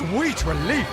Sweet relief!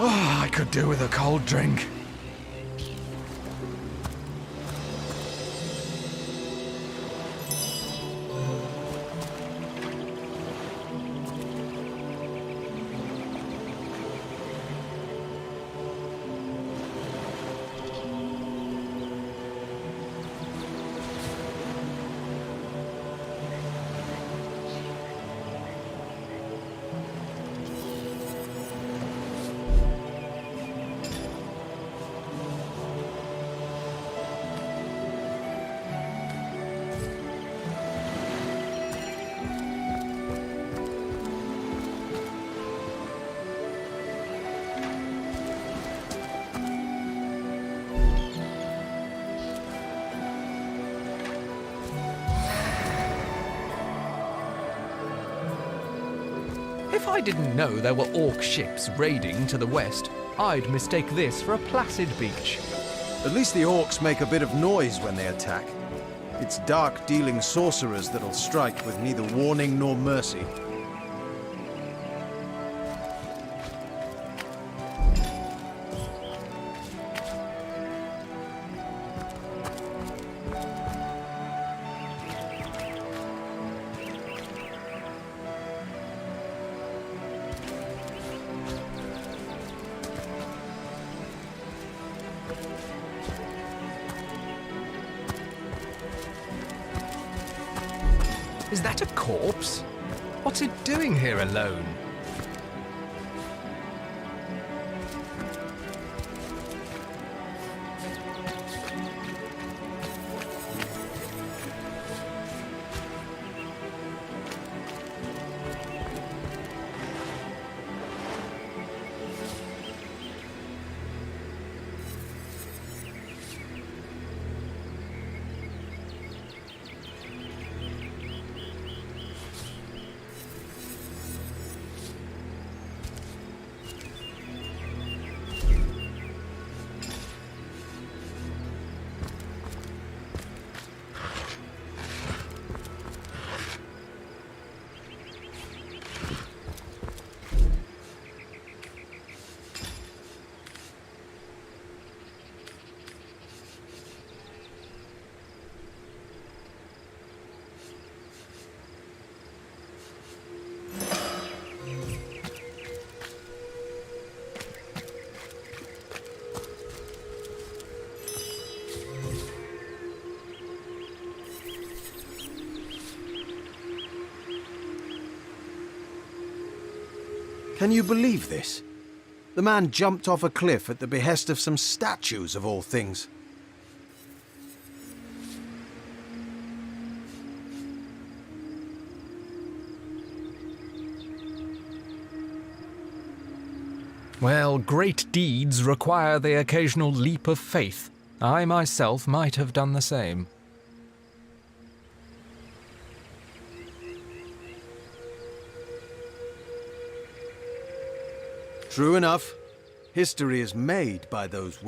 Oh, I could do with a cold drink. If I didn't know there were orc ships raiding to the west, I'd mistake this for a placid beach. At least the orcs make a bit of noise when they attack. It's dark-dealing sorcerers that'll strike with neither warning nor mercy. Is that a corpse? What's it doing here alone? Can you believe this? The man jumped off a cliff at the behest of some statues, of all things. Well, great deeds require the occasional leap of faith. I myself might have done the same. True enough. History is made by those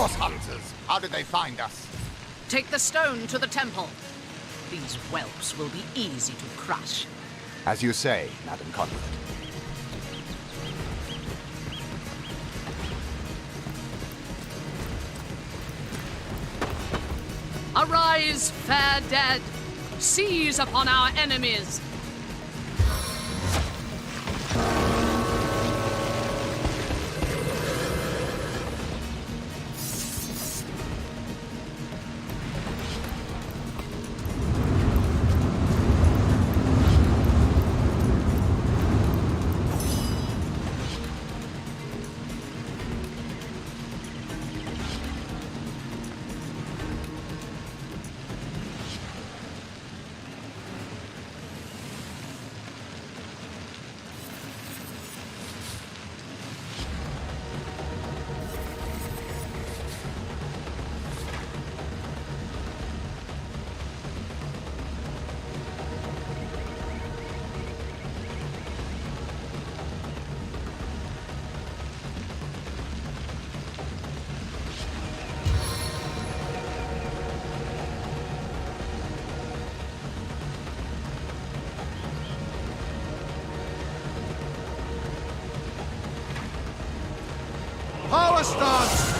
Source hunters, how did they find us? Take the stone to the temple. These whelps will be easy to crush. As you say, Madam Convert. Arise, fair dead! Seize upon our enemies! Power stance!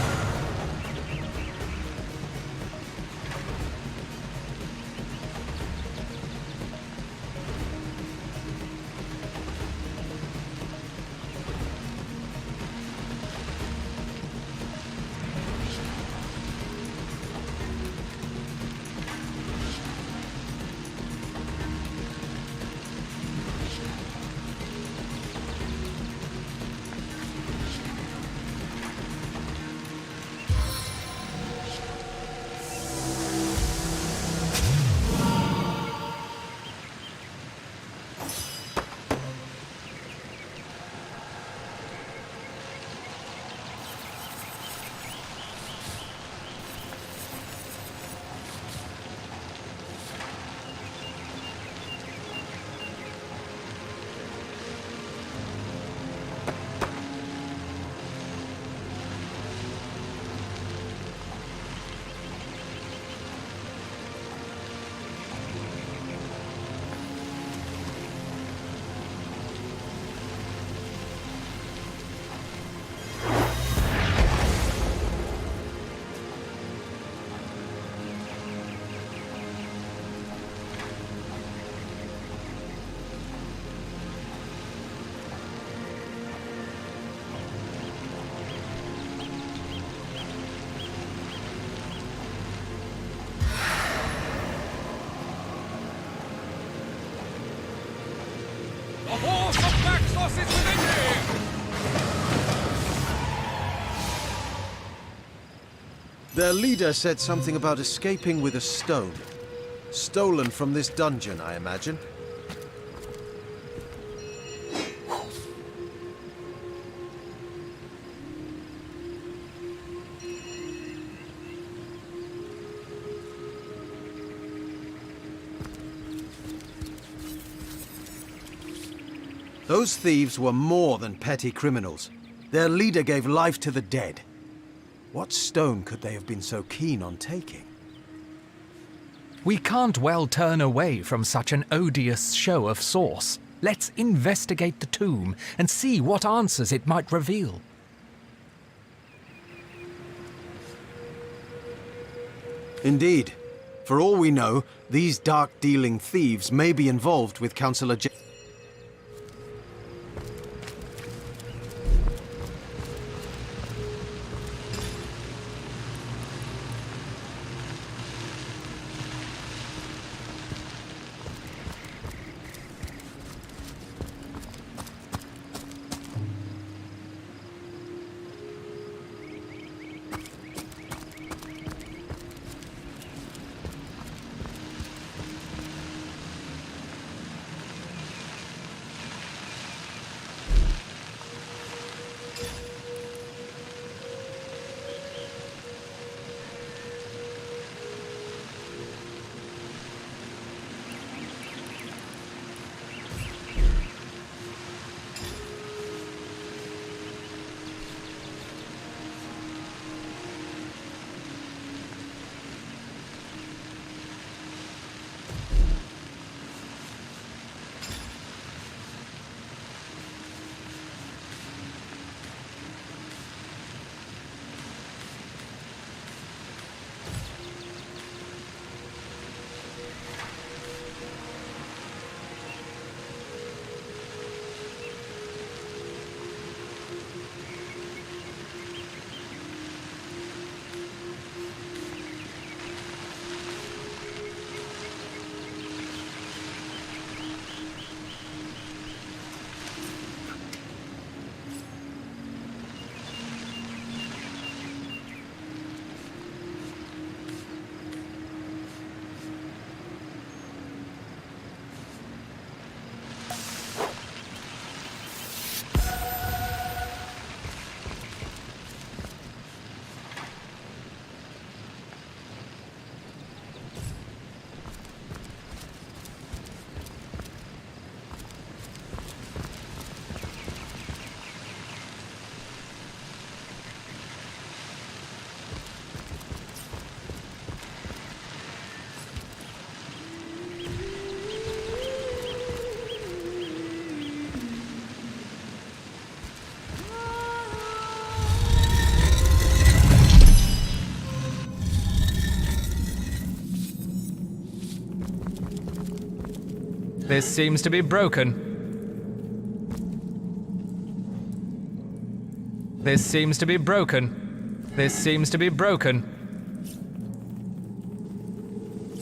The horse of Naxos is within me! Their leader said something about escaping with a stone. Stolen from this dungeon, I imagine. Those thieves were more than petty criminals. Their leader gave life to the dead. What stone could they have been so keen on taking? We can't well turn away from such an odious show of source. Let's investigate the tomb and see what answers it might reveal. Indeed. For all we know, these dark-dealing thieves may be involved with Councillor J. This seems to be broken. This seems to be broken. This seems to be broken.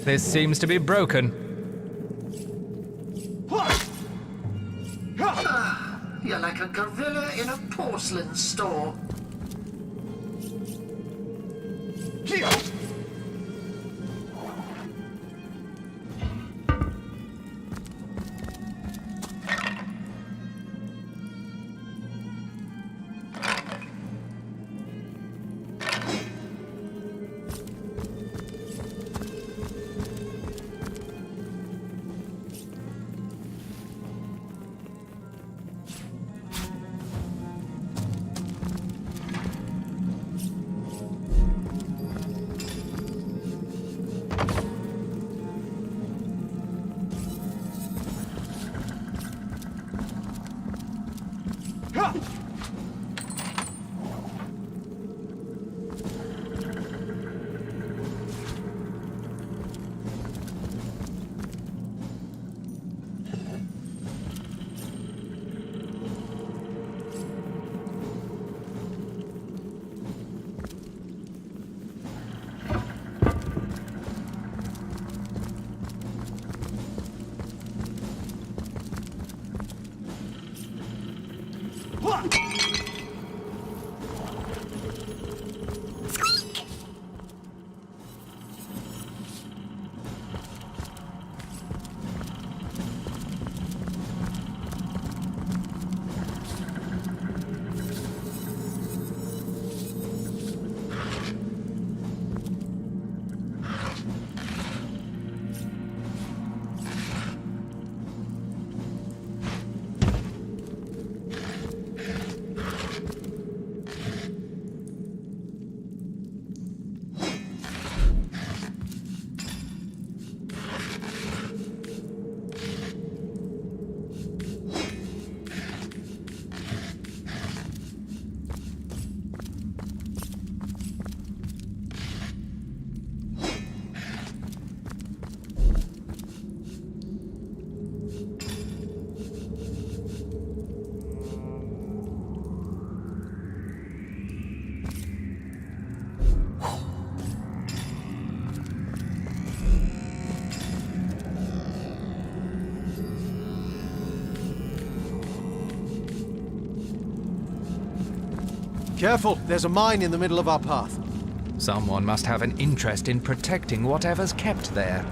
This seems to be broken. You're like a gorilla in a porcelain store. Careful, there's a mine in the middle of our path. Someone must have an interest in protecting whatever's kept there.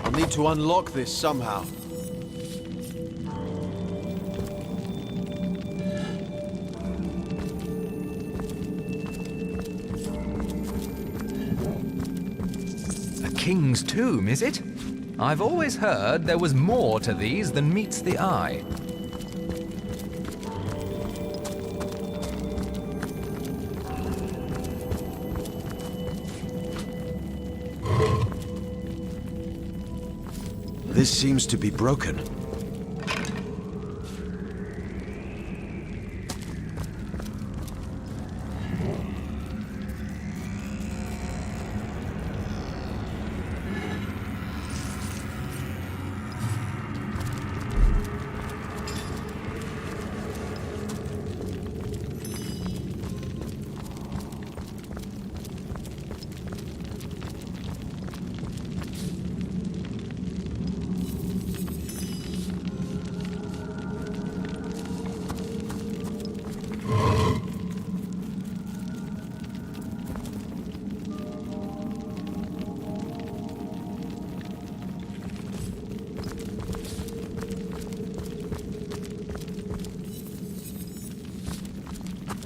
I'll need to unlock this somehow. A king's tomb, is it? I've always heard there was more to these than meets the eye. This seems to be broken.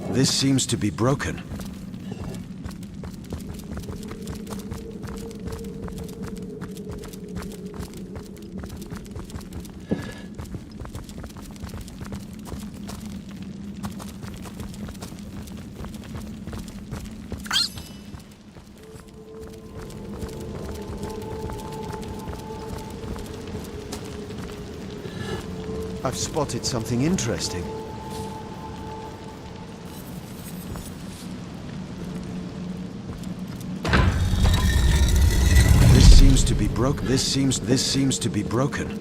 This seems to be broken. I've spotted something interesting. This seems to be broken. This seems to be broken.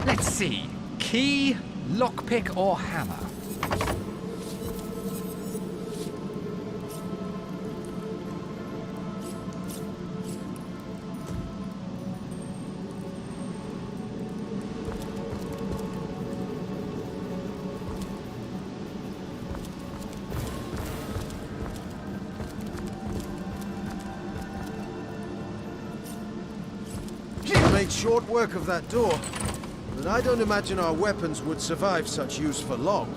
Let's see. Key, lockpick, or hammer? I made short work of that door, but I don't imagine our weapons would survive such use for long.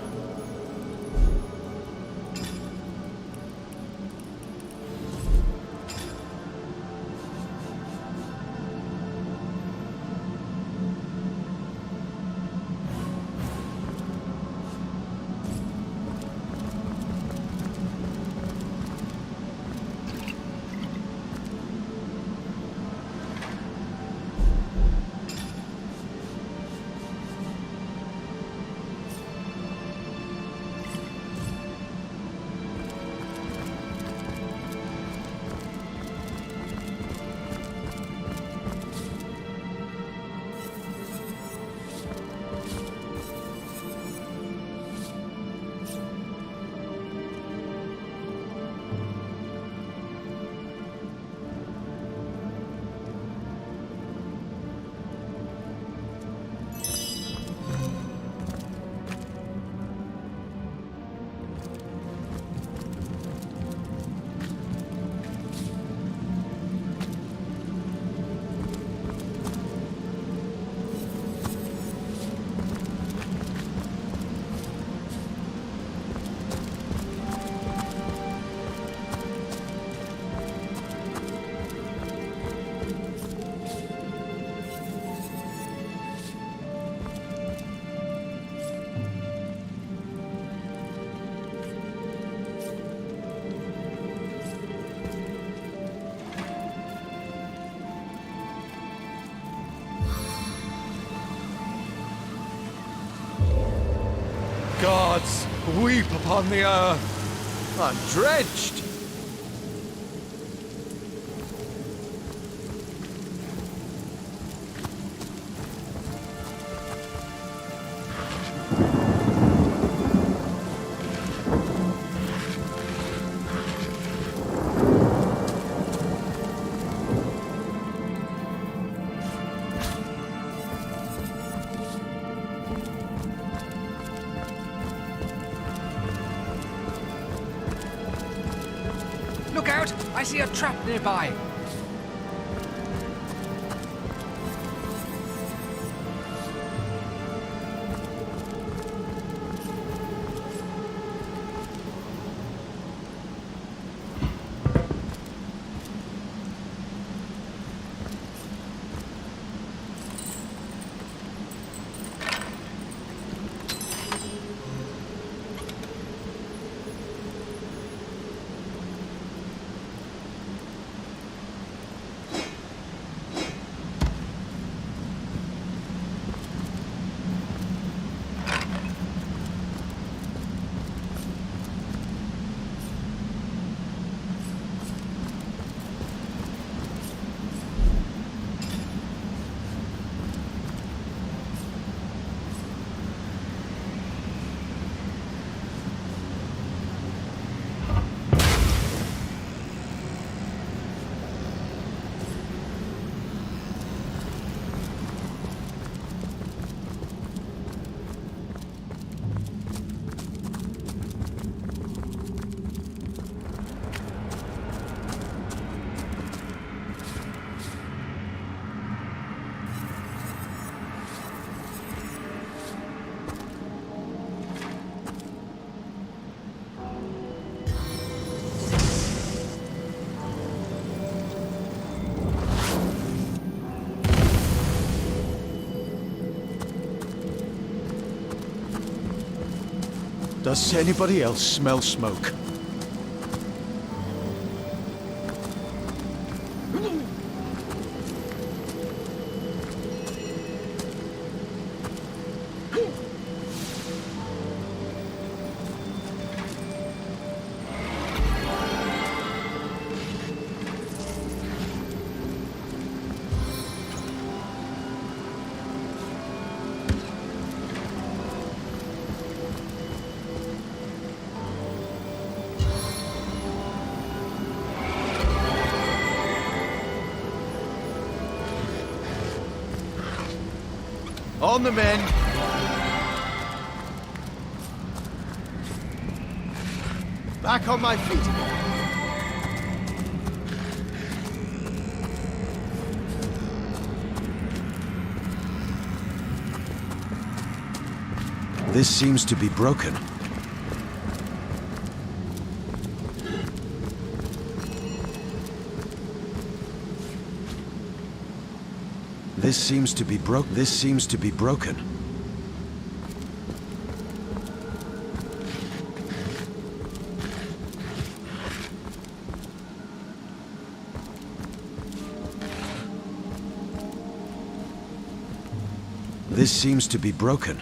Gods, weep upon the earth. I'm drenched. Look out! I see a trap nearby. Does anybody else smell smoke? On the men! Back on my feet again. This seems to be broken. This seems to be broken. This seems to be broken. This seems to be broken.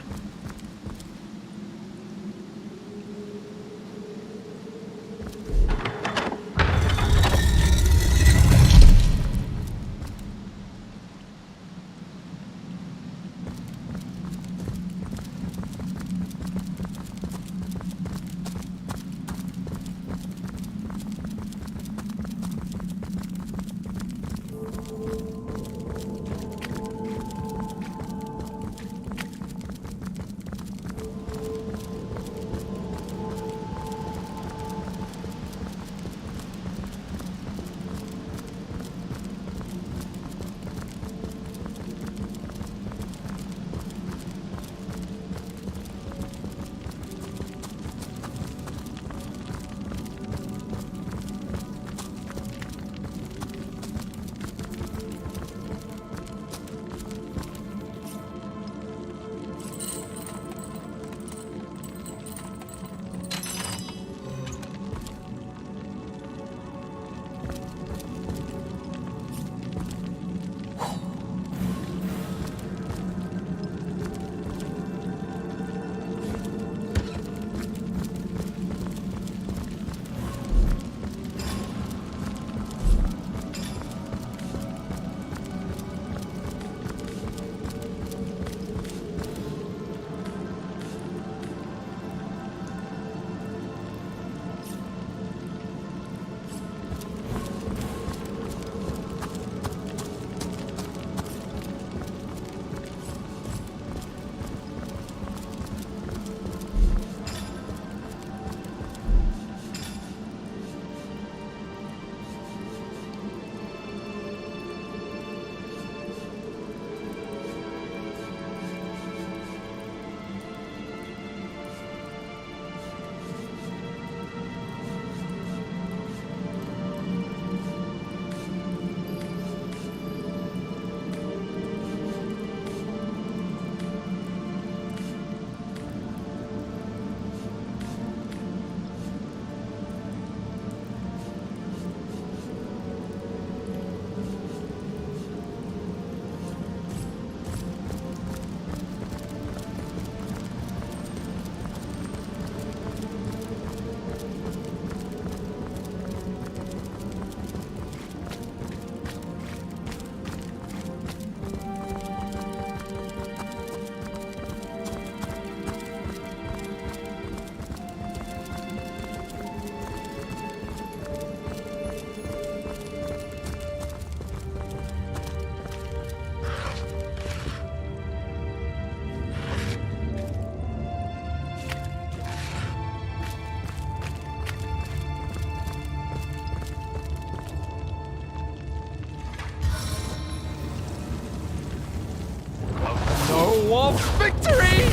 Of victory!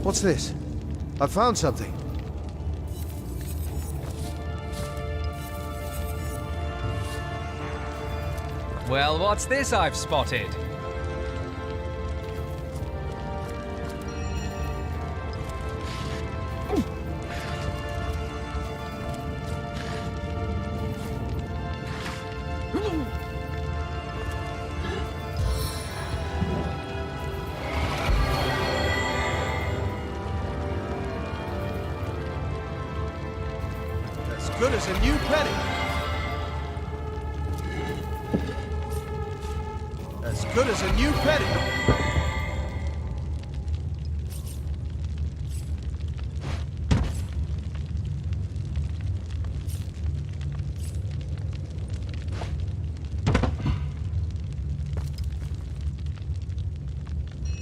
What's this? I found something. Well, what's this I've spotted? Good as a new penny. As good as a new penny.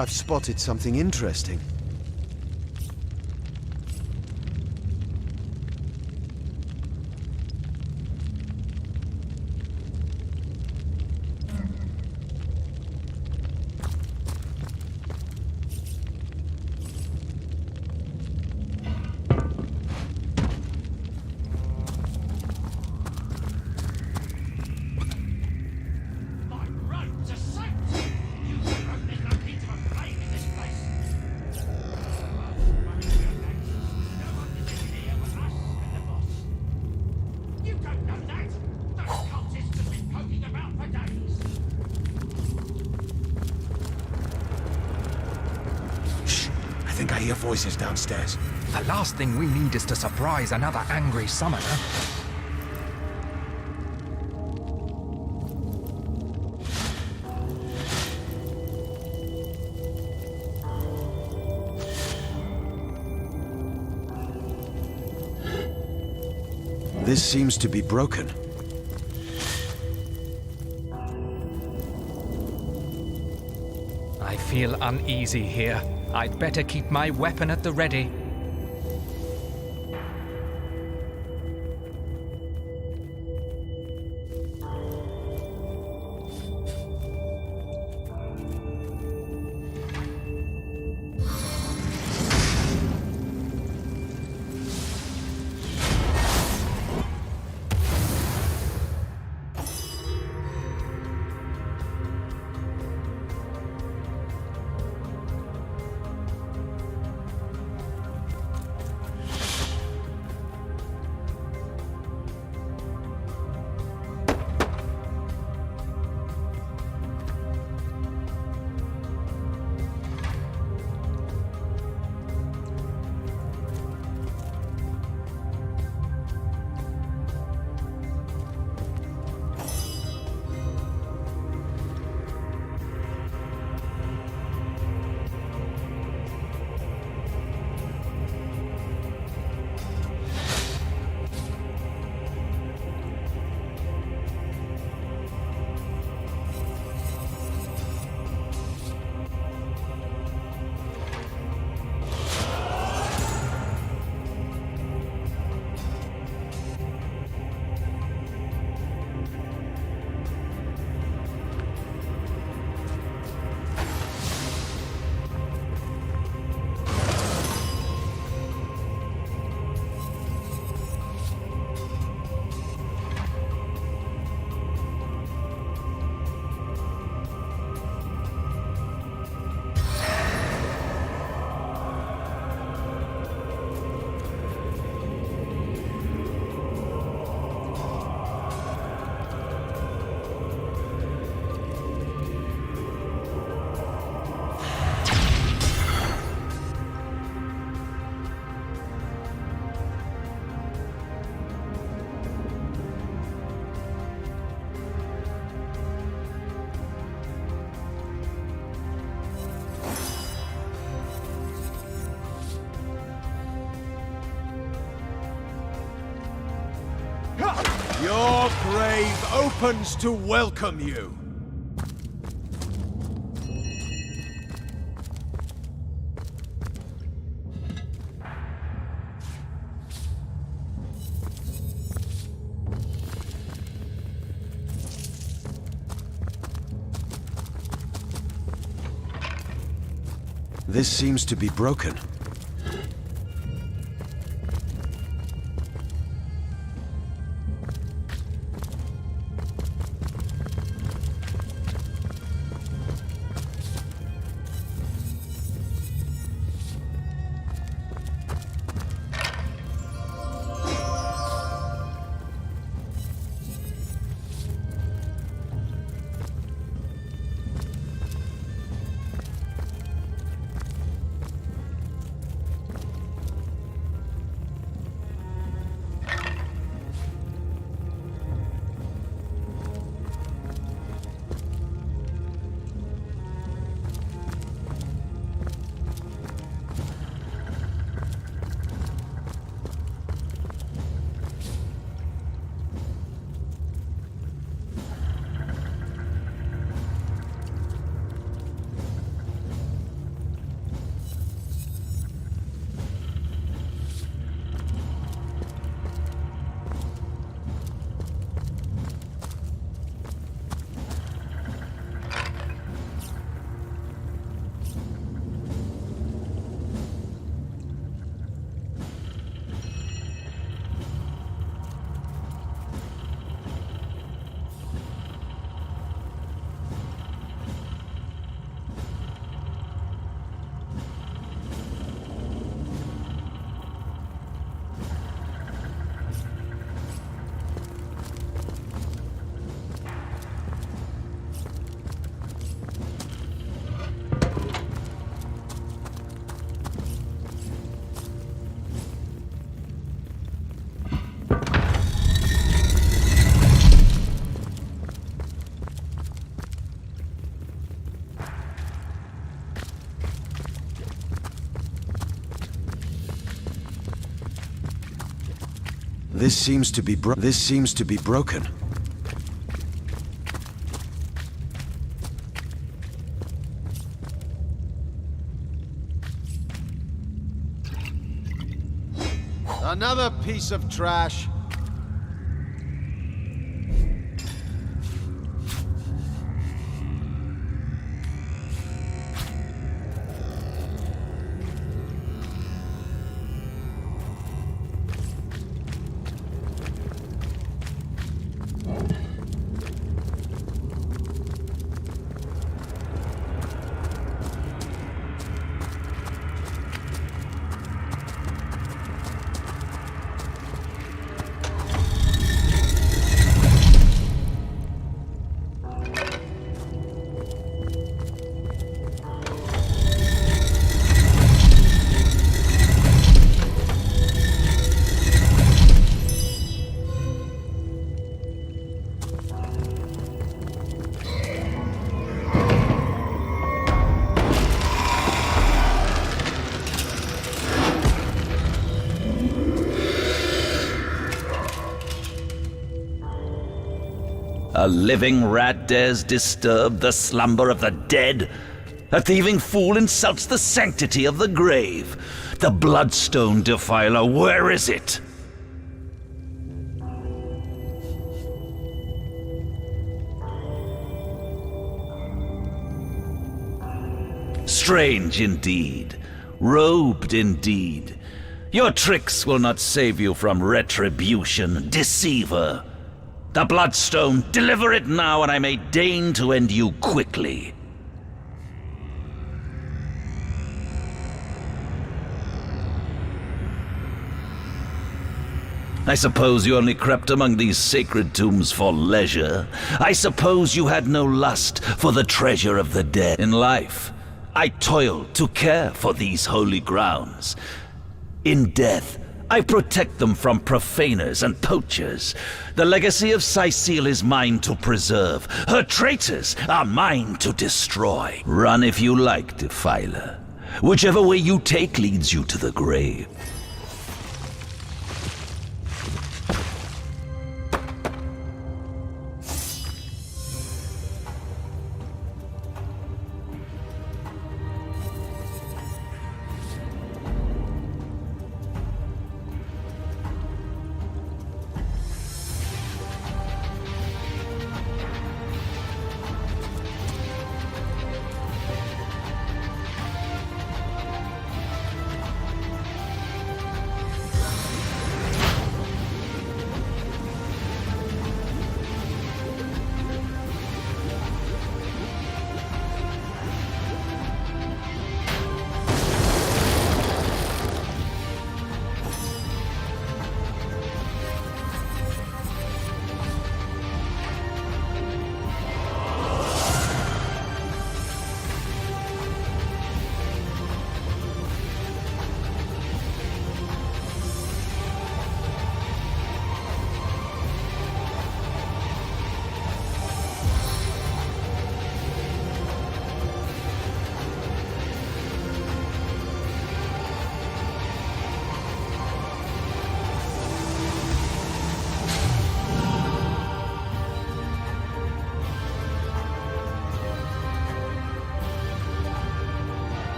I've spotted something interesting. I think I hear voices downstairs. The last thing we need is to surprise another angry summoner. This seems to be broken. I feel uneasy here. I'd better keep my weapon at the ready. Your grave opens to welcome you. This seems to be broken. This seems to be broken. Another piece of trash. A living rat dares disturb the slumber of the dead? A thieving fool insults the sanctity of the grave. The bloodstone defiler, where is it? Strange indeed. Robed indeed. Your tricks will not save you from retribution, deceiver. The bloodstone, deliver it now, and I may deign to end you quickly. I suppose you only crept among these sacred tombs for leisure. I suppose you had no lust for the treasure of the dead. In life, I toiled to care for these holy grounds. In death, I protect them from profaners and poachers. The legacy of Cecile is mine to preserve. Her traitors are mine to destroy. Run if you like, defiler. Whichever way you take leads you to the grave.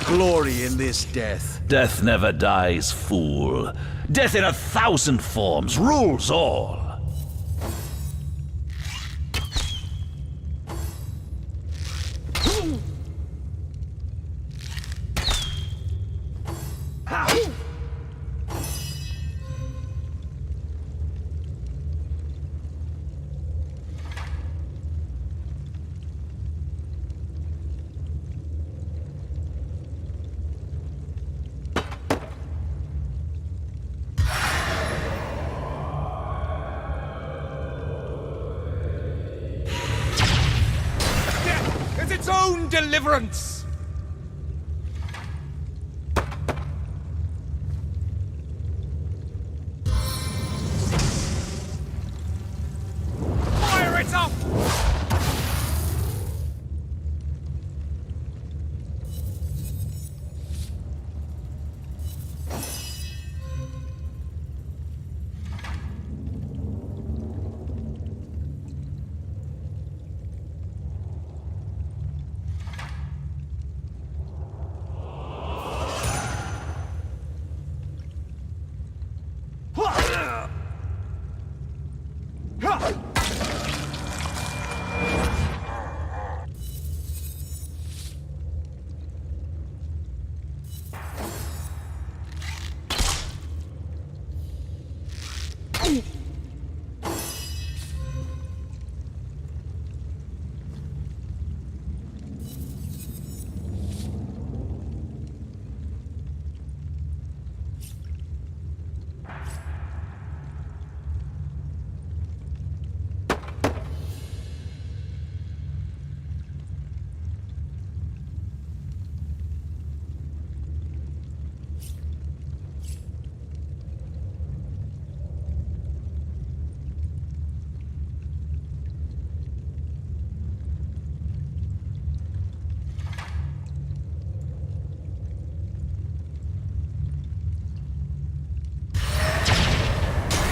glory in this death. Death never dies, fool. Death in 1,000 forms rules all. Death is its own deliverance! Fire it up!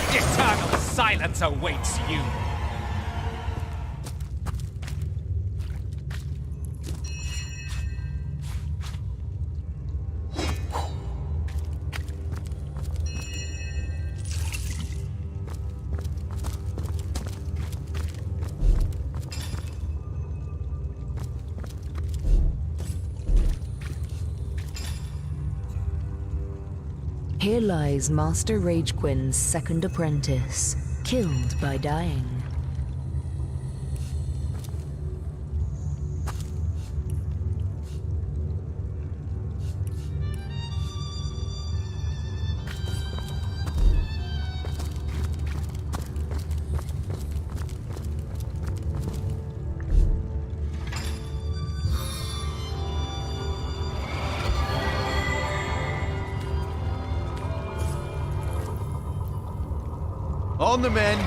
Eternal silence awaits you! Here lies Master Ragequin's second apprentice, killed by dying. On the men!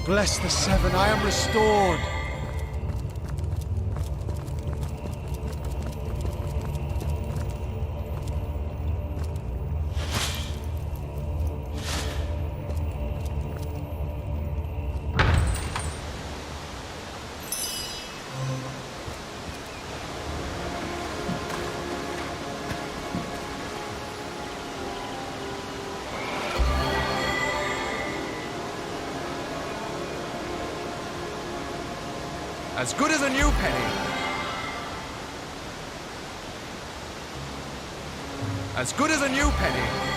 Bless the Seven, I am restored! As good as a new penny. As good as a new penny.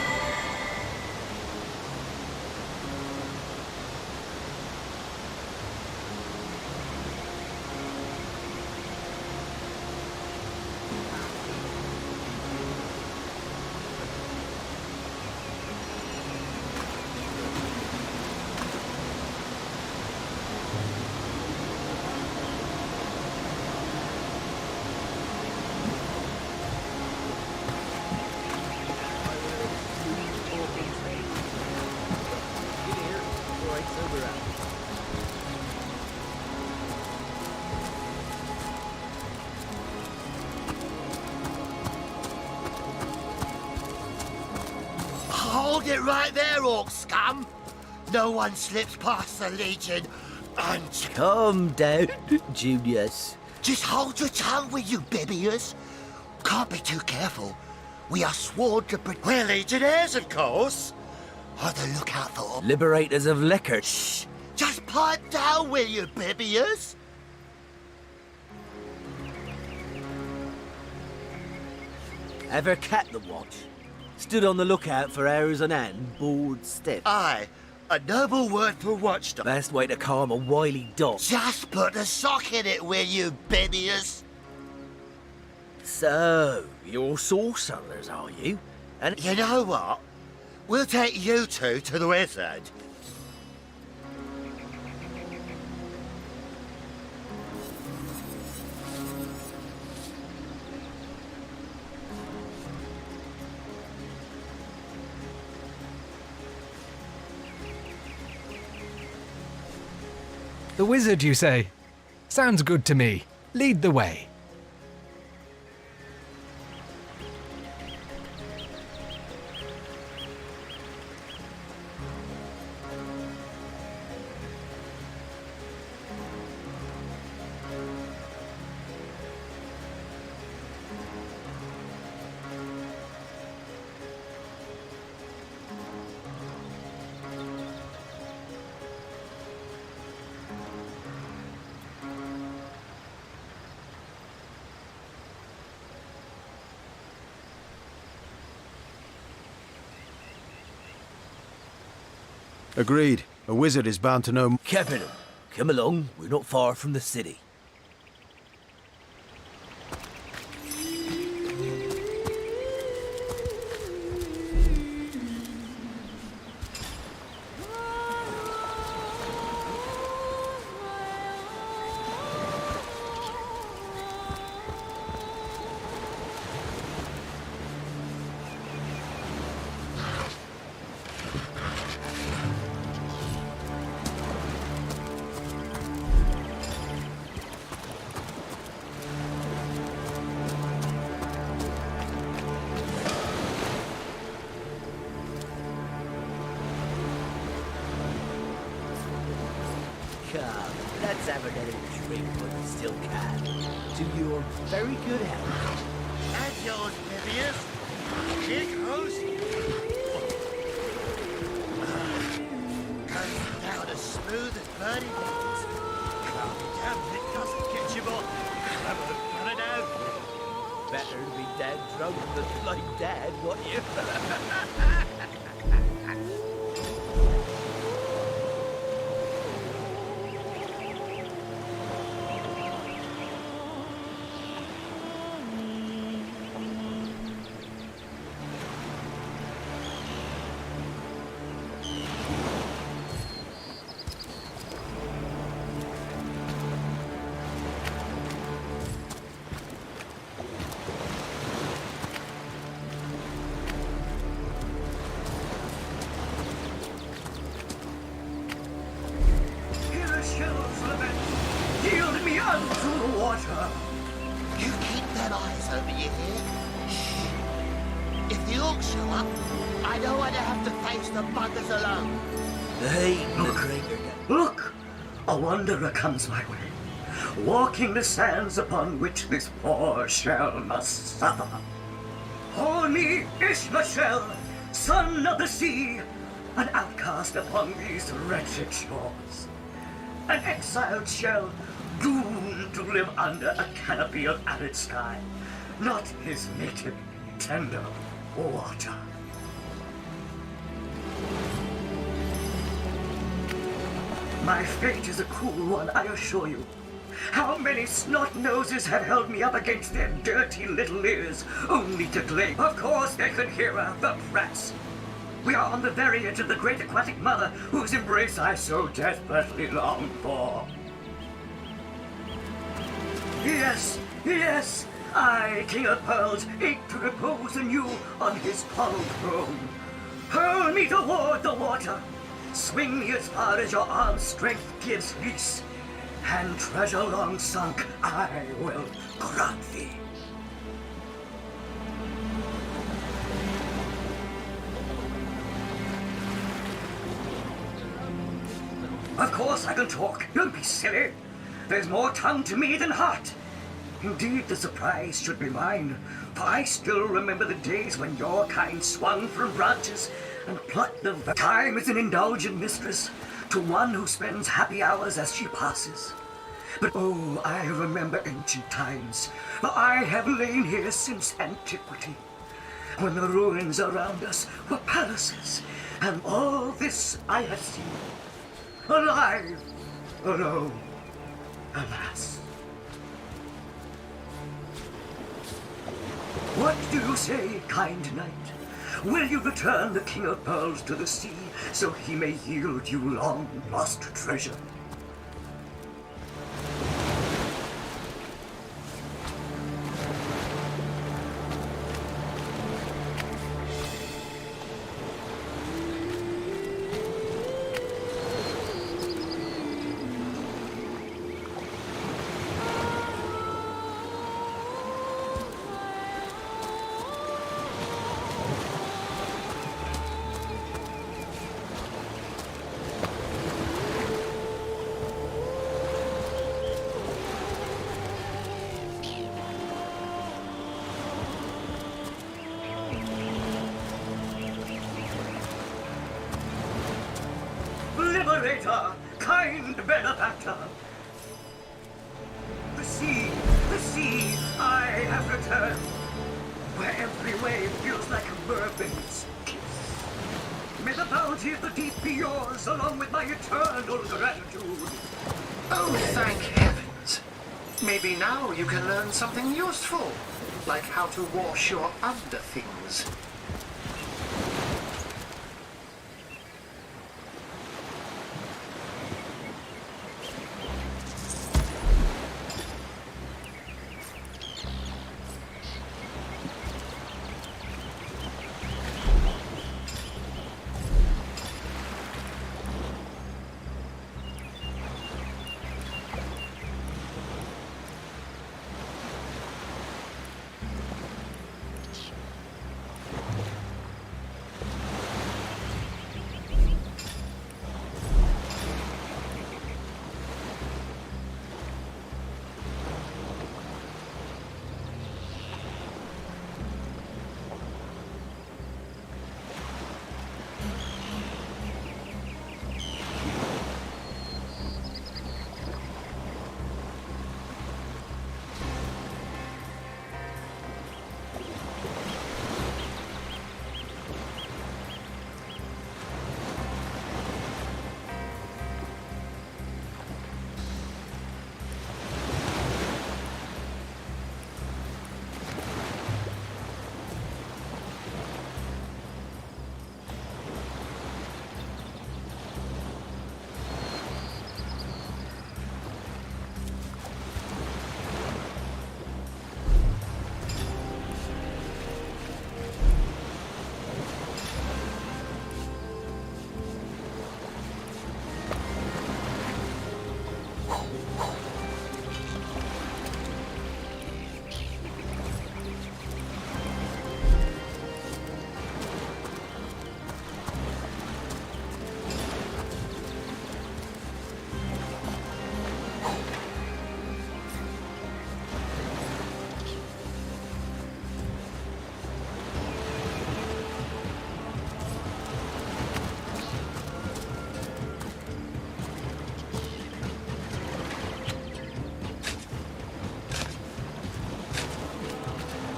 Hold it right there, orc scum! No one slips past the Legion. Calm down, Junius. Just hold your tongue, will you, Bibius? Can't be too careful. We are sworn to protect. We're legionnaires, of course. On the lookout for Liberators of liquor. Shh! Just pipe down, will you, Bibius? Ever cat the watch? Stood on the lookout for hours on end, bored stiff. Aye, a noble word for watchdog. Best way to calm a wily dog. Just put a sock in it, will you, Bibius? So, you're sorcerers, are you? And You know what? We'll take you two to the wizard. The wizard, you say? Sounds good to me. Lead the way. Agreed. A wizard is bound to know. Kevin, come along. We're not far from the city. Come, let's have another drink while we still can. To your very good health. And yours, Bibius. Here goes. Goes down as smooth as birdie wings. I'll be damned if it doesn't get you more. I'm gonna put it out. Better to be dead drunk than like dead, what you? Yield me unto the water. You keep them eyes over you here. Shh. If the orcs show up, I don't want to have to face the buggers alone. Hey, the traitor. Look, a wanderer comes my way, walking the sands upon which this poor shell must suffer. Call me Ishmael, son of the sea, an outcast upon these wretched shores. An exiled shell, doomed to live under a canopy of arid sky, not his native, tender water. My fate is a cruel one, I assure you. How many snot-noses have held me up against their dirty little ears, only to claim, of course they could hear her, the brats. We are on the very edge of the great aquatic mother, whose embrace I so desperately long for. Yes, yes, I, King of Pearls, ache to repose anew on his hollow throne. Hurl me toward the water. Swing me as far as your arm's strength gives lease. And treasure long sunk I will grant thee. Of course, course I can talk. Don't be silly. There's more tongue to me than heart. Indeed, the surprise should be mine, for I still remember the days when your kind swung from branches and plucked the time as an indulgent mistress to one who spends happy hours as she passes. But oh, I remember ancient times, for I have lain here since antiquity, when the ruins around us were palaces, and all this I have seen. Alive! Oh no, alas. What do you say, kind knight? Will you return the King of Pearls to the sea, so he may yield you long-lost treasure? Liberator, kind benefactor. The sea, I have returned, where every wave feels like a mermaid's kiss. May the bounty of the deep be yours, along with my eternal gratitude. Oh, thank heavens. Maybe now you can learn something useful, like how to wash your underthings.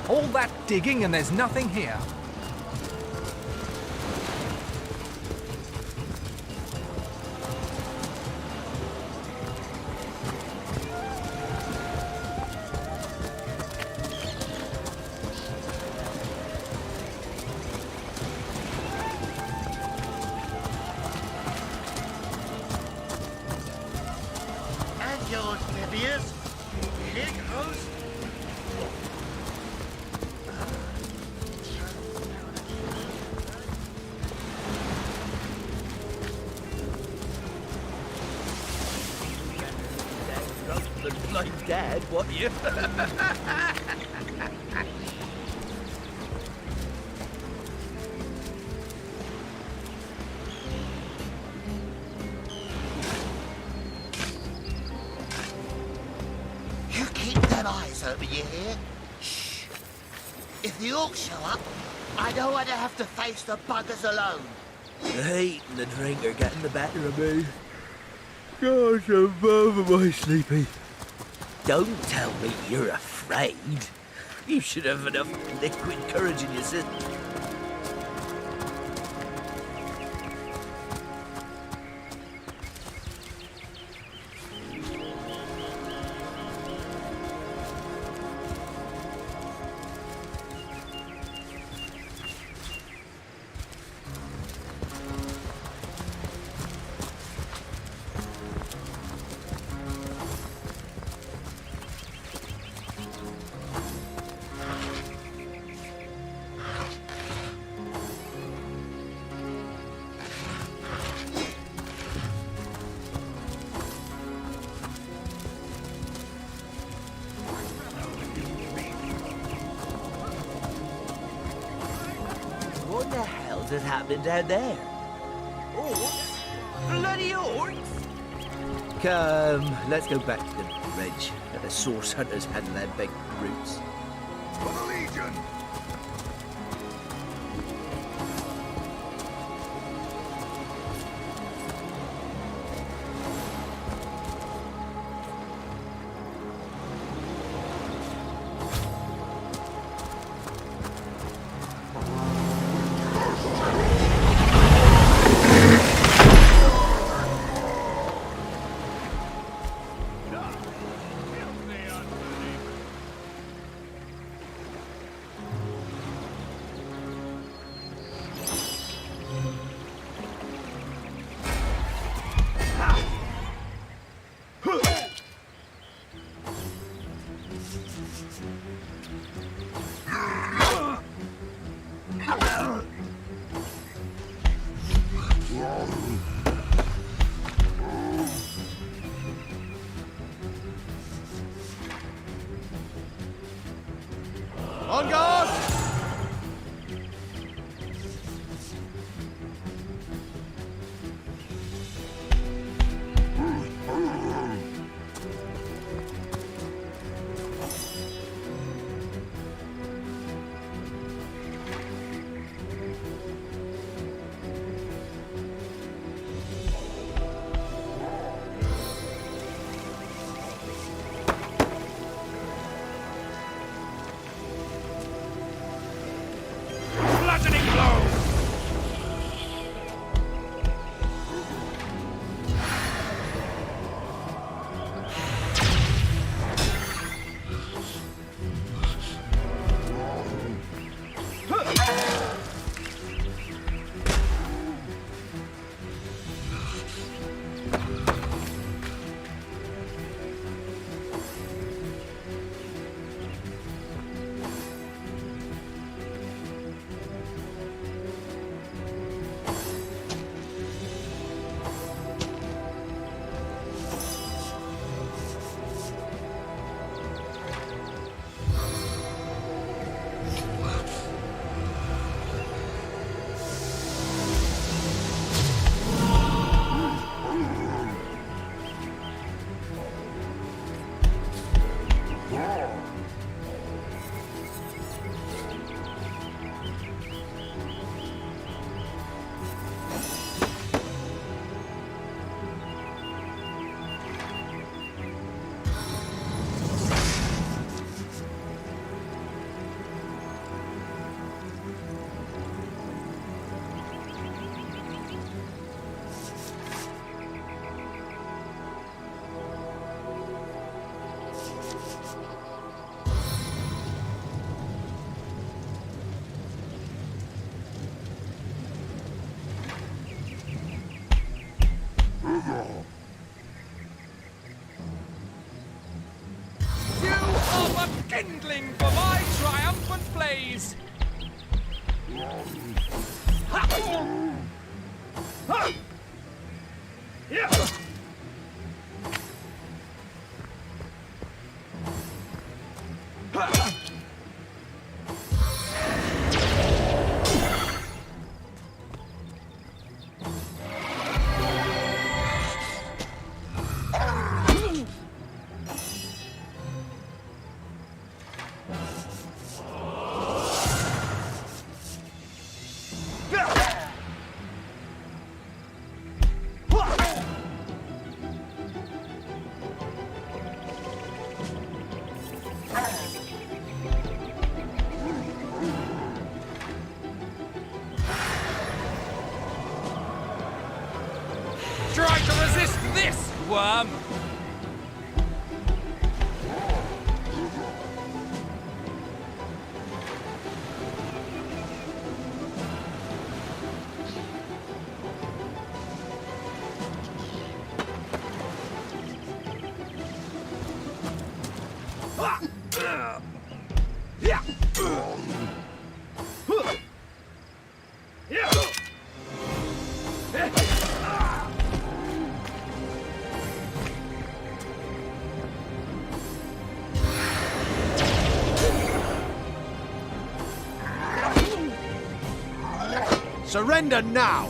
All that digging and there's nothing here. And yours, Nebius. Here goes. Like Dad, what you? remember you here. Shh. If the orcs show up, I don't want to have to face the buggers alone. The heat and the drink are getting the better of me. Gosh, I'm over sleepy. Don't tell me you're afraid. You should have enough liquid courage in your system. What the hell's is happening down there? Orcs? Bloody orcs? Come, let's go back to the bridge. Let the source hunters handle their big brutes. For the Legion! On guard! Bludgeoning blow! You are but kindling for my triumphant blaze! Ha! Ha! Yeah! Ha! Try to resist this, worm! Surrender now!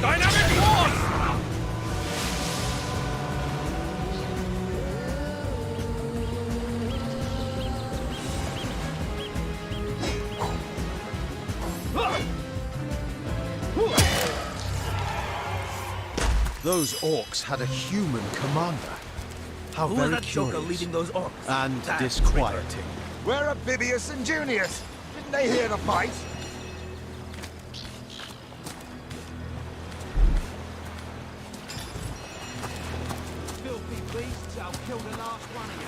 Dynamic force! Those orcs had a human commander. How Who very was that joker curious. leading those orcs? And Damn disquieting. Where are Bibius and Junius? Didn't they hear the fight? Filthy beasts, I'll kill the last one of you.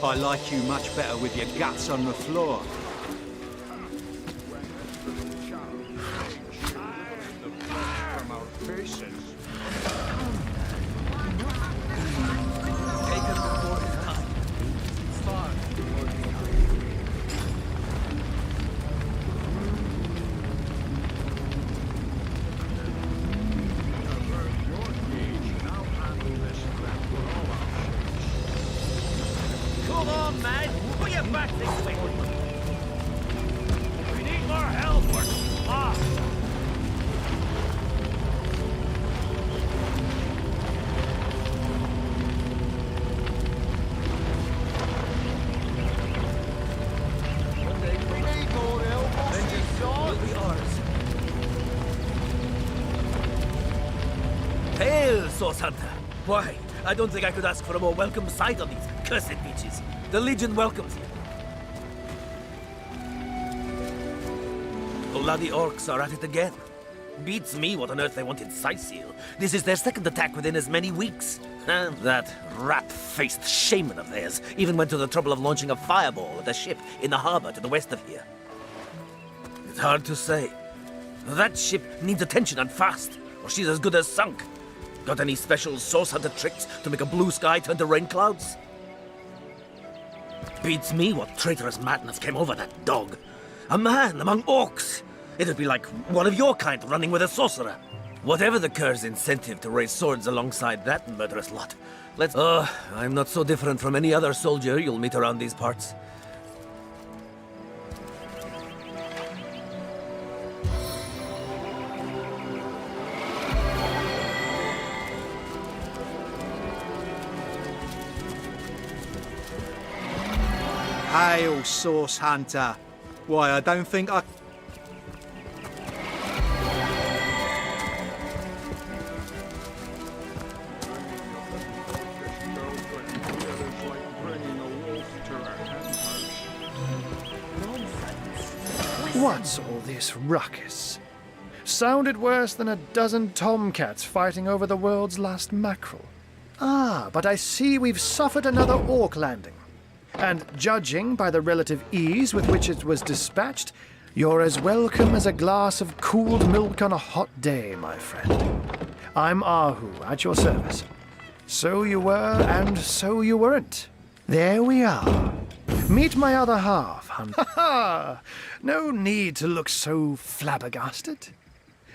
I like you much better with your guts on the floor. From our faces. Taken before his time. Far before his time. Come on, man! Put your back this way! We need more help! Ah! We need more help. Vengeance will be ours. Hail, Source Hunter! Why, I don't think I could ask for a more welcome sight on these cursed beaches. The Legion welcomes you. Bloody orcs are at it again. Beats me what on earth they want in Sightseal. This is their second attack within as many weeks. And that rat-faced shaman of theirs even went to the trouble of launching a fireball at a ship in the harbor to the west of here. It's hard to say. That ship needs attention and fast, or she's as good as sunk. Got any special source hunter tricks to make a blue sky turn to rain clouds? Beats me what traitorous madness came over that dog. A man among orcs. It'd be like one of your kind running with a sorcerer. Whatever the cur's incentive to raise swords alongside that murderous lot. I'm not so different from any other soldier you'll meet around these parts. Hail, Source Hunter. Why, I don't think I... What's all this ruckus? Sounded worse than a dozen tomcats fighting over the world's last mackerel. Ah, but I see we've suffered another orc landing. And judging by the relative ease with which it was dispatched, you're as welcome as a glass of cooled milk on a hot day, my friend. I'm Ahu, at your service. So you were, and so you weren't. There we are. Meet my other half, Hunter. Ha ha! No need to look so flabbergasted.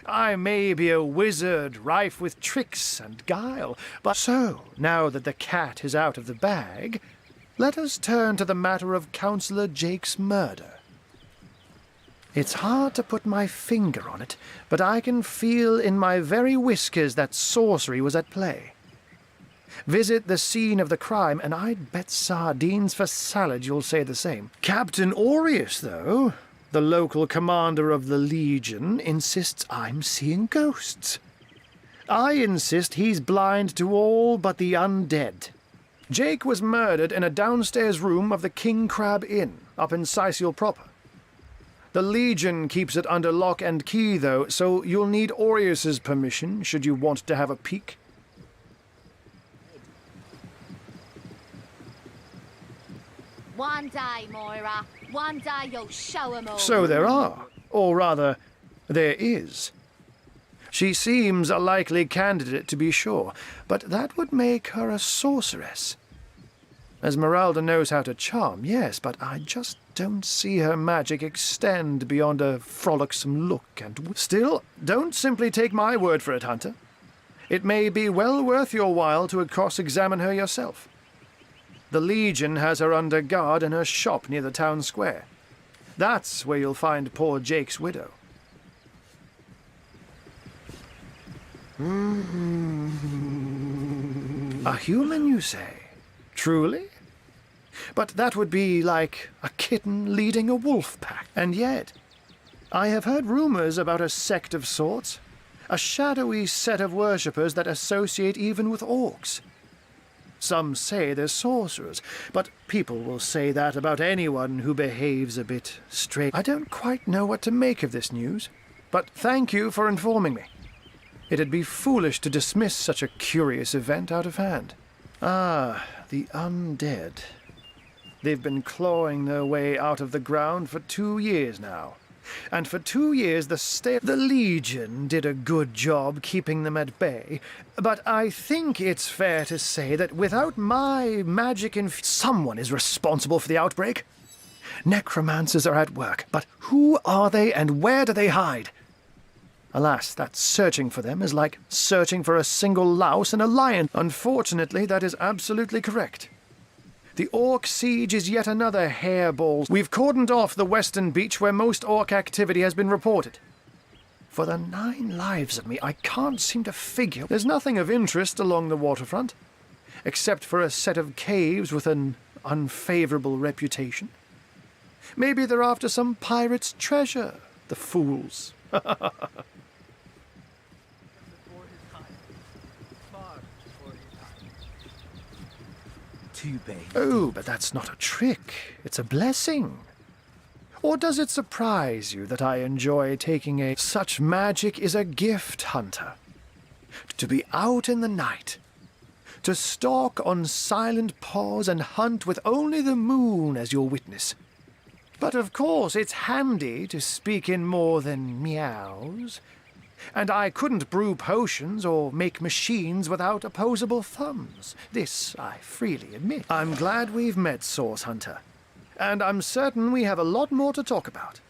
I may be a wizard rife with tricks and guile, but so, now that the cat is out of the bag, let us turn to the matter of Councillor Jake's murder. It's hard to put my finger on it, but I can feel in my very whiskers that sorcery was at play. Visit the scene of the crime, and I'd bet sardines for salad you'll say the same. Captain Aureus, though, the local commander of the Legion, insists I'm seeing ghosts. I insist he's blind to all but the undead. Jake was murdered in a downstairs room of the King Crab Inn, up in Sightseal proper. The Legion keeps it under lock and key, though, so you'll need Aureus's permission should you want to have a peek. One day, Moira. One day you'll show 'em all. So there are. Or rather, there is. She seems a likely candidate, to be sure, but that would make her a sorceress. Esmeralda knows how to charm, yes, but I just don't see her magic extend beyond a frolicsome look and... Still, don't simply take my word for it, Hunter. It may be well worth your while to cross-examine her yourself. The Legion has her under guard in her shop near the town square. That's where you'll find poor Jake's widow. A human, you say? Truly? But that would be like a kitten leading a wolf pack. And yet, I have heard rumors about a sect of sorts. A shadowy set of worshippers that associate even with orcs. Some say they're sorcerers, but people will say that about anyone who behaves a bit strange. I don't quite know what to make of this news, but thank you for informing me. It'd be foolish to dismiss such a curious event out of hand. Ah, the undead. They've been clawing their way out of the ground for 2 years now. And for 2 years the Legion did a good job keeping them at bay. But I think it's fair to say that without my magic someone is responsible for the outbreak. Necromancers are at work, but who are they and where do they hide? Alas, that searching for them is like searching for a single louse in a lion. Unfortunately, that is absolutely correct. The Orc siege is yet another hairball. We've cordoned off the western beach where most Orc activity has been reported. For the 9 lives of me, I can't seem to figure. There's nothing of interest along the waterfront, except for a set of caves with an unfavorable reputation. Maybe they're after some pirate's treasure, the fools. Oh, but that's not a trick. It's a blessing. Or does it surprise you that I enjoy taking such magic is a gift, Hunter? To be out in the night, to stalk on silent paws and hunt with only the moon as your witness. But of course, it's handy to speak in more than meows. And I couldn't brew potions or make machines without opposable thumbs. This I freely admit. I'm glad we've met, Source Hunter. And I'm certain we have a lot more to talk about.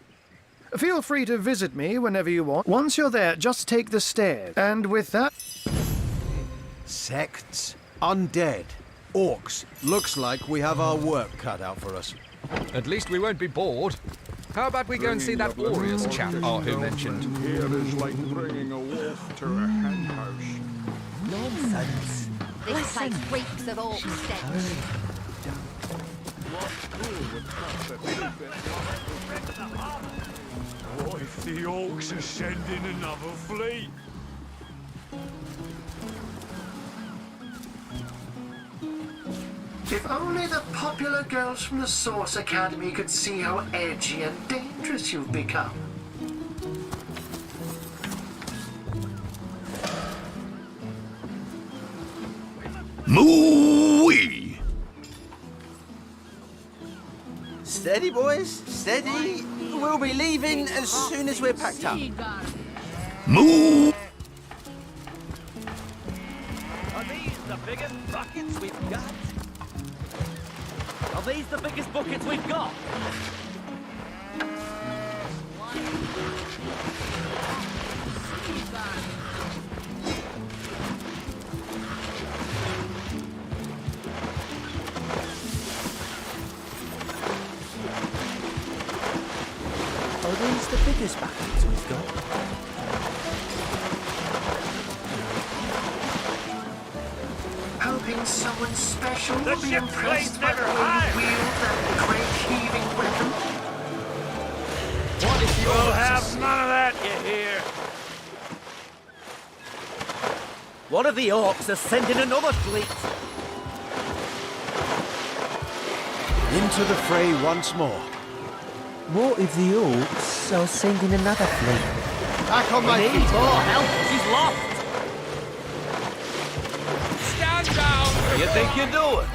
Feel free to visit me whenever you want. Once you're there, just take the stairs. And with that... Sects, undead, orcs. Looks like we have our work cut out for us. At least we won't be bored. How about we go and see that Aureus chap who mentioned? Here is like bringing a wolf to a hen house. Nonsense. This place reeks of orc stench. What if the orcs are sending another fleet? If only the popular girls from the Source Academy could see how edgy and dangerous you've become. Moo-wee! Steady, boys, steady. We'll be leaving as soon as we're packed up. Moo! Are these the biggest buckets we've got? Are these the biggest buckets we've got? Are these the biggest buckets we've got? Hoping someone special The will be ship's impressed blades by the never way hire. you wield that great heaving weapon. What if you'll have none of that, you hear? One of the orcs is sending another fleet. Into the fray once more. What if the orcs are sending another fleet? Back on my Need feet. more help. She's lost. Stand down! What do you think you're doing?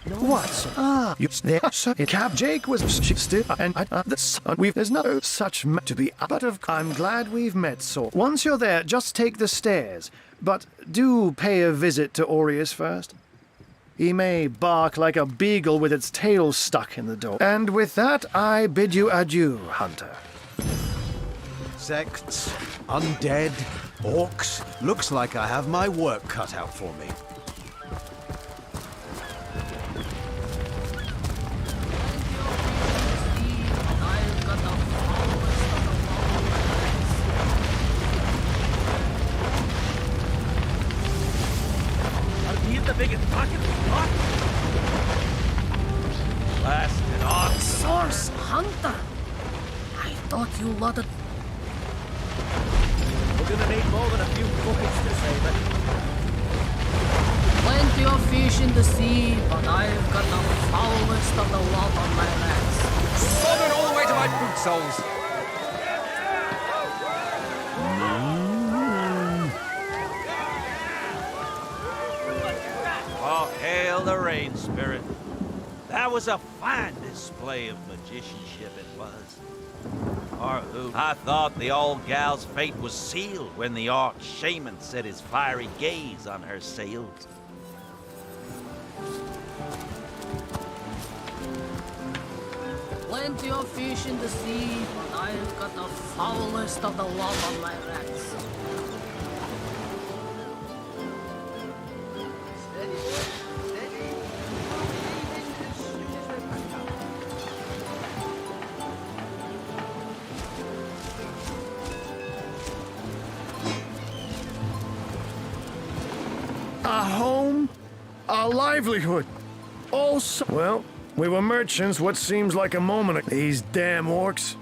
What? Ah, you there, sir. Cap Jake was still, and the son. There's no such to be. But I'm glad we've met, Saul. Once you're there, just take the stairs. But do pay a visit to Aureus first. He may bark like a beagle with its tail stuck in the door. And with that, I bid you adieu, Hunter. Sects, undead, orcs. Looks like I have my work cut out for me. The biggest bucket we've got. Blasted ox. Source Hunter! I thought you wanted... We're gonna need more than a few buckets to save it. Plenty of fish in the sea, but I've got the foulest of the lot on my legs. Sodden all the way to my boot soles. Oh, hail the rain spirit. That was a fine display of magicianship it was. Or who? I thought the old gal's fate was sealed when the orc shaman set his fiery gaze on her sails. Plenty of fish in the sea, but I've got the foulest of the lot on my legs. a home, a livelihood. Also, well, we were merchants what seems like a moment ago. These damn orcs.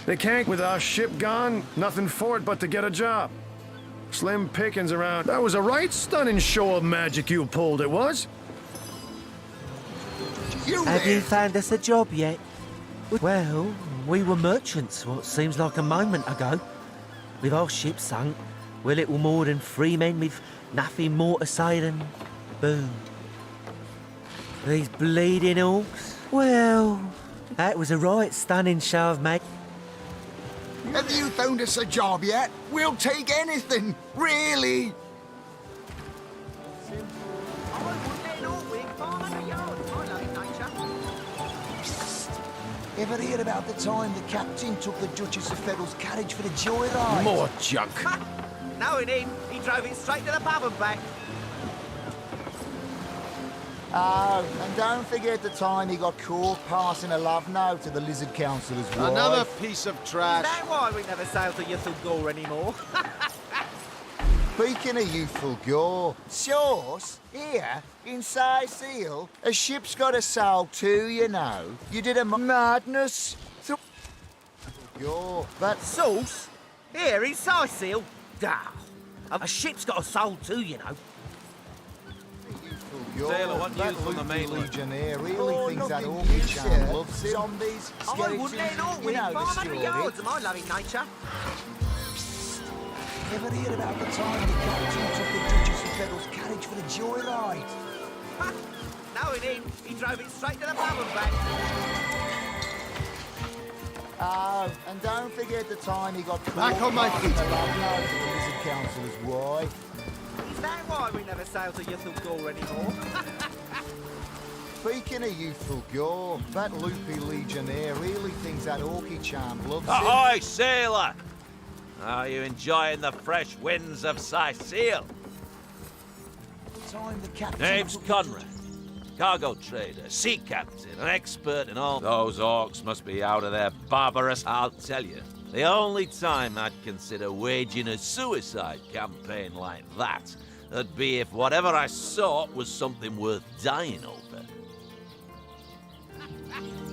They can't, with our ship gone, nothing for it but to get a job. Slim pickings around. That was a right stunning show of magic you pulled, it was. Have you found us a job yet? Well, we were merchants what seems like a moment ago. With our ship sunk, we're little more than 3 men with nothing more to say than boom. These bleeding orcs? Well, that was a right stunning show of magic. Have you found us a job yet? We'll take anything, really. Ever hear about the time the captain took the Duchess of Federal's carriage for the joyride? More junk. No, he didn't. He drove it straight to the pub and back. Oh, and don't forget the time he got caught passing a love note to the Lizard Councillor's wife. Another piece of trash. Is that why we never sail to Youthful Gore anymore? Speaking of youthful gore, Sauce, here, in Seal, a ship's got a soul too, you know. You did a madness. Gore, but... Sauce? Here, in Seal? Ah, a ship's got a soul too, you know. Sailor, what news from the mainland? Legionnaire really thinks that Orchid Charm loves him. Zombies, I wouldn't let it all within 500 yards of my loving nature. Ever hear about the time the captain took the Duchess of Federal's carriage for the joyride? No, he didn't. He drove it straight to the pub and back. Oh, and don't forget the time he got caught back on my feet. The love note to the Lizard Councillor's wife. Is that why we never sail to Youthful Gore anymore? Speaking of youthful gore, that loopy legionnaire really thinks that Orchid Charm loves him. Ahoy, sailor! Are you enjoying the fresh winds of Seal? Time the captain Name's Conrad. Cargo trader, sea captain, an expert in all... Those orcs must be out of their barbarous... I'll tell you, the only time I'd consider waging a suicide campaign like that would be if whatever I sought was something worth dying over.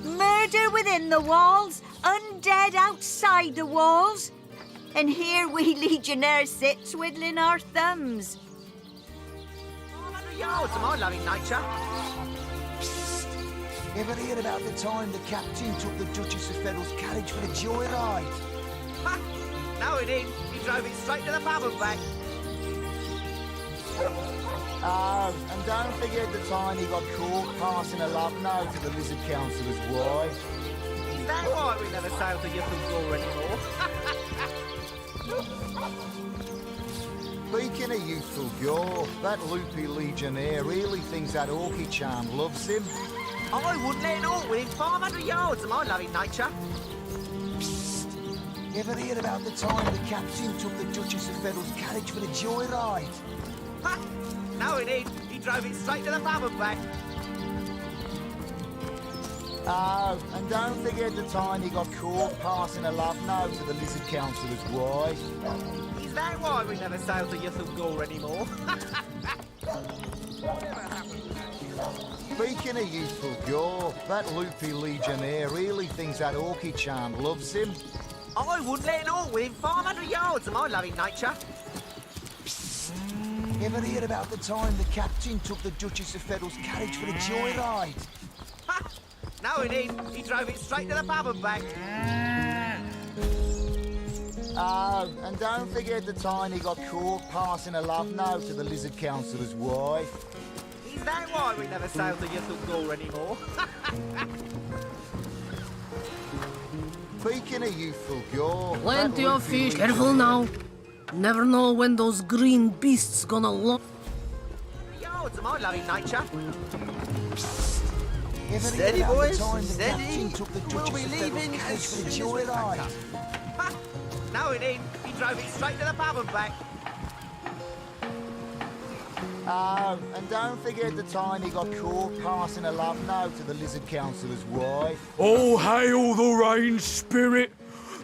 Murder within the walls, undead outside the walls. And here we legionnaires sit twiddling our thumbs. 500 yards of my loving nature. Ever hear about the time the captain took the Duchess of Federal's carriage for the joyride? No, he didn't. He drove it straight to the pub and back. Oh, and don't forget the time he got caught passing a love note to the Lizard Councillor's wife. Is that why we never sail to Youthful Gore anymore? Speaking of youthful gore, that loopy legionnaire really thinks that Orchid Charm loves him. I wouldn't let it all within 500 yards of my loving nature. Ever hear about the time the captain took the Duchess of Federal's carriage for the joyride? No, he didn't. He drove it straight to the pub and back. Oh, and don't forget the time he got caught passing a love note to the Lizard Councillor's wife. Is that why we never sail to Youthful Gore anymore? Speaking of youthful gore, that loopy legionnaire really thinks that Orchid Charm loves him. I wouldn't let it all within 500 yards of my loving nature. Ever hear about the time the captain took the Duchess of Federal's carriage for the joyride? No, he didn't. He drove it straight to the pub and back. Oh, and don't forget the time he got caught passing a love note to the Lizard Councillor's wife. Is that why we never sail to Youthful Gore anymore? Speaking of youthful gore... Plenty of fish. Careful now. Never know when those green beasts gonna look. Yards of my loving nature. Steady, boys. Steady. We'll be leaving as soon as we're back up. No, he didn't. He drove it straight to the pub and back. Oh, and don't forget the time he got caught passing a love note to the Lizard Councillor's wife. Oh, hail the rain spirit!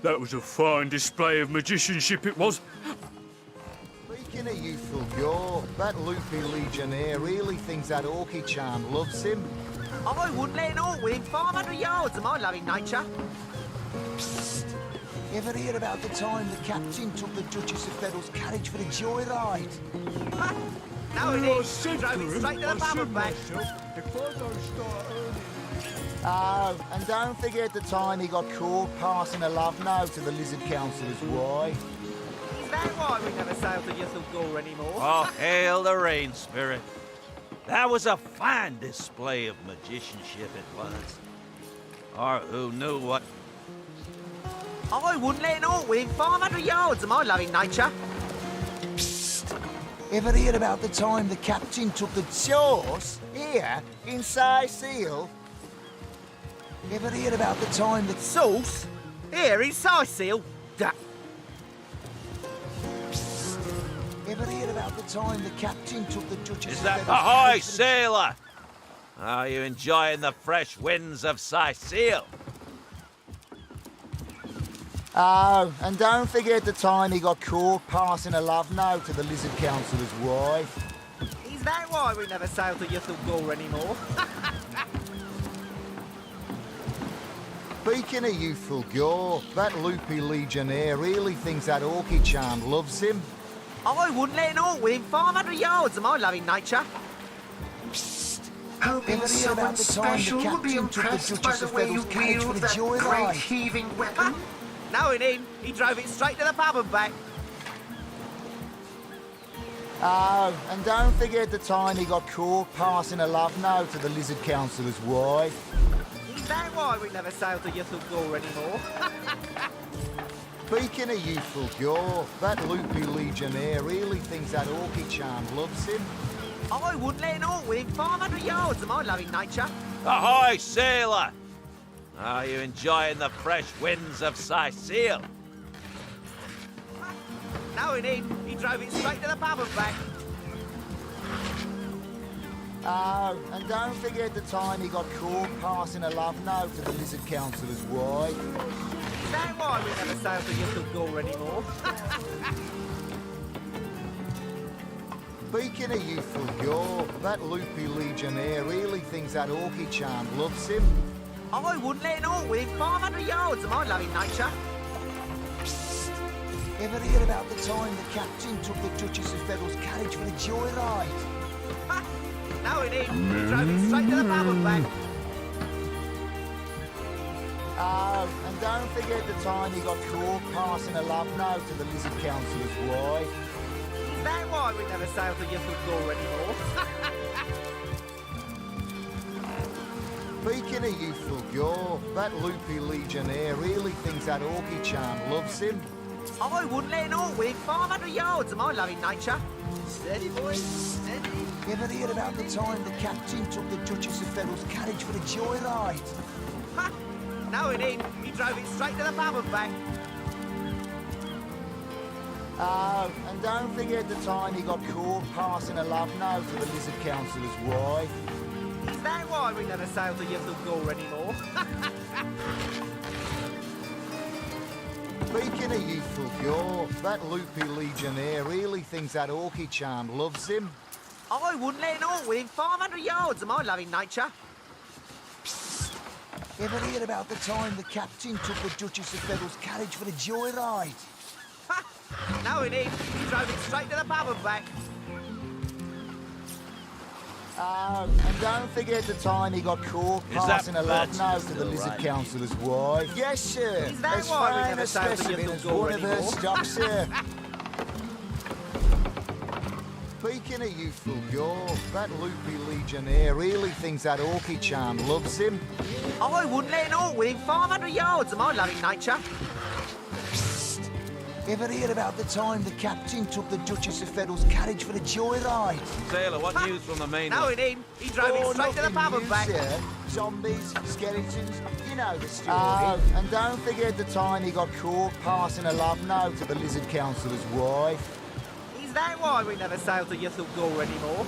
That was a fine display of magicianship, it was. Speaking of youthful gore, That loopy legionnaire really thinks that orchid charm loves him. I wouldn't let an orc within 500 yards of my loving nature. Psst. Ever hear about the time the captain took the Duchess of Federal's carriage for the joyride? No, it is. He drove it straight to the pub and back. Oh, and don't forget the time he got caught passing a love note to the Lizard Councillor's wife. Is that why we never sail to Yuthel Gore anymore? Oh, hail the rain spirit. That was a fine display of magicianship it was. Or who knew what... I wouldn't let an orc within 500 yards of my loving nature. Psst. Ever hear about the time the captain took the sauce here in Sicil? Ever hear about the time that... Sauce? Here in Sicil? Ever hear about the time the captain took the Duchess Is of that... Federal's Ahoy, carriage for the- sailor! Are you enjoying the fresh winds of Sicil? Oh, and don't forget the time he got caught passing a love note to the Lizard Councillor's wife. Is that why we never sail to Yuthel Gore anymore? Speaking of youthful gore, that loopy legionnaire really thinks that orchid charm loves him. I wouldn't let an orc within 500 yards of my loving nature. Hoping Ever hear someone about the time the special will be captain took the impressed by Duchess the of way you Federal's carriage for wield the that great joyride? heaving weapon? No, it ain't. He drove it straight to the pub and back. Oh, and don't forget the time he got caught passing a love note to the Lizard Councillor's wife. Is that why we never sail to Yuthel Gore anymore? Speaking of youthful gore, that loopy legionnaire really thinks that orchid charm loves him. I wouldn't let an orc within 500 yards of my loving nature. Ahoy, sailor! Are you enjoying the fresh winds of Sicil? No, it ain't. He drove it straight to the pub and back. Oh, and don't forget the time he got caught passing a love note to the Lizard Councillor's wife. Is that why we never sail to Yuthel Gore anymore? Speaking of youthful gore, that loopy legionnaire really thinks that orchid charm loves him. I wouldn't let an orc within 500 yards of my loving nature. Psst. Ever hear about the time the captain took the Duchess of Federal's carriage for the joyride? No, it ain't. He drove it straight to the pub and back. Oh, and don't forget the time he got caught passing a love note to the Lizard Councillor's wife. Is that why we never sail to Yuthel Gore anymore? Speaking of youthful gore, that loopy legionnaire really thinks that orchid charm loves him. I wouldn't let an orc within 500 yards of my loving nature. Steady, boys, steady. Ever hear about the time the captain took the Duchess of Federal's carriage for the joyride? No, it ain't. He drove it straight to the pub and back. Oh, and don't forget the time he got caught passing a love note to the Lizard Councillor's wife. Is that why we never sail to Yuthel Gore anymore? Speaking of youthful gore, that loopy legionnaire really thinks that orchid charm loves him. I wouldn't let an orc within 500 yards of my loving nature. Psst. Ever hear about the time the captain took the Duchess of Federal's carriage for the joyride? No, it ain't. He drove it straight to the pub and back. Oh, and don't forget the time he got caught Is that passing a love bird note to the still Lizard right? Councillor's wife. Yes, sir. Is that as why we fine never a sailed to specimen Yuthel as Gore one of her anymore? stock, sir. Speaking of youthful gore, that loopy legionnaire really thinks that orchid charm loves him. I wouldn't let an orc within 500 yards of my loving nature. Psst. Ever hear about the time the captain took the Duchess of Federal's carriage for the joyride? Sailor, what news from the mainland? No, it ain't. He drove it straight to the pub and back. Sir. Zombies, skeletons, you know the story. Oh, and don't forget the time he got caught passing a love note to the Lizard Councillor's wife. Is that why we never sail to Yuthel Gore anymore?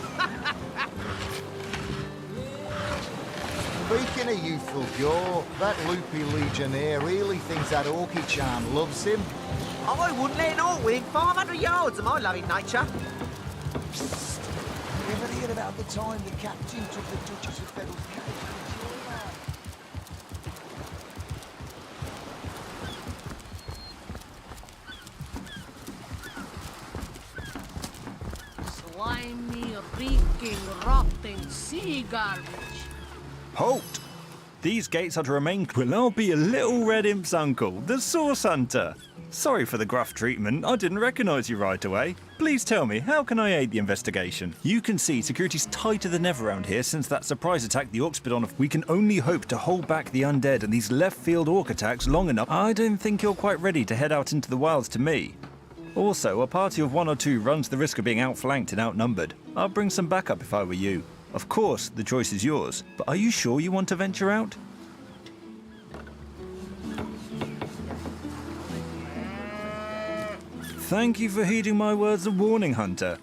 Speaking of youthful gore, that loopy legionnaire really thinks that orchid charm loves him. I wouldn't let an orc within 500 yards of my loving nature. Psst. hear about the time the captain took the Duchess of Fennel's carriage to Slimy, reeking, rotting sea garbage. Halt! These gates are to remain. Well, I'll be a little red imp's uncle, the Source Hunter. Sorry for the gruff treatment. I didn't recognise you right away. Please tell me, how can I aid the investigation? You can see security's tighter than ever around here since that surprise attack the Orcs put on. We can only hope to hold back the Undead and these left-field Orc attacks long enough. I don't think you're quite ready to head out into the wilds to me. Also, a party of 1 or 2 runs the risk of being outflanked and outnumbered. I'd bring some backup if I were you. Of course, the choice is yours, but are you sure you want to venture out? Thank you for heeding my words of warning, Hunter.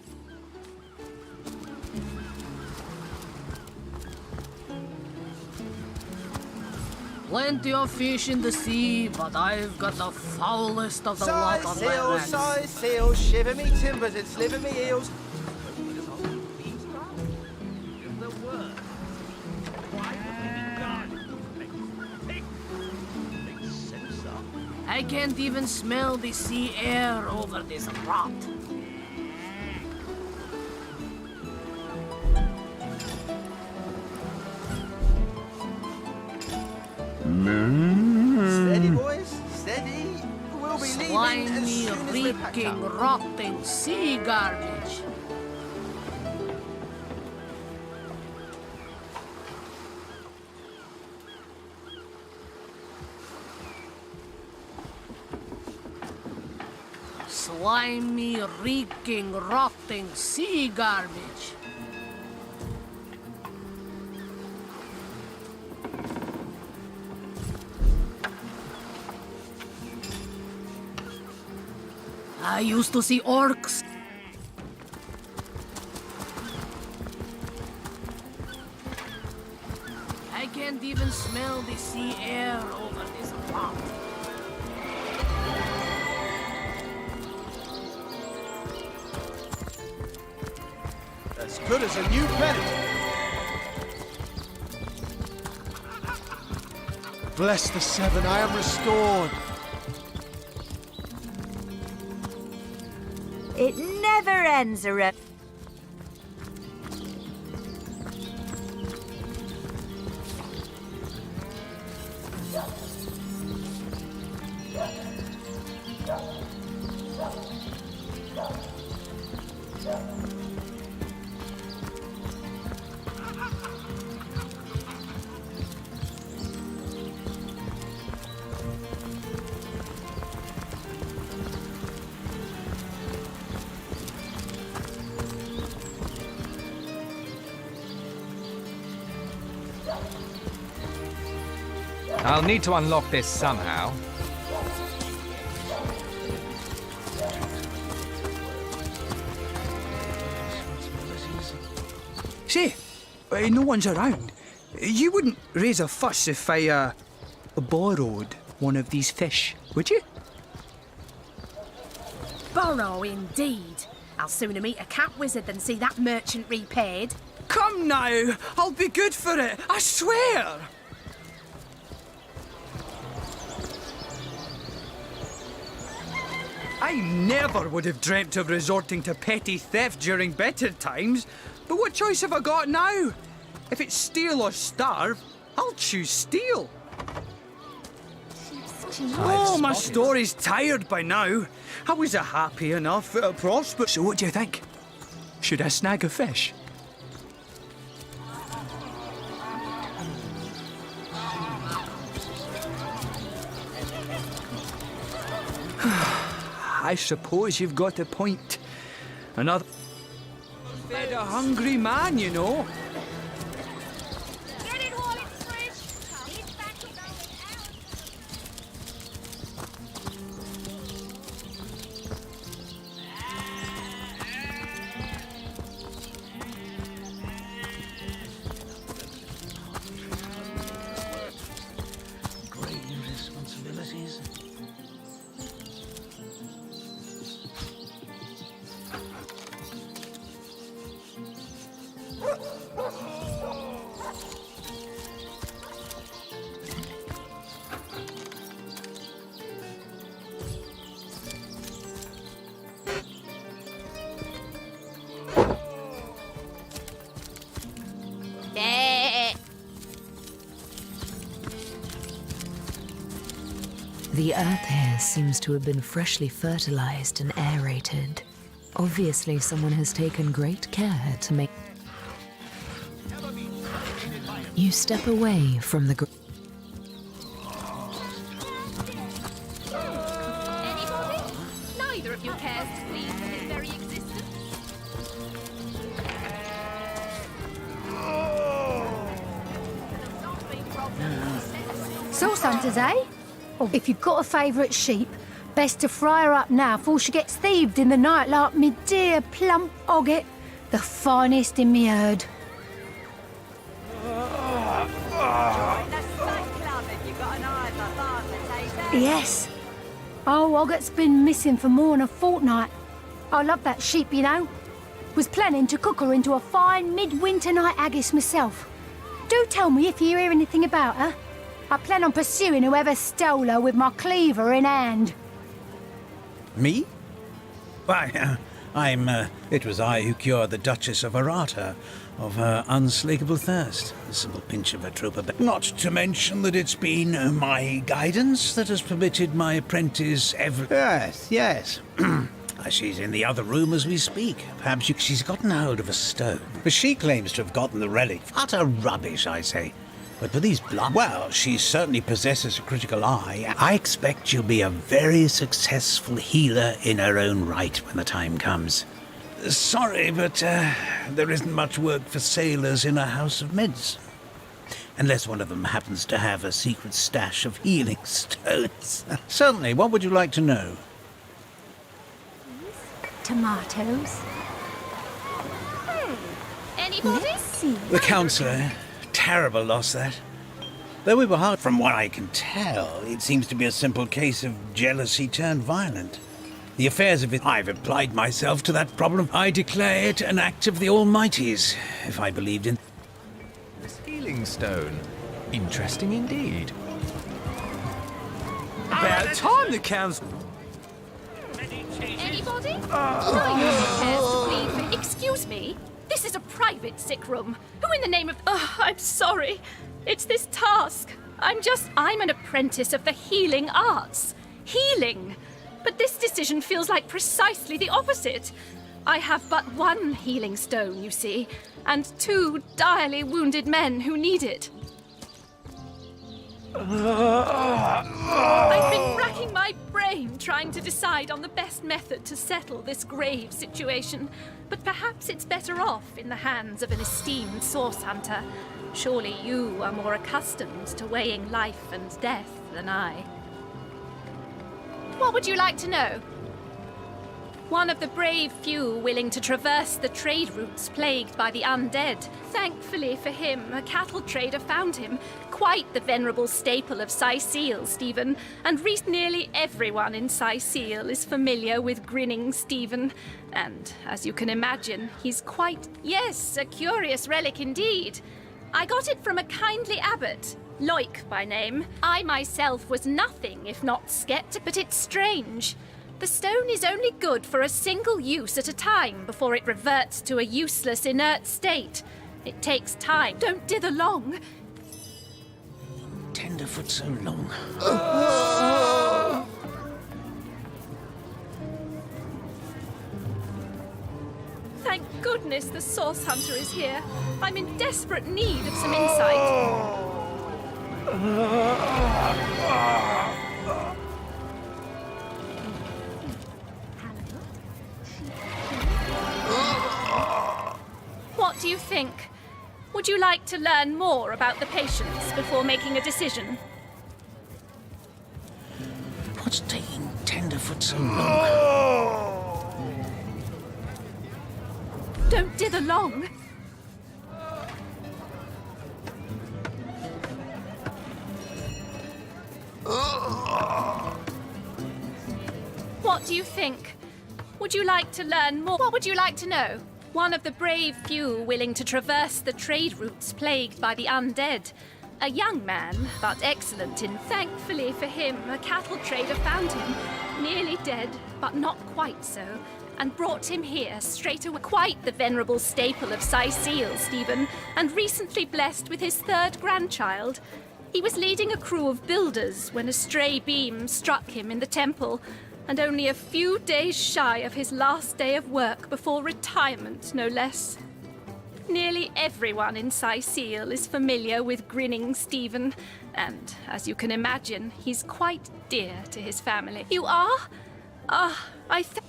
Plenty of fish in the sea, but I've got the foulest of the lot on my hands. Size seal, shiver me timbers and sliver me heels. I can't even smell the sea air over this rot. Steady, boys, steady. We'll be leaving as Slimy, soon as we're packed reeking, up. rotting sea garbage. Slimy, reeking, rotting sea garbage. I used to see orcs. I can't even smell the sea air over this rot. As good as a new penny. Bless the Seven, I am restored. It never ends around. I'll need to unlock this somehow. Say, no one's around. You wouldn't raise a fuss if I, borrowed one of these fish, would you? Borrow, indeed. I'll sooner meet a cat wizard than see that merchant repaid. Come now, I'll be good for it, I swear! I never would have dreamt of resorting to petty theft during better times, but what choice have I got now? If it's steal or starve, I'll choose steal. Oh, my story's tired by now. I was a happy enough, prosperous. So what do you think? Should I snag a fish? I suppose you've got a point. Another fed a hungry man, you know. Get it while it's fresh. He's back to going out. Great responsibilities. The earth here seems to have been freshly fertilized and aerated. Obviously, someone has taken great care to make... You step away from the... Anybody? Neither of you cares to plead for his very existence. Source hunters, eh? Oh, if you've got a favourite sheep, best to fry her up now before she gets thieved in the night like me dear plump Ogget, the finest in me herd. Yes. Oh, Ogget's been missing for more than a fortnight. I love that sheep, you know. Was planning to cook her into a fine midwinter night haggis myself. Do tell me if you hear anything about her. I plan on pursuing whoever stole her with my cleaver in hand. Me? Why, it was I who cured the Duchess of Arata of her unslakable thirst. A simple pinch of a trooper. Not to mention that it's been my guidance that has permitted my apprentice Yes. She's in the other room as we speak. Perhaps she's gotten hold of a stone. But she claims to have gotten the relic. Utter rubbish, I say. But for these blood... Well, she certainly possesses a critical eye. I expect she'll be a very successful healer in her own right when the time comes. Sorry, but there isn't much work for sailors in a house of medicine. Unless one of them happens to have a secret stash of healing stones. Certainly, what would you like to know? Tomatoes. Anybody? Let's see. The counsellor. Terrible loss, that. Though we were hard, from what I can tell, it seems to be a simple case of jealousy turned violent. The affairs of it... I've applied myself to that problem. I declare it an act of the Almighty's, if I believed in... This healing stone. Interesting indeed. About time the council... Anybody? Neither cares to plead for... Excuse me? This is a private sick room. Who in the name of... Oh, I'm sorry. It's this task. I'm an apprentice of the healing arts. Healing. But this decision feels like precisely the opposite. I have but one healing stone, you see, and 2 direly wounded men who need it. I've been racking my brain trying to decide on the best method to settle this grave situation, but perhaps it's better off in the hands of an esteemed source hunter. Surely you are more accustomed to weighing life and death than I. What would you like to know? One of the brave few willing to traverse the trade routes plagued by the undead. Thankfully for him, a cattle trader found him. Quite the venerable staple of Syceal, Stephen. And nearly everyone in Syceal is familiar with Grinning Stephen. And, as you can imagine, he's quite... Yes, a curious relic indeed. I got it from a kindly abbot, Loic by name. I myself was nothing if not skeptic, but it's strange. The stone is only good for a single use at a time before it reverts to a useless, inert state. It takes time. Don't dither long. Tenderfoot so long. Thank goodness the source hunter is here. I'm in desperate need of some insight. What do you think? Would you like to learn more about the patients before making a decision? What's taking Tenderfoot so long? Don't dither long. What do you think? Would you like to learn more? What would you like to know? One of the brave few willing to traverse the trade routes plagued by the undead. A young man, but excellent in... Thankfully for him, a cattle trader found him. Nearly dead, but not quite so. And brought him here straight away. Quite the venerable staple of Syceal, Stephen. And recently blessed with his 3rd grandchild. He was leading a crew of builders when a stray beam struck him in the temple, and only a few days shy of his last day of work before retirement, no less. Nearly everyone in Seal is familiar with Grinning Stephen, and as you can imagine, he's quite dear to his family. You are? I think...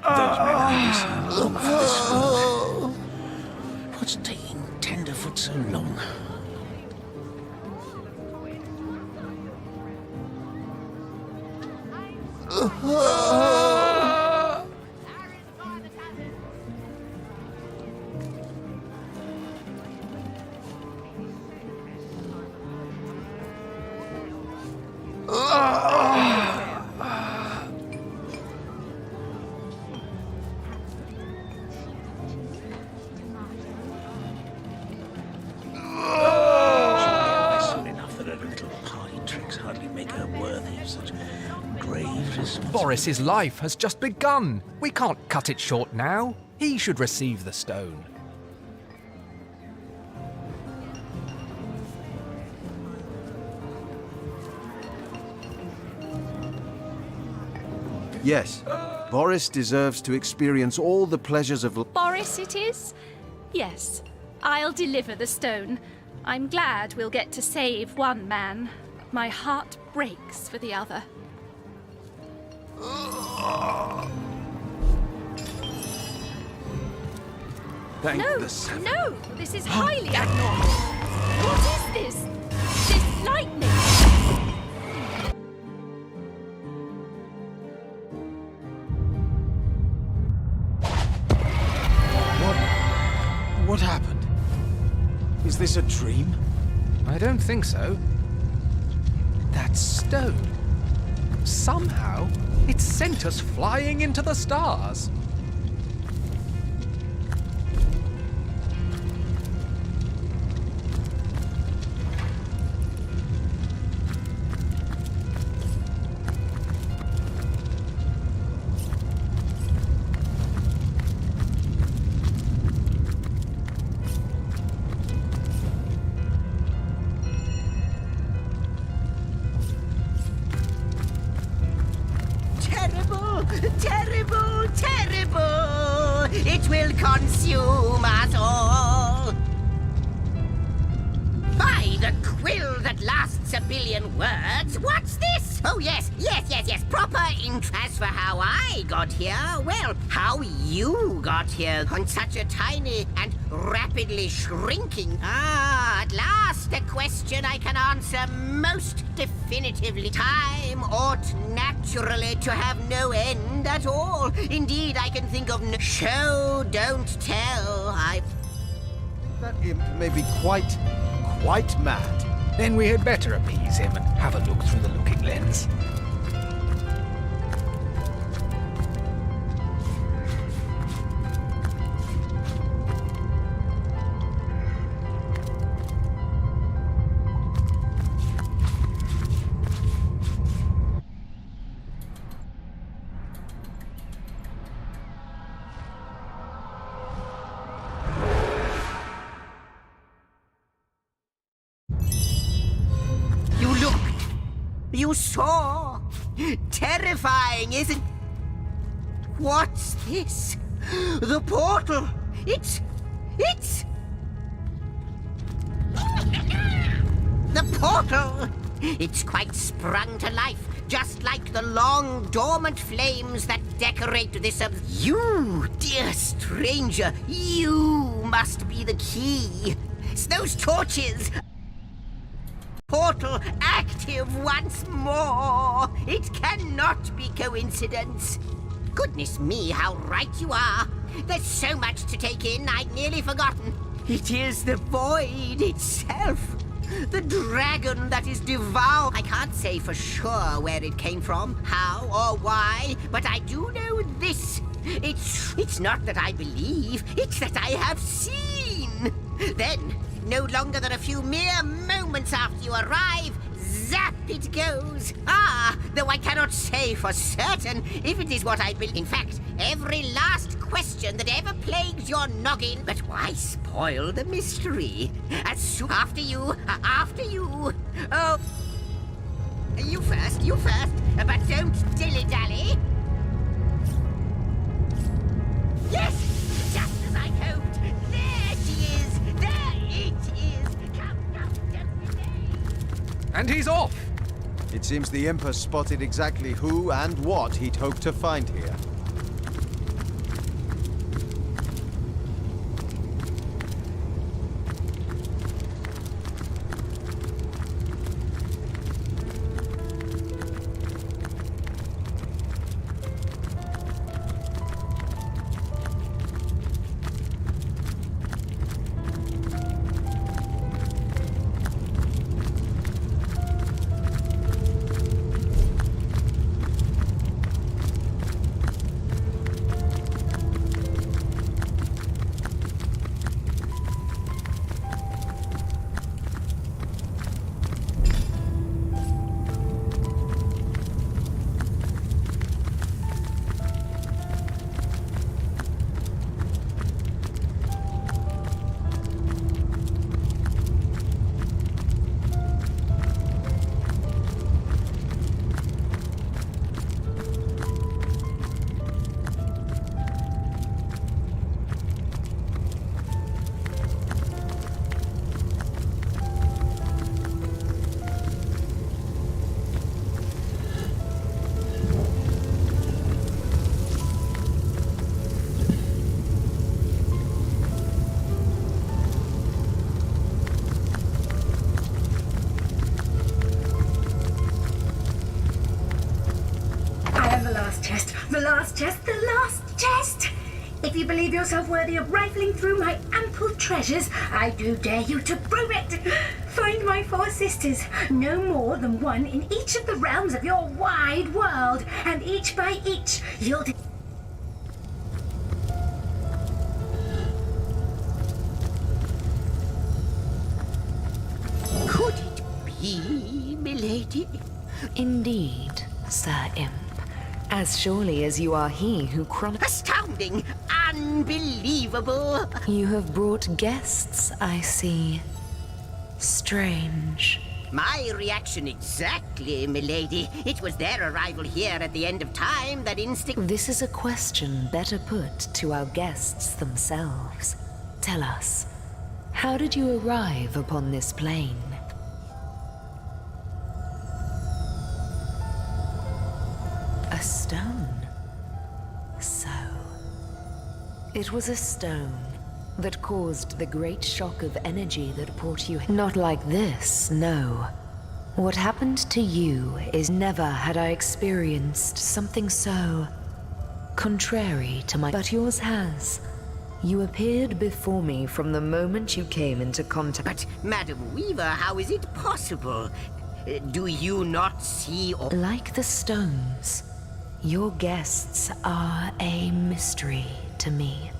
Those men have long for this food. What's taking Tenderfoot so long? Boris's life has just begun. We can't cut it short now. He should receive the stone. Yes, Boris deserves to experience all the pleasures of... Boris it is? Yes, I'll deliver the stone. I'm glad we'll get to save one man. My heart breaks for the other. No, this is highly abnormal. What is this? This lightning? What happened? Is this a dream? I don't think so. That stone. Somehow, it sent us flying into the stars. Terrible, terrible! It will consume us all! By the quill that lasts a billion words, what's this? Oh, yes, proper interest for how I got here. Well, how you got here on such a tiny and rapidly shrinking... at last a question I can answer most definitively. Time ought naturally to have no end at all. Indeed, I can think of no... Show, don't tell. That imp may be quite mad. Then we had better appease him and have a look through the looking lens. You saw? Terrifying, isn't... What's this? The portal! It's... The portal! It's quite sprung to life, just like the long, dormant flames that decorate this... You, dear stranger, you must be the key. It's those torches... Portal active once more. It cannot be coincidence. Goodness me, how right you are. There's so much to take in, I'd nearly forgotten. It is the void itself. The dragon that is devoured. I can't say for sure where it came from, how or why, but I do know this. It's not that I believe, it's that I have seen. Then, no longer than a few mere moments moments after you arrive, zap it goes. Ah, though I cannot say for certain if it is what I believe. In fact, every last question that ever plagued your noggin. But why spoil the mystery? After you. Oh, you first, but don't dilly-dally. Yes, just as I hoped. There she is. There it is. Come, don't delay. And he's off! It seems the Imp has spotted exactly who and what he'd hoped to find here. The last chest! If you believe yourself worthy of rifling through my ample treasures, I do dare you to prove it! Find my 4 sisters, no more than one in each of the realms of your wide world, and each by each you'll... Could it be, milady? Indeed, Sir Imp. As surely as you are he who Astounding! Unbelievable! You have brought guests, I see. Strange. My reaction exactly, milady. It was their arrival here at the end of time that This is a question better put to our guests themselves. Tell us, how did you arrive upon this plane? A stone. So, it was a stone that caused the great shock of energy that brought you. Not like this, no. What happened to you is never had I experienced something so contrary to my. But yours has. You appeared before me from the moment you came into contact. But, Madam Weaver, how is it possible? Do you not see or... Like the stones, your guests are a mystery to me.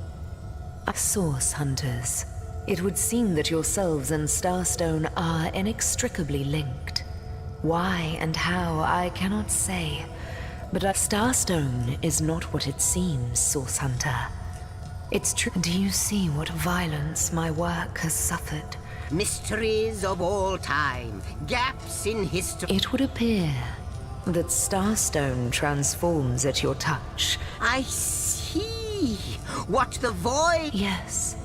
Source hunters. It would seem that yourselves and Starstone are inextricably linked. Why and how, I cannot say. But a Starstone is not what it seems, Source Hunter. It's true. Do you see what violence my work has suffered? Mysteries of all time. Gaps in history. It would appear that Starstone transforms at your touch. I see. What the void... Yes.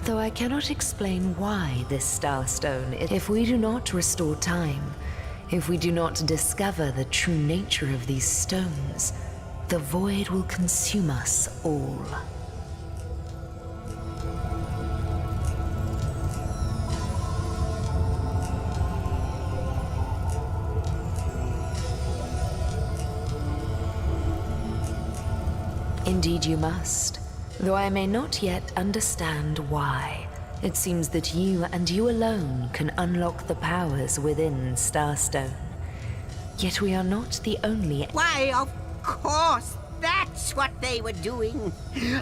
Though I cannot explain why this Starstone... If we do not restore time, if we do not discover the true nature of these stones, the void will consume us all. Indeed you must, though I may not yet understand why. It seems that you and you alone can unlock the powers within Starstone. Yet we are not the only... Why, of course! That's what they were doing.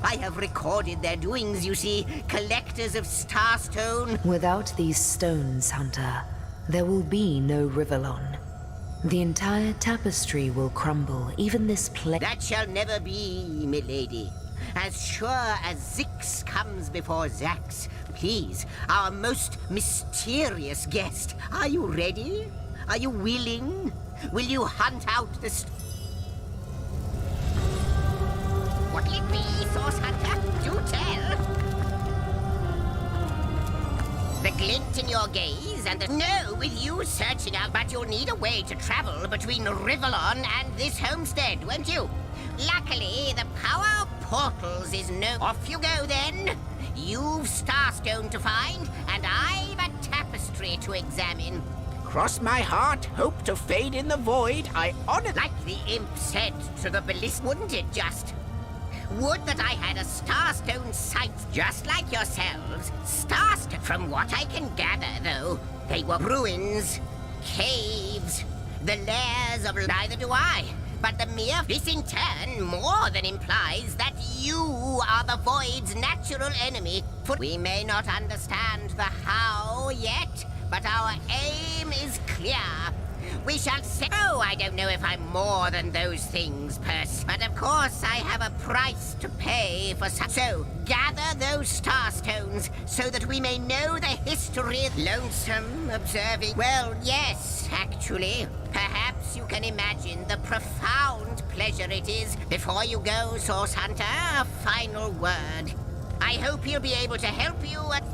I have recorded their doings, you see. Collectors of Starstone. Without these stones, Hunter, there will be no Rivellon. The entire tapestry will crumble, even this place. That shall never be, milady. As sure as Zix comes before Zax, please, our most mysterious guest, are you ready? Are you willing? Will you hunt out the What'll it be, Source Hunter? Do tell! The glint in your gaze and the... No, with you searching out, but you'll need a way to travel between Rivellon and this homestead, won't you? Luckily, the power of portals is no... Off you go, then! You've Starstone to find, and I've a tapestry to examine. Cross my heart, hope to fade in the void, I honor... Like the imp said to the ballista, wouldn't it just? Would that I had a Starstone sight just like yourselves. Starstone. From what I can gather, though, they were ruins, caves, the lairs of... Neither do I. But the mere... This in turn more than implies that you are the Void's natural enemy. For we may not understand the how yet, but our aim is clear. We shall say... Oh, I don't know if I'm more than those things, but of course I have a price to pay for such... So, gather those Starstones, so that we may know the history of lonesome, observing... Well, yes, actually. Perhaps you can imagine the profound pleasure it is. Before you go, Source Hunter, a final word. I hope he'll be able to help you at...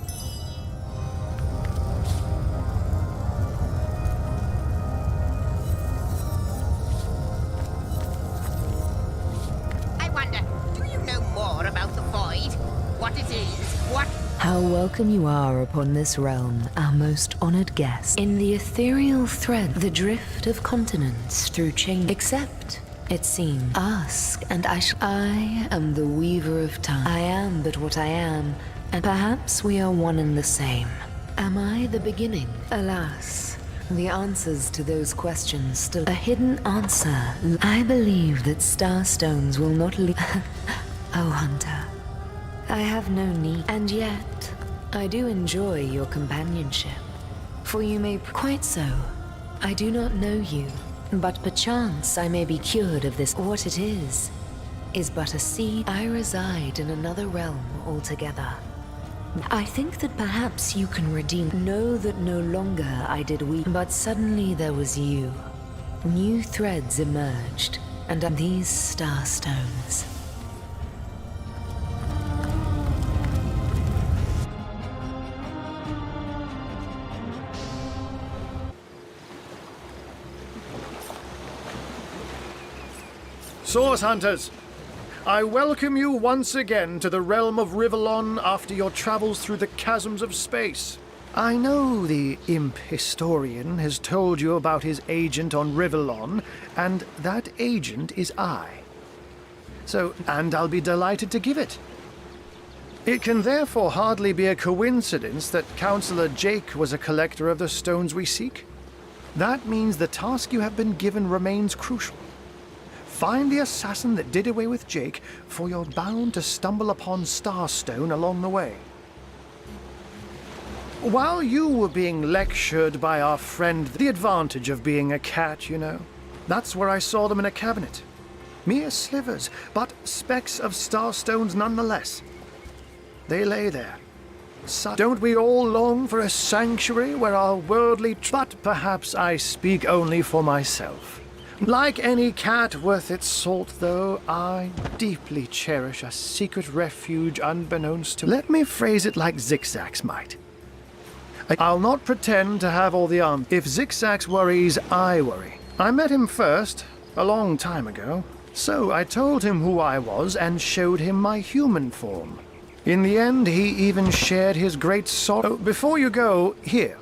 How welcome you are upon this realm, our most honored guest. In the ethereal thread, the drift of continents through change. Except, it seems, ask, and I am the weaver of time. I am but what I am, and perhaps we are one and the same. Am I the beginning? Alas, the answers to those questions still... A hidden answer. I believe that Starstones will not leave... Oh, Hunter. I have no need, and yet, I do enjoy your companionship. For you may... Quite so. I do not know you, but perchance I may be cured of this. What it is but a seed. I reside in another realm altogether. I think that perhaps you can redeem... Know that no longer I did weep, but suddenly there was you. New threads emerged, and these Starstones. Source Hunters, I welcome you once again to the realm of Rivellon after your travels through the chasms of space. I know the imp historian has told you about his agent on Rivellon, and that agent is I. And I'll be delighted to give it. It can therefore hardly be a coincidence that Councillor Jake was a collector of the stones we seek. That means the task you have been given remains crucial. Find the assassin that did away with Jake, for you're bound to stumble upon Starstone along the way. While you were being lectured by our friend, the advantage of being a cat, you know, that's where I saw them in a cabinet. Mere slivers, but specks of Starstones nonetheless. They lay there. Don't we all long for a sanctuary where our worldly... But perhaps I speak only for myself. Like any cat worth its salt, though, I deeply cherish a secret refuge unbeknownst to... Let me phrase it like Zigzags might. I'll not pretend to have all the answers. If Zigzags worries, I worry. I met him first, a long time ago, so I told him who I was and showed him my human form. In the end, he even shared his great sorrow. Oh, before you go, here,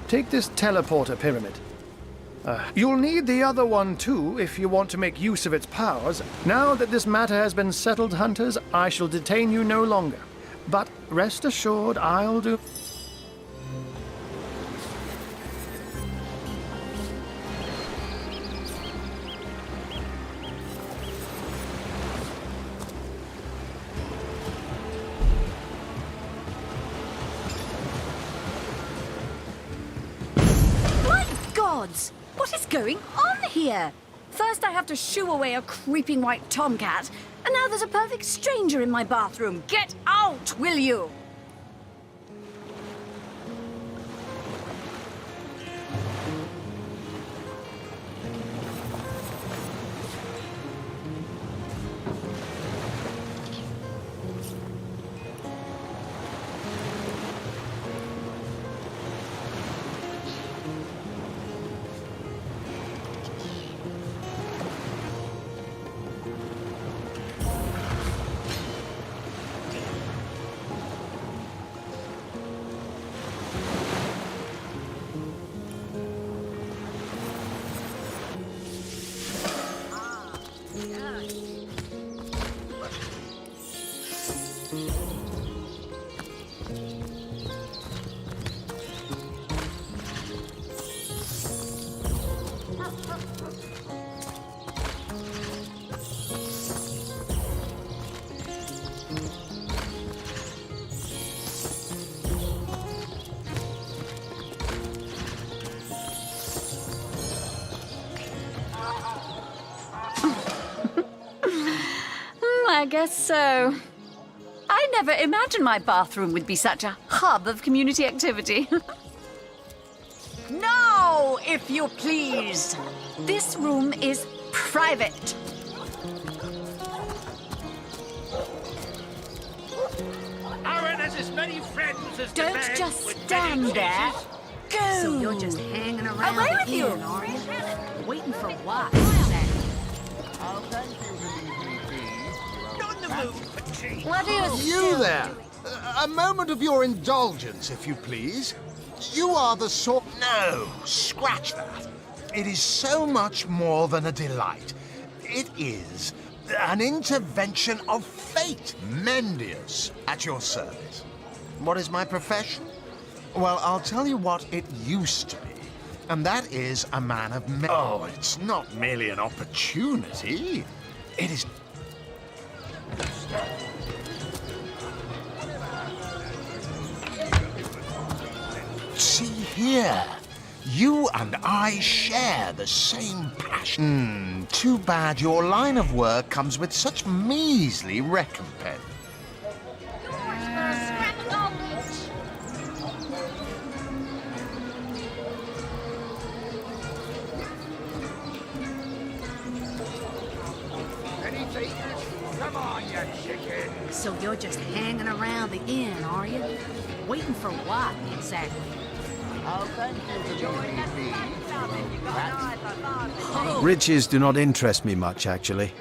take this teleporter pyramid. You'll need the other one too if you want to make use of its powers. Now that this matter has been settled, Hunters, I shall detain you no longer. But rest assured, I'll do... gods! What is going on here? First I have to shoo away a creeping white tomcat, and now there's a perfect stranger in my bathroom. Get out, will you? I guess so. I never imagined my bathroom would be such a hub of community activity. No, if you please. This room is private. Aaron has as many friends as Don't just stand there. Go. So you're just hanging around Away the with you. inn, are you? Waiting for what? Oh, thank you for leaving me be. What are you You there! A moment of your indulgence, if you please. You are the sort... No, scratch that. It is so much more than a delight. It is an intervention of fate. Mendius, at your service. What is my profession? Well, I'll tell you what it used to be. And that is a man of... Oh, it's not merely an opportunity. It is... See here, you and I share the same passion. Too bad your line of work comes with such measly recompense. Any takers? Come on, you chicken. So you're just hanging around the inn, are you? Waiting for what, exactly? Oh, thank you for leaving me be. Riches do not interest me much, actually.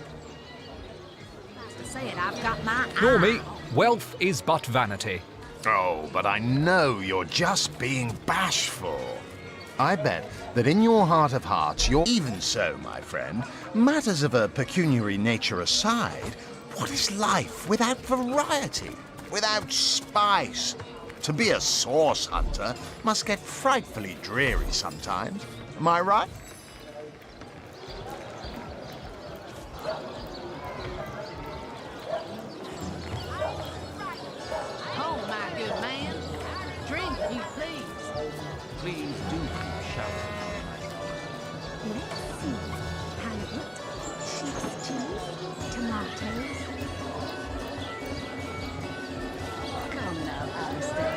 To say it, I've got my Nor me. Wealth is but vanity. Oh, but I know you're just being bashful. I bet that in your heart of hearts, you're... Even so, my friend, matters of a pecuniary nature aside, what is life without variety, without spice? To be a source hunter must get frightfully dreary sometimes. Am I right? Oh, my good man. Drink, you please. Please do keep shouting. Let's see. Halibut, sheep's cheese, tomatoes. Come now, Alistair.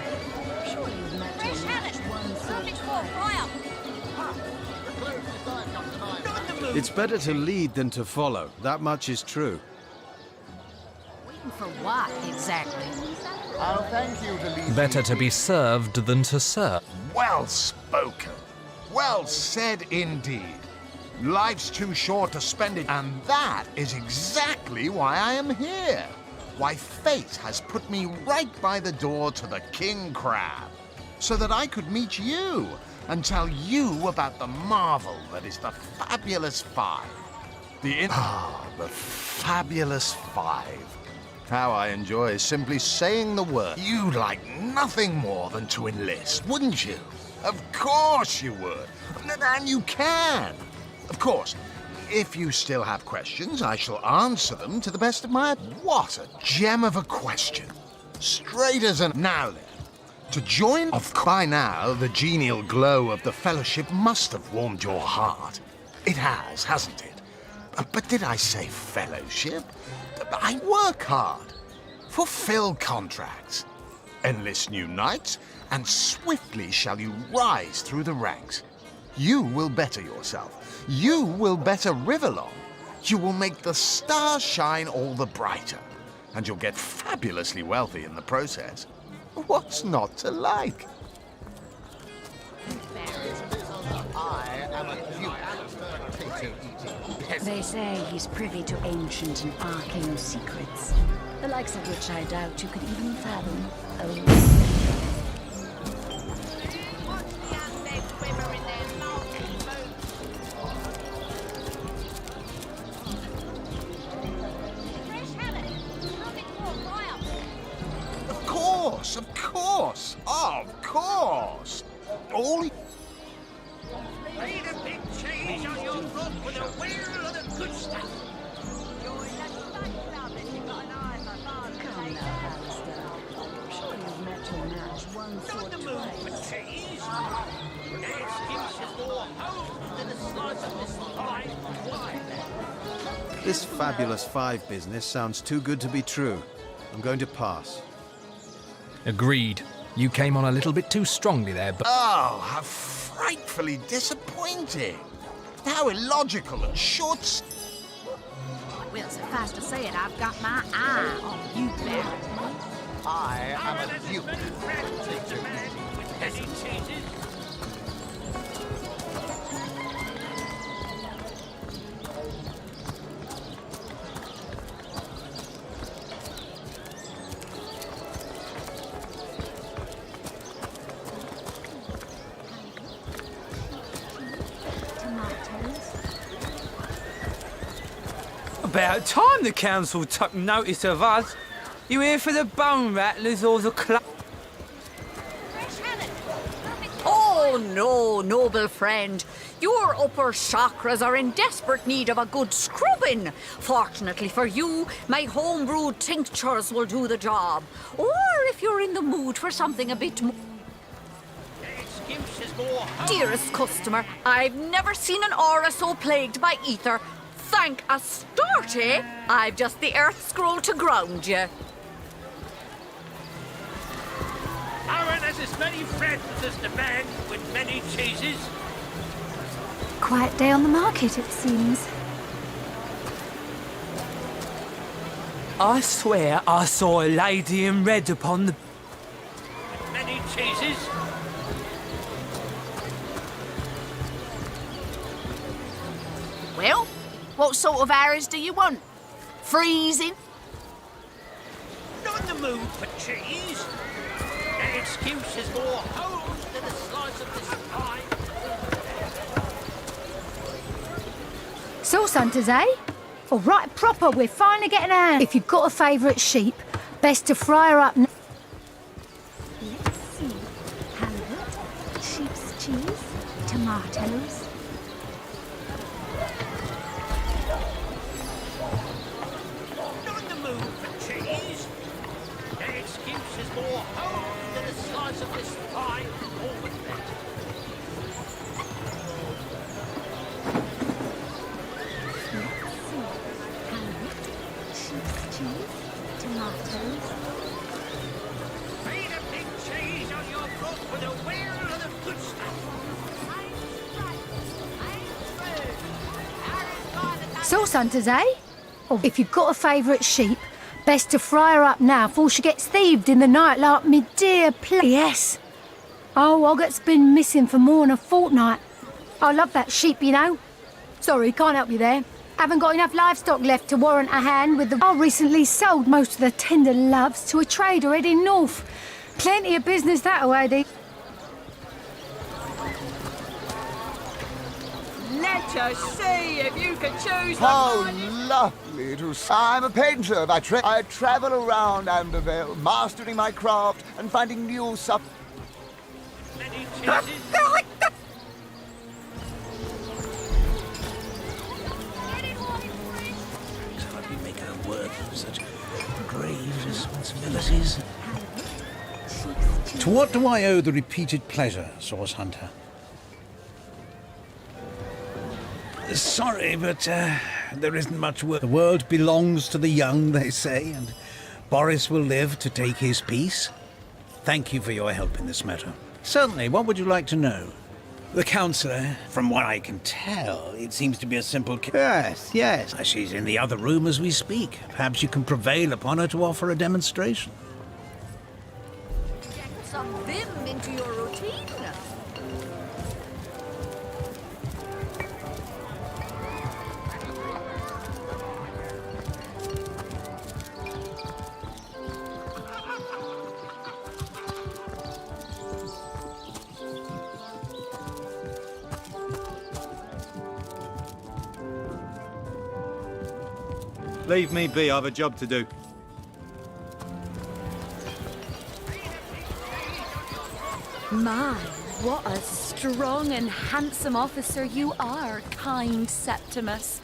Surely you've met your match one such It's better to lead than to follow. That much is true. Waiting for what, exactly? Oh, thank you for leaving Better to be served than to serve. Well spoken. Well said indeed. Life's too short to spend it, and that is exactly why I am here. Why fate has put me right by the door to the King Crab, so that I could meet you and tell you about the marvel that is the Fabulous Five. The Fabulous Five. How I enjoy simply saying the word. You'd like nothing more than to enlist, wouldn't you? Of course you would. And you can. Of course, if you still have questions, I shall answer them to the best of my... What a gem of a question. Straight as an... Now then, To join? By now, the genial glow of the Fellowship must have warmed your heart. It has, hasn't it? But did I say Fellowship? I work hard. Fulfill contracts. Enlist new knights, and swiftly shall you rise through the ranks. You will better yourself. You will better Riverlong. You will make the stars shine all the brighter. And you'll get fabulously wealthy in the process. What's not to like? They say he's privy to ancient and arcane secrets, the likes of which I doubt you could even fathom. Of course! Of course! All Made a big change on your front with a wheel of the good stuff. Not the mood for cheese. An excuse is more home than a slice of this fine wine. This Fabulous Five business sounds too good to be true. I'm going to pass. Agreed. You came on a little bit too strongly there, but... Oh, how frightfully disappointing. How illogical and short... Well, suffice to say it, I've got my eye on you, Baron. I am a duke. About time the council took notice of us. You here for the bone rattlers or the club? Oh no, noble friend. Your upper chakras are in desperate need of a good scrubbing. Fortunately for you, my homebrewed tinctures will do the job. Or if you're in the mood for something a bit more... Dearest customer, I've never seen an aura so plagued by ether. Thank Astarte, I've just the earth scroll to ground you. Aaron has as many friends as the man with many cheeses. Quiet day on the market, it seems. I swear I saw a lady in red upon the... With many cheeses. Well, what sort of hours do you want? Freezing? Not in the mood for cheese. That excuse is more home than a slice of this pie. Sauce hunters, eh? All right, proper, we're finally getting a hand. If you've got a favourite sheep, best to fry her up now. Let's see. Halibut, sheep's cheese, tomatoes. Not in the mood for cheese. That excuse is more home than a slice of this pie. All with that. Sheep's cheese, tomatoes. Made a big cheese on your front with a wheel of the good stuff. Sauce hunters, eh? Or if you've got a favourite sheep, best to fry her up now before she gets thieved in the night like me dear Yes. Oh, Ogget's been missing for more than a fortnight. I love that sheep, you know. Sorry, can't help you there. Haven't got enough livestock left to warrant a hand with the... I recently sold most of the tender loves to a trader heading north. Plenty of business that way, Dee. Let us see if you can choose the How lovely to see. I'm a painter. I travel around Andervale, mastering my craft and finding new stuff. Many cheeses. Hardly make her worthy of such grave responsibilities. To what do I owe the repeated pleasure, Source Hunter? Sorry, but there isn't much work. The world belongs to the young, they say, and Boris will live to take his piece. Thank you for your help in this matter. Certainly, what would you like to know? The counsellor, from what I can tell, it seems to be a simple Yes. She's in the other room as we speak. Perhaps you can prevail upon her to offer a demonstration. Get some vim into your routine. Leave me be, I have a job to do. My, what a strong and handsome officer you are, kind Septimus.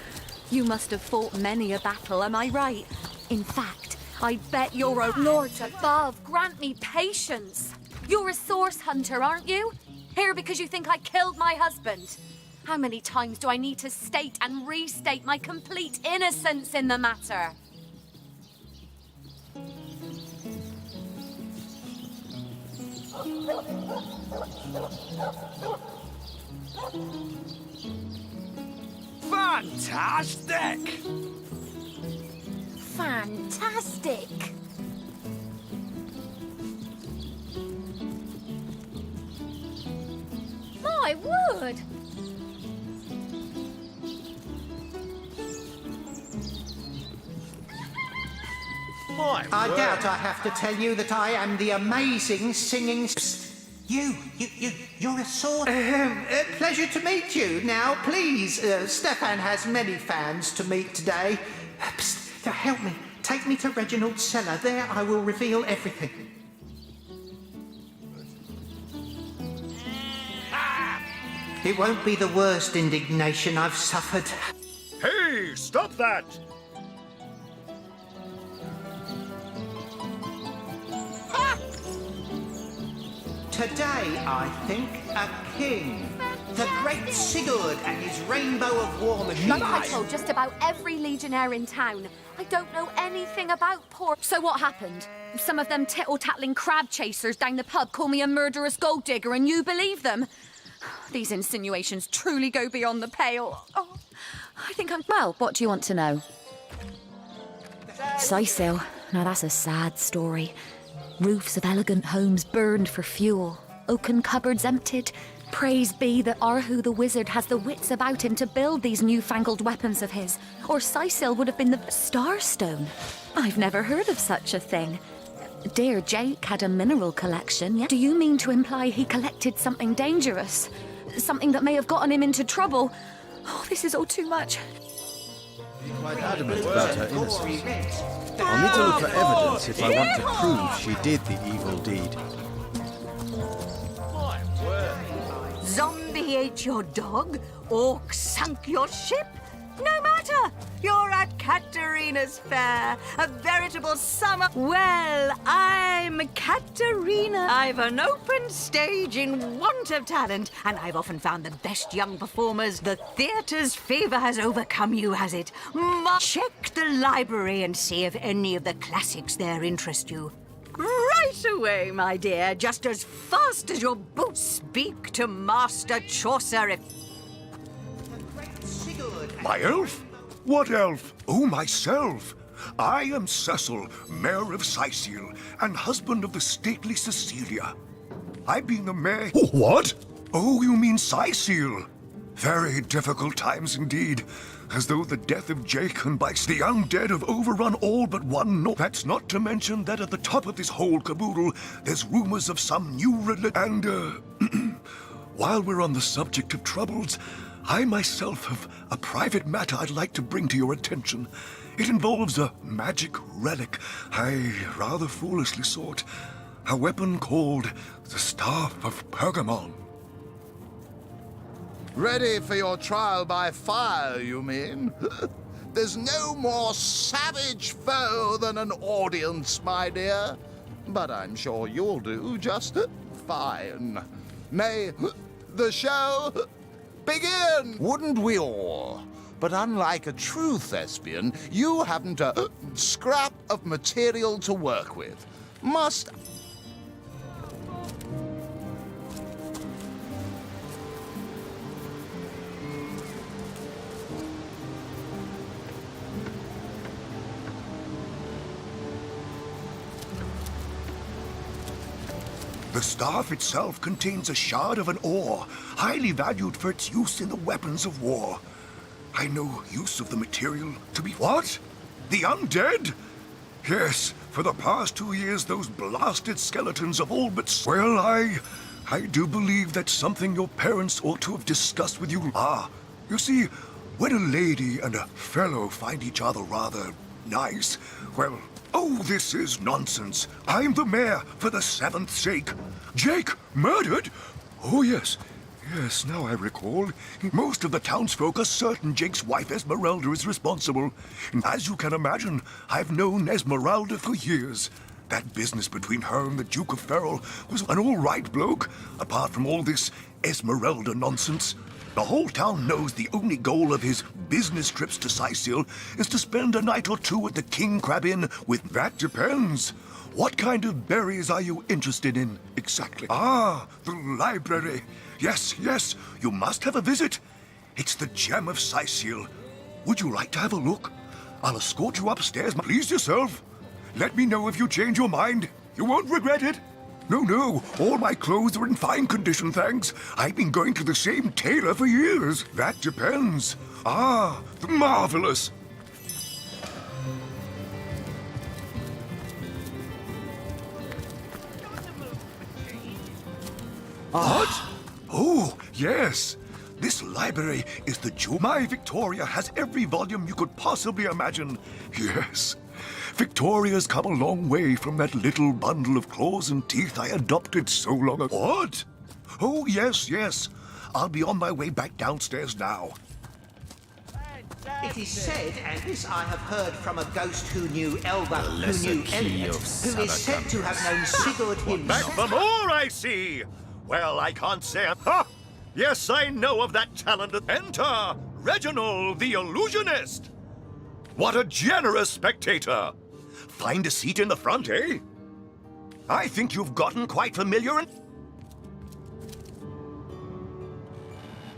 You must have fought many a battle, am I right? In fact, I bet you're a... Lords above, grant me patience. You're a source hunter, aren't you? Here because you think I killed my husband. How many times do I need to state and restate my complete innocence in the matter? Fantastic! Fantastic! My word! I doubt I have to tell you that I am the amazing singing... You're a sword... pleasure to meet you. Now, please, Stefan has many fans to meet today. Psst, now help me. Take me to Reginald's cellar. There I will reveal everything. It won't be the worst indignation I've suffered. Hey, stop that! Today, I think, a king. The great Sigurd and his rainbow of war machines. Like I told just about every legionnaire in town, I don't know anything about poor... So what happened? Some of them tittle-tattling crab chasers down the pub call me a murderous gold digger and you believe them? These insinuations truly go beyond the pale. Oh, I think I'm... Well, what do you want to know? Sicil. Now that's a sad story. Roofs of elegant homes burned for fuel. Oaken cupboards emptied. Praise be that Arhu the wizard has the wits about him to build these newfangled weapons of his. Or Sicil would have been the Starstone. I've never heard of such a thing. Dear Jake had a mineral collection, yeah? Do you mean to imply he collected something dangerous? Something that may have gotten him into trouble? Oh, this is all too much. Quite adamant about her innocence. I'll need to look for evidence if I want to prove she did the evil deed. Zombie ate your dog? Orc sunk your ship? No matter! You're at Katerina's fair, a veritable summer... Well, I'm Katerina. I've an open stage in want of talent, and I've often found the best young performers. The theatre's favor has overcome you, has it? Check the library and see if any of the classics there interest you. Right away, my dear, just as fast as your boots speak to Master Chaucer if... My elf? What elf? Oh, myself. I am Cecil, Mayor of Sicil, and husband of the stately Cecilia. I being a mayor... Oh, what? Oh, you mean Sicil. Very difficult times indeed. As though the death of Jake and Bice, the undead, have overrun all but one north. That's not to mention that at the top of this whole caboodle, there's rumors of some new religion. And, while we're on the subject of troubles, I myself have a private matter I'd like to bring to your attention. It involves a magic relic I rather foolishly sought. A weapon called the Staff of Pergamon. Ready for your trial by fire, you mean? There's no more savage foe than an audience, my dear. but I'm sure you'll do just fine. May the show begin! Wouldn't we all? But unlike a true thespian, you haven't a scrap of material to work with. Must... The staff itself contains a shard of an ore, highly valued for its use in the weapons of war. I know use of the material to be... What? The undead? Yes, for the past 2 years those blasted skeletons have all but... Well, I do believe that's something your parents ought to have discussed with you. You see, when a lady and a fellow find each other rather nice, well... Oh, this is nonsense. I'm the mayor for the 7th sake. Jake, murdered? Oh, yes. Yes, now I recall. Most of the townsfolk are certain Jake's wife Esmeralda is responsible. And as you can imagine, I've known Esmeralda for years. That business between her and the Duke of Ferrol was an all-right bloke, apart from all this Esmeralda nonsense. The whole town knows the only goal of his business trips to Sicil is to spend a night or two at the King Crab Inn with... That depends. What kind of berries are you interested in, exactly? The library. Yes, you must have a visit. It's the gem of Sicil. Would you like to have a look? I'll escort you upstairs. Please yourself. Let me know if you change your mind. You won't regret it. No, all my clothes are in fine condition, thanks. I've been going to the same tailor for years. That depends. Marvelous. What? Oh, yes. This library is the jewel. My Victoria has every volume you could possibly imagine. Yes. Victoria's come a long way from that little bundle of claws and teeth I adopted so long ago. What? Oh, yes. I'll be on my way back downstairs now. It is said, and this I have heard from a ghost who knew Elba, who knew Elliot, who is said to have known Sigurd himself. Back for more, I see. Well, I can't say... Yes, I know of that talented... Enter Reginald the Illusionist. What a generous spectator. Find a seat in the front, eh? I think you've gotten quite familiar and...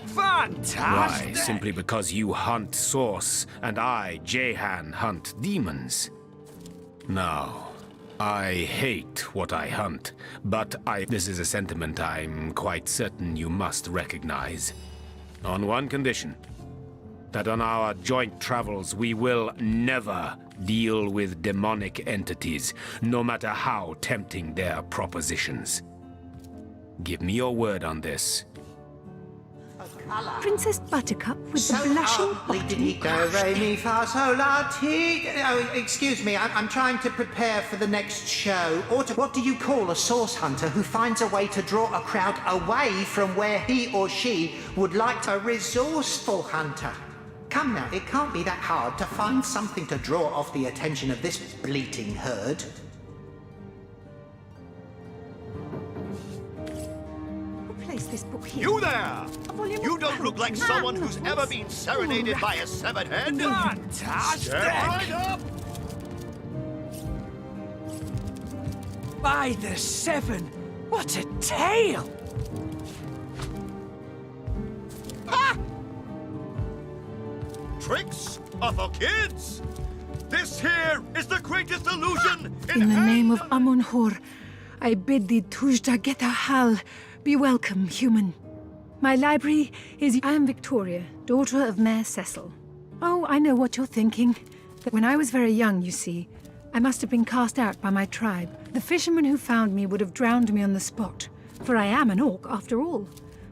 Fantastic! Why, simply because you hunt source, and I, Jehan, hunt demons. Now, I hate what I hunt, but this is a sentiment I'm quite certain you must recognize. On one condition. That on our joint travels we will never deal with demonic entities, no matter how tempting their propositions. Give me your word on this. Princess Buttercup with the blushing Oh, excuse me, I'm trying to prepare for the next show. What do you call a source hunter who finds a way to draw a crowd away from where he or she would like a resourceful hunter? Come now, it can't be that hard to find something to draw off the attention of this bleating herd. Place this book here. You there! You don't look like someone who's ever been serenaded by a severed head. Fantastic! Stand right up! By the 7, what a tale! Tricks are for kids! This here is the greatest illusion In the name of Amun-Hor, I bid thee Tujda Geta Hal. Be welcome, human. My library is... I am Victoria, daughter of Mayor Cecil. Oh, I know what you're thinking. When I was very young, you see, I must have been cast out by my tribe. The fisherman who found me would have drowned me on the spot, for I am an orc, after all.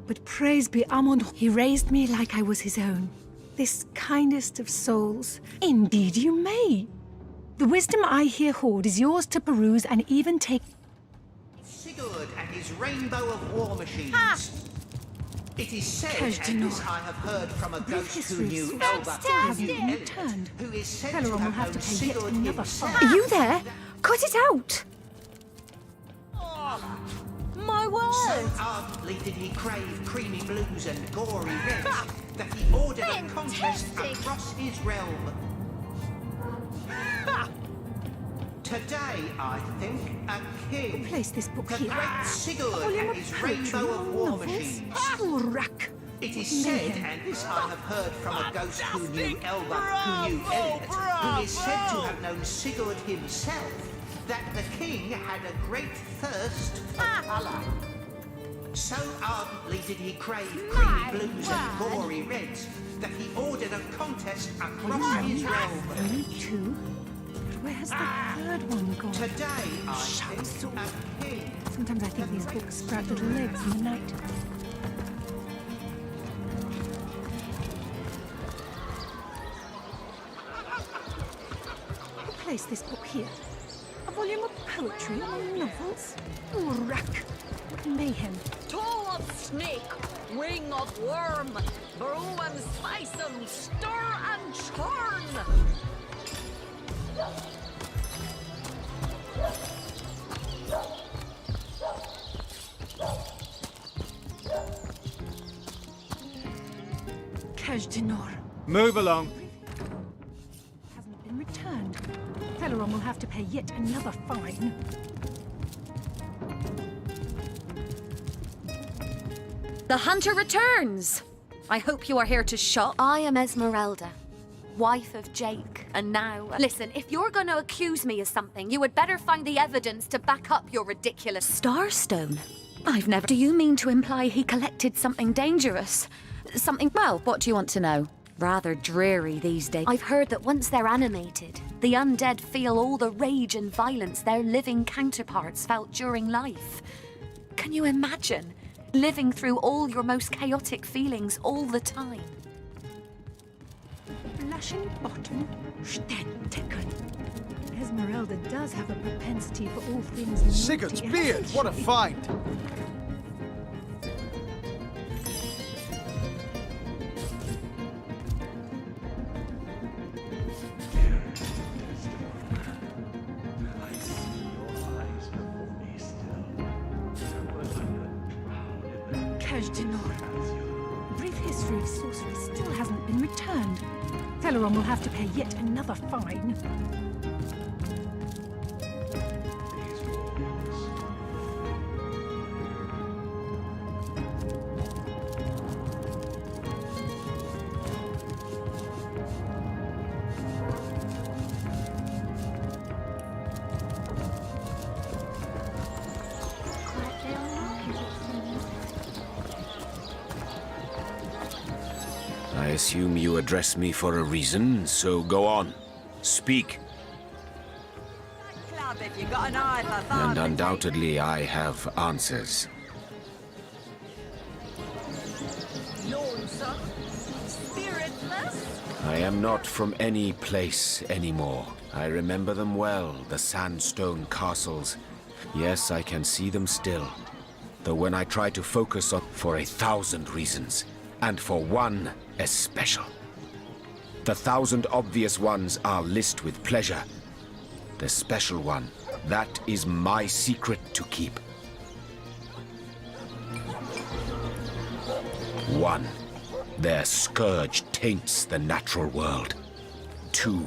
But praise be Amun, he raised me like I was his own. This kindest of souls. Indeed you may. The wisdom I here hoard is yours to peruse and even take... Sigurd and his rainbow of war machines. It is said, and this I have heard from a ghost who knew Elba, who knew Elliot, who is said to have known Sigurd himself. Are you there? Cut it out! word. So ardently did he crave creamy blues and gory reds that he ordered a contest across his realm. Today, I think, a king. Place this book the here. great Sigurd and his rainbow of war machines. It is said, and this I have heard from a ghost who knew Elba, who knew Elliot, who is said to have known Sigurd himself, that the king had a great thirst for colour. So ardently did he crave creamy blues and gory reds that he ordered a contest across his realm. Only two. Where's the third one gone? Today, I think, a king. Sometimes I think these books sprout little legs in the night. Place this book here. A volume of poetry or novels? Rack. Mayhem. Toe of snake, wing of worm, brew and spice 'em, stir and churn. Cash Dinor. Move along. Hasn't been returned. Teleron will have to pay yet another fine. The hunter returns! I hope you are here to shop. I am Esmeralda, wife of Jake, and now... Listen, if you're gonna accuse me of something, you had better find the evidence to back up your ridiculous... Starstone? I've never... Do you mean to imply he collected something dangerous? Something... Well, what do you want to know? Rather dreary these days. I've heard that once they're animated, the undead feel all the rage and violence their living counterparts felt during life. Can you imagine living through all your most chaotic feelings all the time? Flashing bottom, Sterntecken. Esmeralda does have a propensity for all things naughty. Sigurd's beard! What a find! Brief history of sorcery still hasn't been returned. Teleron will have to pay yet another fine. I assume you address me for a reason, so go on. Speak. Club if you got an eye for And undoubtedly I have answers. Lonesome, spiritless. I am not from any place anymore. I remember them well, the sandstone castles. Yes, I can see them still. Though when I try to focus on for 1,000 reasons, and for one especial. The 1,000 obvious ones are list with pleasure. The special one, that is my secret to keep. 1. Their scourge taints the natural world. 2.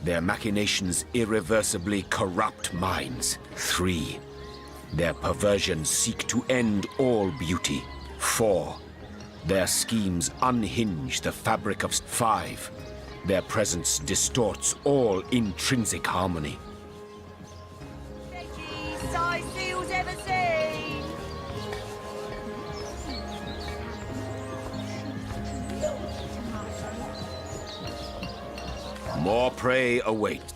Their machinations irreversibly corrupt minds. 3. Their perversions seek to end all beauty. 4. Their schemes unhinge the fabric of... 5. Their presence distorts all intrinsic harmony. Size seals ever seen. More prey awaits.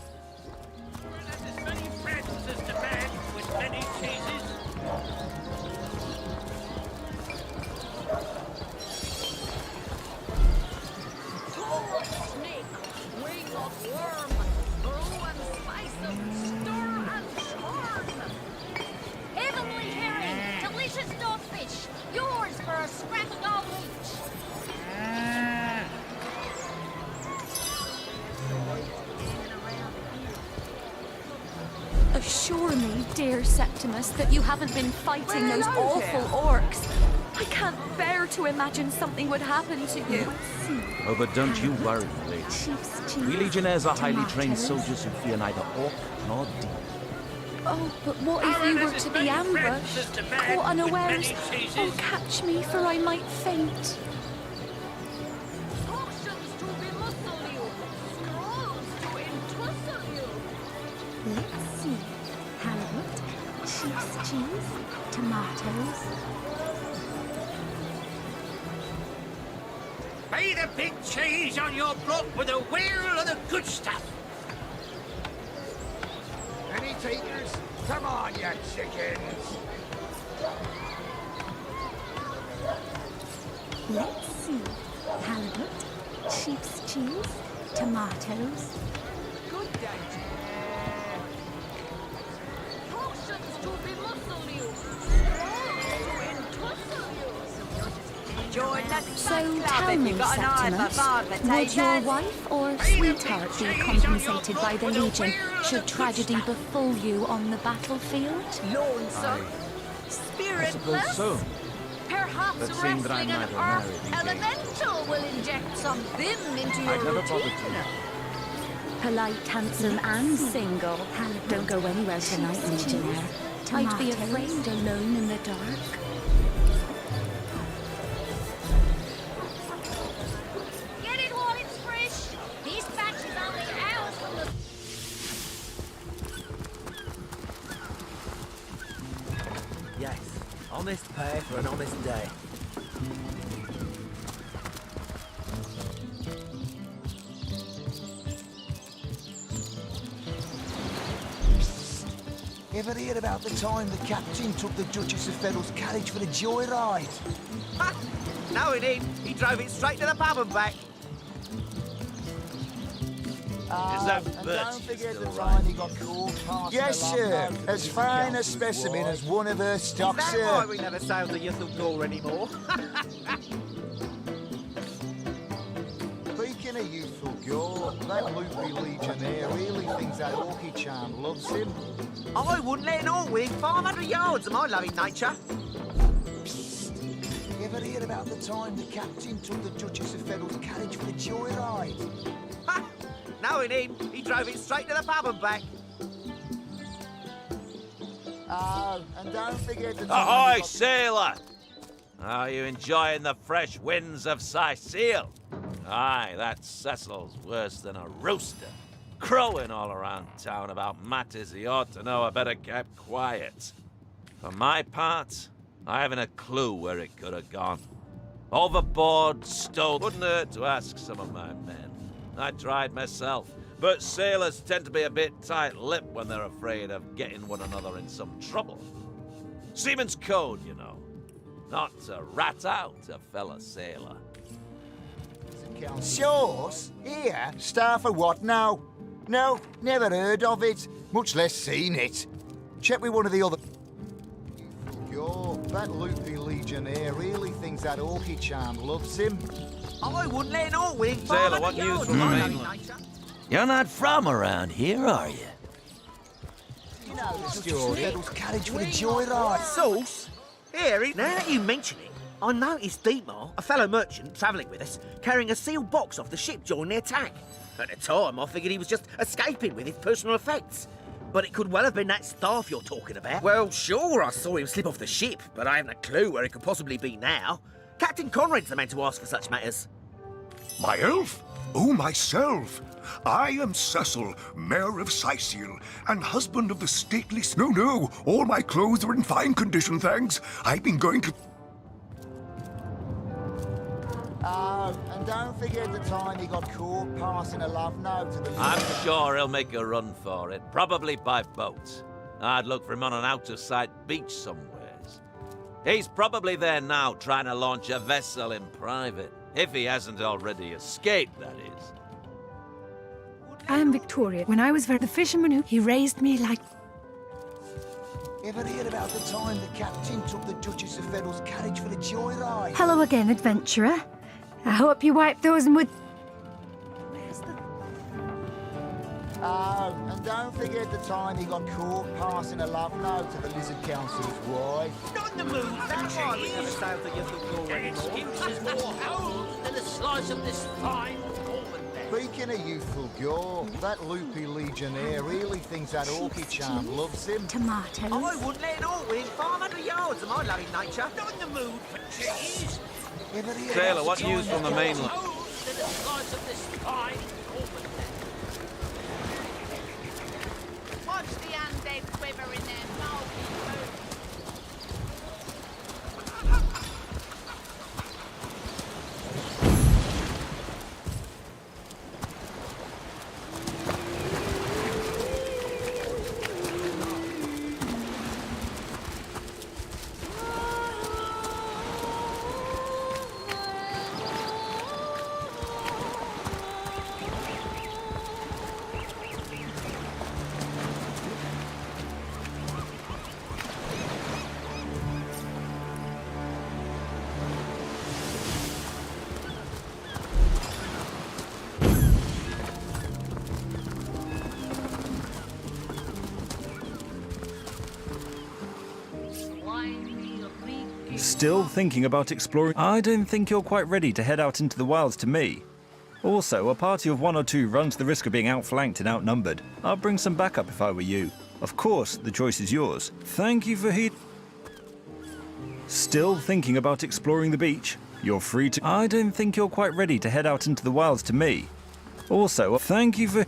Assure me, dear Septimus, that you haven't been fighting those awful orcs. I can't bear to imagine something would happen to you. Oh, but don't you worry, lady. We legionnaires are highly trained soldiers who fear neither orc nor demon. Oh, but what if you were to be ambushed, caught unawares? Oh, catch me, for I might faint. Let's see. Halibut, sheep's cheese, tomatoes. Pay the big cheese on your block with the wheel of the good stuff. Any takers? Come on, you chickens! Let's see. Halibut, sheep's cheese, tomatoes. Good day. Potions to bemuscle you. Join that So club tell if me, you got an eye for Septimus, varmint, would your eh, wife or sweetheart be compensated by the Legion should tragedy befall you on the battlefield? Lonesome, spiritless. So, Perhaps but seeing that I'm wrestling an neither earth married engaged, elemental will inject some vim into your I'd never routine. bothered to. Polite, handsome, and single. Don't go anywhere tonight, Legionnaire. I'd be afraid alone in the dark. Get it while it's fresh. This batch is only hours from the... Yes, honest pay for an honest day. Ever hear about the time the captain took the Duchess of Federal's carriage for a joyride? Ha! No, he didn't. He drove it straight to the pub and back. Is that and birch don't forget still the around? time he got caught passing Yes, along sir. now to the As Legion fine a Council's specimen ward. as one of her stock, Is that sir. why we never sailed the Yuthel Door anymore? Speaking of youthful gore, that loopy legionnaire really thinks that orky charm loves him. I wouldn't let an orc within 500 yards of my loving nature. Ever hear about the time the captain took the Duchess of Federal's carriage for a joyride? Ha! No, he didn't. He drove it straight to the pub and back. Oh, and don't forget the time Ahoy, he got... sailor! Are you enjoying the fresh winds of Sicile? Aye, that Cecil's worse than a rooster. Crowing all around town about matters he ought to know are better kept quiet. For my part, I haven't a clue where it could have gone. Overboard, stowed. Wouldn't hurt to ask some of my men. I tried myself, but sailors tend to be a bit tight-lipped when they're afraid of getting one another in some trouble. Seaman's code, you know. Not to rat out a fellow sailor. Sauce? Here? Star for what now? No, never heard of it, much less seen it. Check with one of the other... Yo, that loopy legionnaire really thinks that orky charm loves him. I wouldn't let an orc within Sailor, 500 what news yards from of my the loving mainland? nature. You're not from around here, are you? You know the story. Federal's carriage for a joyride. Sauce? Here, now that you mention it, I noticed Dietmar, a fellow merchant travelling with us, carrying a sealed box off the ship during the attack. At the time, I figured he was just escaping with his personal effects. But it could well have been that staff you're talking about. Well, sure, I saw him slip off the ship, but I haven't a clue where he could possibly be now. Captain Conrad's the man to ask for such matters. My elf? Oh, myself. I am Cecil, Mayor of Sicile, and husband of the stately... No, all my clothes are in fine condition, thanks. I've been going to... Oh, and don't forget the time he got caught passing a love note to the... I'm sure he'll make a run for it, probably by boat. I'd look for him on an out-of-sight beach somewheres. He's probably there now, trying to launch a vessel in private. If he hasn't already escaped, that is. I am Victoria. When I was the fisherman who he raised me like... Ever hear about the time the captain took the Duchess of Federal's carriage for a joyride? Hello again, adventurer. I hope you wiped those mud... Oh, and don't forget the time he got caught passing a love note to the Lizard Council's wife. Not in the mood for cheese. Excuses more holes than a slice of this fine Speaking of youthful gore, that loopy legionnaire really thinks that orchid charm loves him. Tomatoes. I wouldn't let it all within 500 yards of my loving nature. Not in the mood for cheese. Taylor, what news from the mainland? Holes than a slice of this fine Watch the undead quiver in their moldy boots. Still thinking about exploring? I don't think you're quite ready to head out into the wilds to me. Also, a party of 1 or 2 runs the risk of being outflanked and outnumbered. I'll bring some backup if I were you. Of course, the choice is yours. Thank you for Still thinking about exploring the beach? You're free to. I don't think you're quite ready to head out into the wilds to me. Also, thank you for.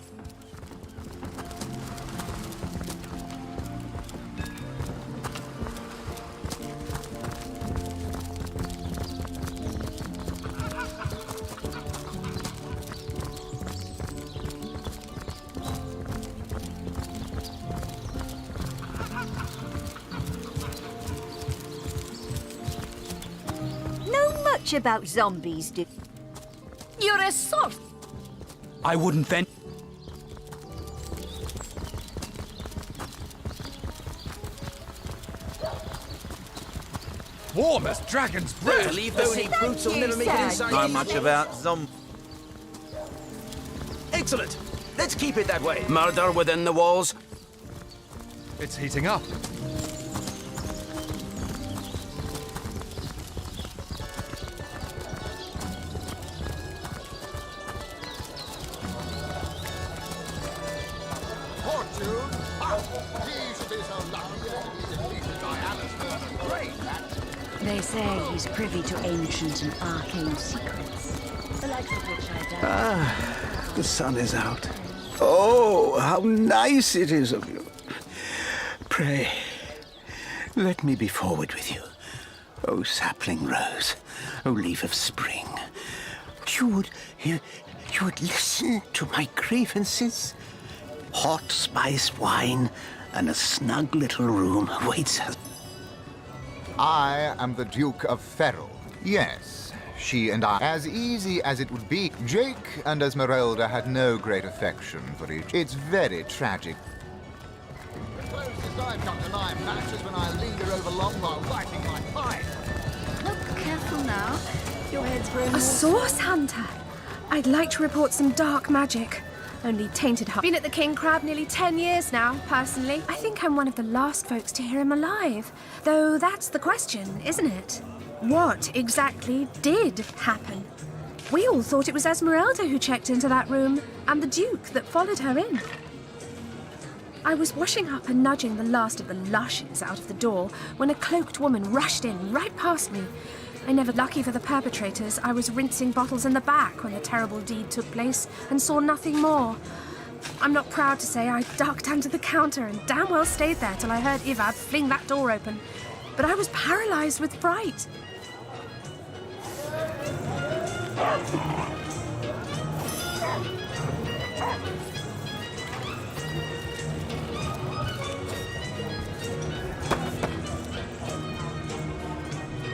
About zombies, do you're a sort. I wouldn't then. Warm as dragon's breath. Leave those brutes will never make it inside. Not much about Excellent. Let's keep it that way. Murder within the walls. It's heating up. They say he's privy to ancient and arcane secrets, the likes of which I doubt. Ah, the sun is out. Oh, how nice it is of you. Pray, let me be forward with you. Oh, sapling rose, oh, leaf of spring. You would listen to my grievances. Hot spiced wine and a snug little room awaits us. I am the Duke of Ferrell. Yes, she and I. As easy as it would be, Jake and Esmeralda had no great affection for each. It's very tragic. The closest I've come to my match is when I linger over long while lighting my pipe. Look careful now. Your head's growing A source hunter. I'd like to report some dark magic. Only tainted heart. Been at the King Crab nearly 10 years now, personally. I think I'm one of the last folks to hear him alive. Though that's the question, isn't it? What exactly did happen? We all thought it was Esmeralda who checked into that room, and the Duke that followed her in. I was washing up and nudging the last of the lushes out of the door when a cloaked woman rushed in right past me. I never lucky for the perpetrators. I was rinsing bottles in the back when the terrible deed took place and saw nothing more. I'm not proud to say I ducked under the counter and damn well stayed there till I heard Ivad fling that door open. But I was paralyzed with fright.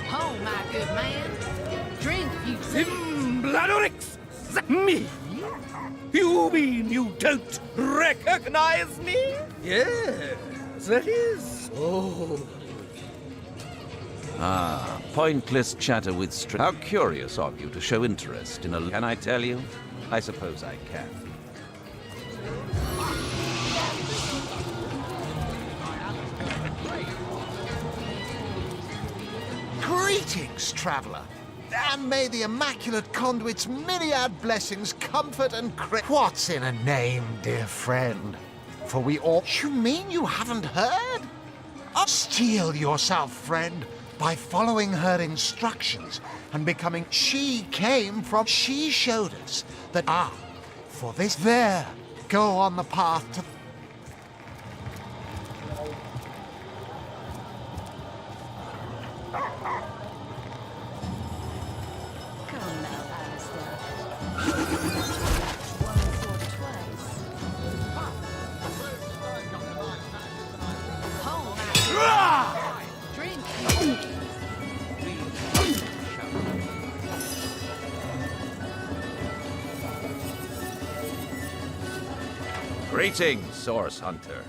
Oh, my good man. Drink, you Zimbladorix! Me? You mean you don't recognize me? Yes, that is. Oh. Ah, pointless chatter with How curious of you to show interest in a... Can I tell you? I suppose I can. Greetings, traveller. And may the Immaculate Conduit's myriad blessings comfort and What's in a name, dear friend? For we all... You mean you haven't heard? Steel yourself, friend, by following her instructions and becoming... She came from... She showed us that... for this... There, go on the path to... Greetings, Source Hunter.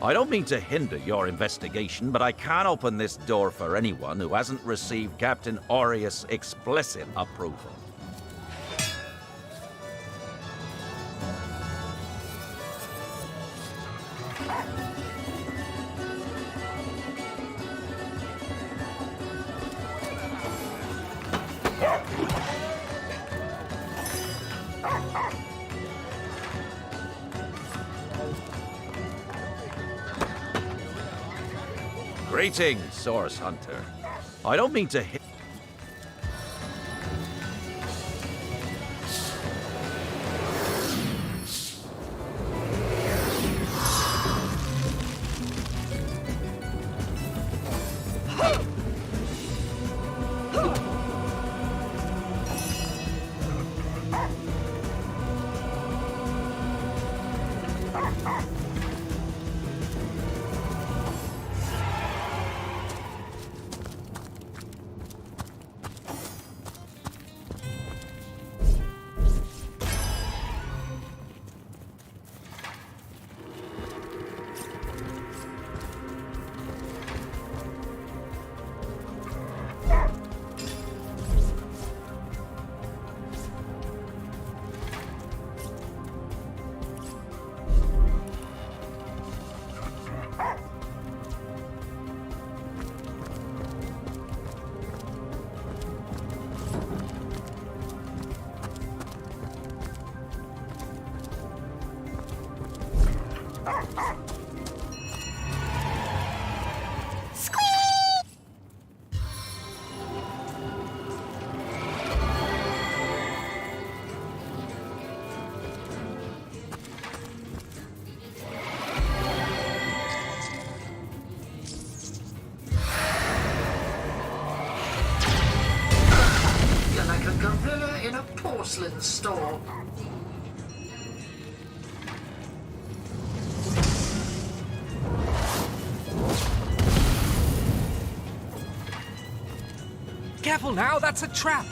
I don't mean to hinder your investigation, but I can't open this door for anyone who hasn't received Captain Aureus' explicit approval. Greetings, Source Hunter. I don't mean to hit... You're like a gorilla in a porcelain store. Careful now, that's a trap!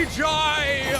Magi!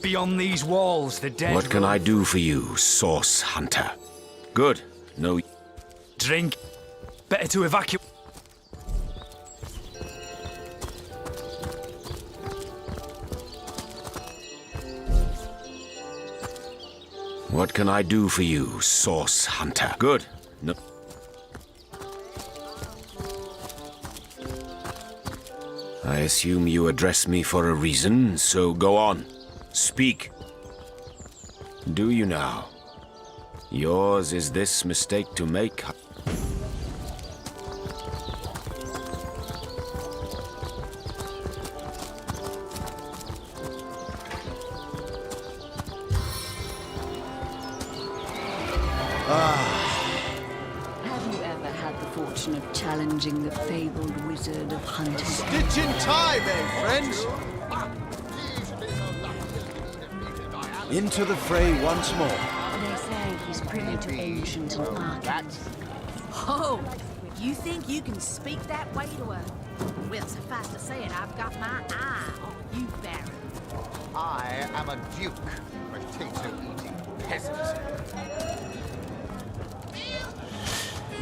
Beyond these walls, the dead. What can I do for you, Source Hunter? Good. No. Drink. Better to evacuate. What can I do for you, Source Hunter? Good. No. I assume you address me for a reason, so go on. Speak. Do you now? Yours is this mistake to make. Have you ever had the fortune of challenging the fabled wizard of hunting? Stitch in time, eh, friends? Into the fray once more. They say he's privy to ancient and arcane. Oh, you think you can speak that way to her? Well, suffice to say it, I've got my eye on you, Baron. I am a duke, potato-eating peasant.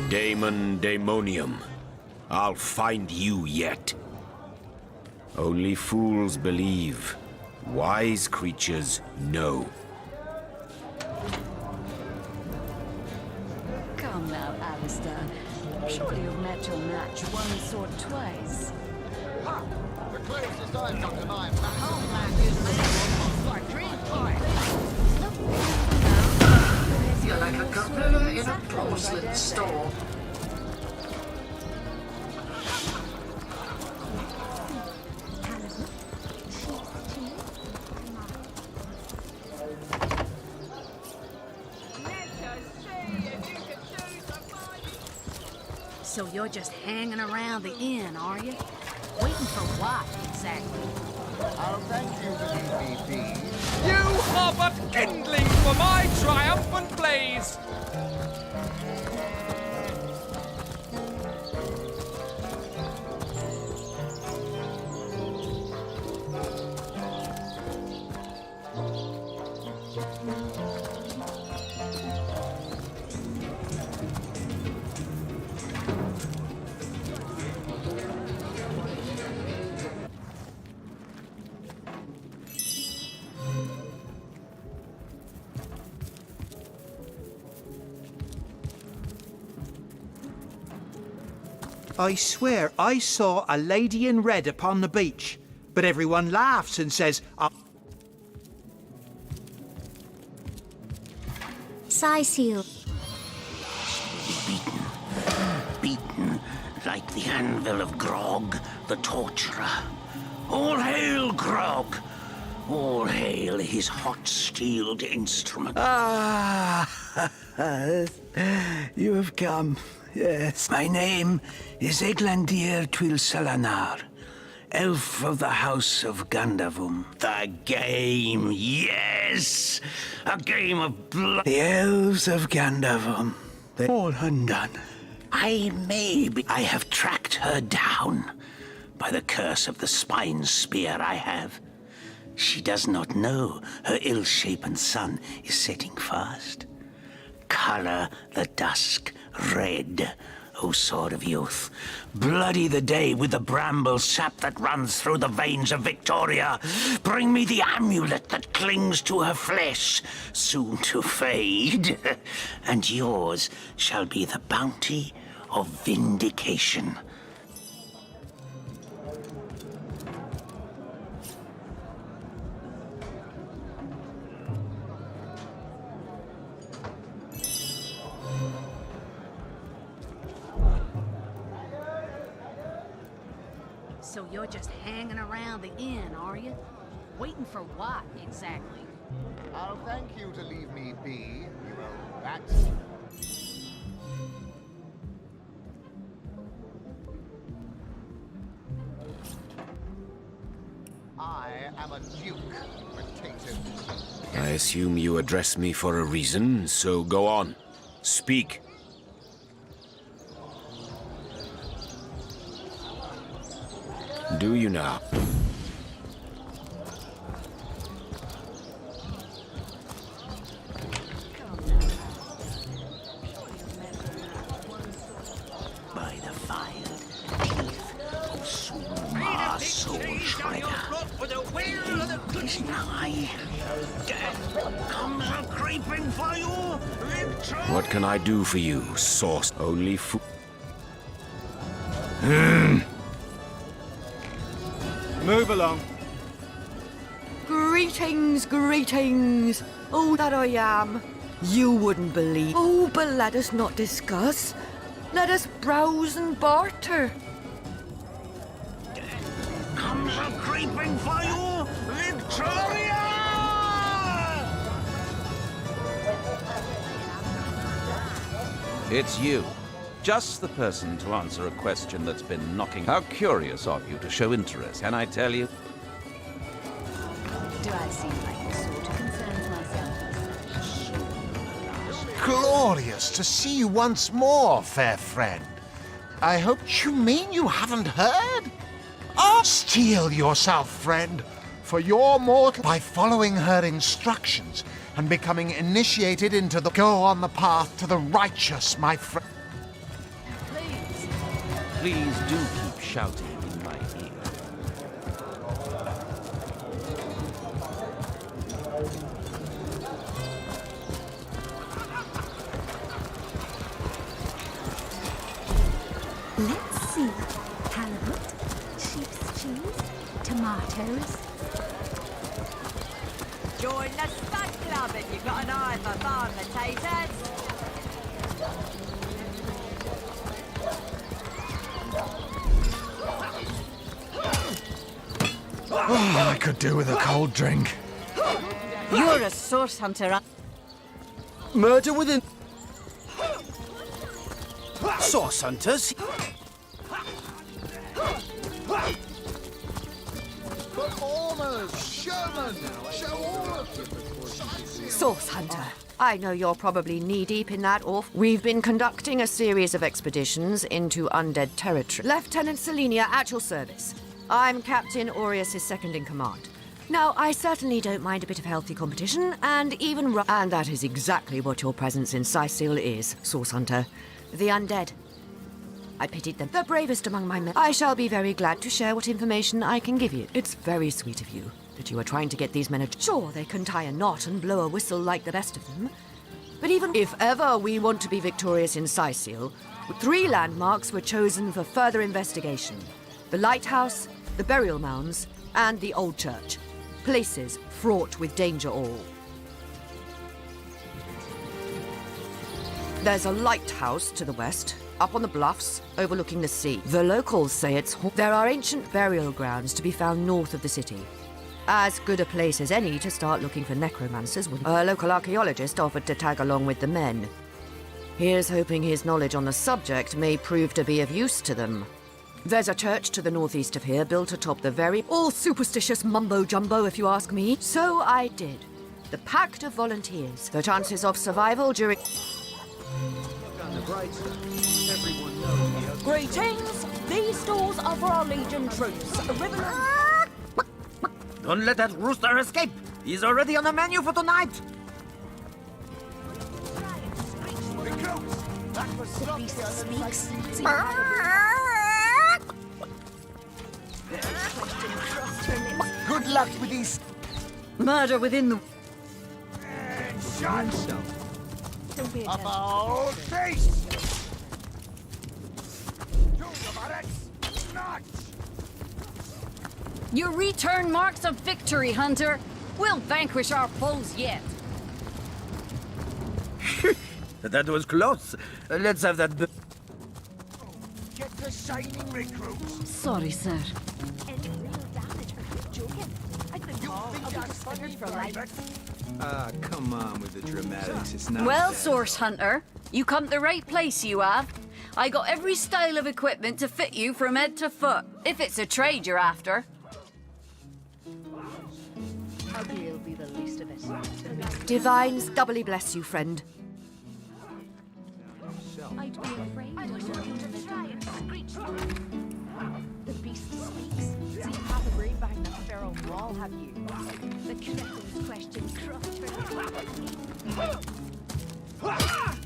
Daemon Daemonium. I'll find you yet. Only fools believe. Wise creatures know. Come now, Alistair. Surely you've met your match once or twice. Ha! The closest I've got to my match. Oh, my goodness. Like dream time. You're like a gorilla in a porcelain store. So you're just hanging around the inn, are you? Waiting for what, exactly? I'll thank you to leave me be. You are but kindling for my triumphant blaze! I swear I saw a lady in red upon the beach, but everyone laughs and says, Cecil. Beaten like the anvil of Grog, the torturer. All hail, Grog! All hail his hot-steeled instrument. Ah, you have come. Yes. My name is Eglandir Twilsalanar, elf of the House of Gandavum. The game, yes! A game of blood. The elves of Gandavum. They're all undone. I have tracked her down by the curse of the spine spear I have. She does not know her ill-shapen sun is setting fast. Color the dusk red, O sword of youth. Bloody the day with the bramble sap that runs through the veins of Victoria. Bring me the amulet that clings to her flesh, soon to fade. And yours shall be the bounty of vindication. So you're just hanging around the inn, are you? Waiting for what, exactly? I'll thank you to leave me be, you old bat. I am a duke, potato. I assume you address me for a reason, so go on. Speak. Do you now? By the filed teeth of Sulma Soul Shredder. It is nigh. Death comes a creeping for you. What can I do for you, sauce? Only food. Move along. Greetings, greetings. Oh, that I am. You wouldn't believe. Oh, but let us not discuss. Let us browse and barter. Comes a creeping for you, Victoria! It's you. Just the person to answer a question that's been knocking. How curious of you to show interest, can I tell you? Do I seem like the sort who concerns myself? Glorious to see you once more, fair friend. I hope you mean you haven't heard? Oh, steel yourself, friend, for your mortal by following her instructions and becoming initiated into the go on the path to the righteous, my friend. Please do keep shouting in my ear. Let's see. Halibut, sheep's cheese, tomatoes. Join the stud club if you've got an eye for farm potatoes. Oh, I could do with a cold drink. You're a source hunter. Murder within. Source hunters. Performers, showmen, show all of you. Source hunter. I know you're probably knee-deep in that off. We've been conducting a series of expeditions into undead territory. Lieutenant Selenia at your service. I'm Captain Aureus' second-in-command. Now, I certainly don't mind a bit of healthy competition, and and that is exactly what your presence in Sicil is, Source Hunter. The undead. I pitied them. The bravest among my men. I shall be very glad to share what information I can give you. It's very sweet of you that you are trying to get these men Sure, they can tie a knot and blow a whistle like the best of them. But even if ever we want to be victorious in Sicil, 3 landmarks were chosen for further investigation. The lighthouse, the burial mounds, and the old church. Places fraught with danger all. There's a lighthouse to the west, up on the bluffs, overlooking the sea. The locals say it's There are ancient burial grounds to be found north of the city. As good a place as any to start looking for necromancers. A local archaeologist offered to tag along with the men. Here's hoping his knowledge on the subject may prove to be of use to them. There's a church to the northeast of here, built atop the very all superstitious mumbo-jumbo, if you ask me. So I did. The Pact of Volunteers. The chances of survival during... Greetings! These stores are for our Legion troops. Don't let that rooster escape. He's already on the menu for tonight. The beast speaks. Good luck with these. Murder within the... Don't be About face! Your return marks a victory, Hunter. We'll vanquish our foes yet. That was close. Let's have that... Get the shining recruits. Sorry, sir. Any real damage or quit joking? I've been discovered for life. Ah, come on with the dramatics. It's not Well, that. Source Hunter, you come to the right place, you have. I got every style of equipment to fit you from head to foot, if it's a trade you're after. Ugly will be the least of it. Divines doubly bless you, friend. I'd be afraid I was looking to try and screech. The beast speaks. So you haven't read behind that feral wall, have you? The cretin's question crushed.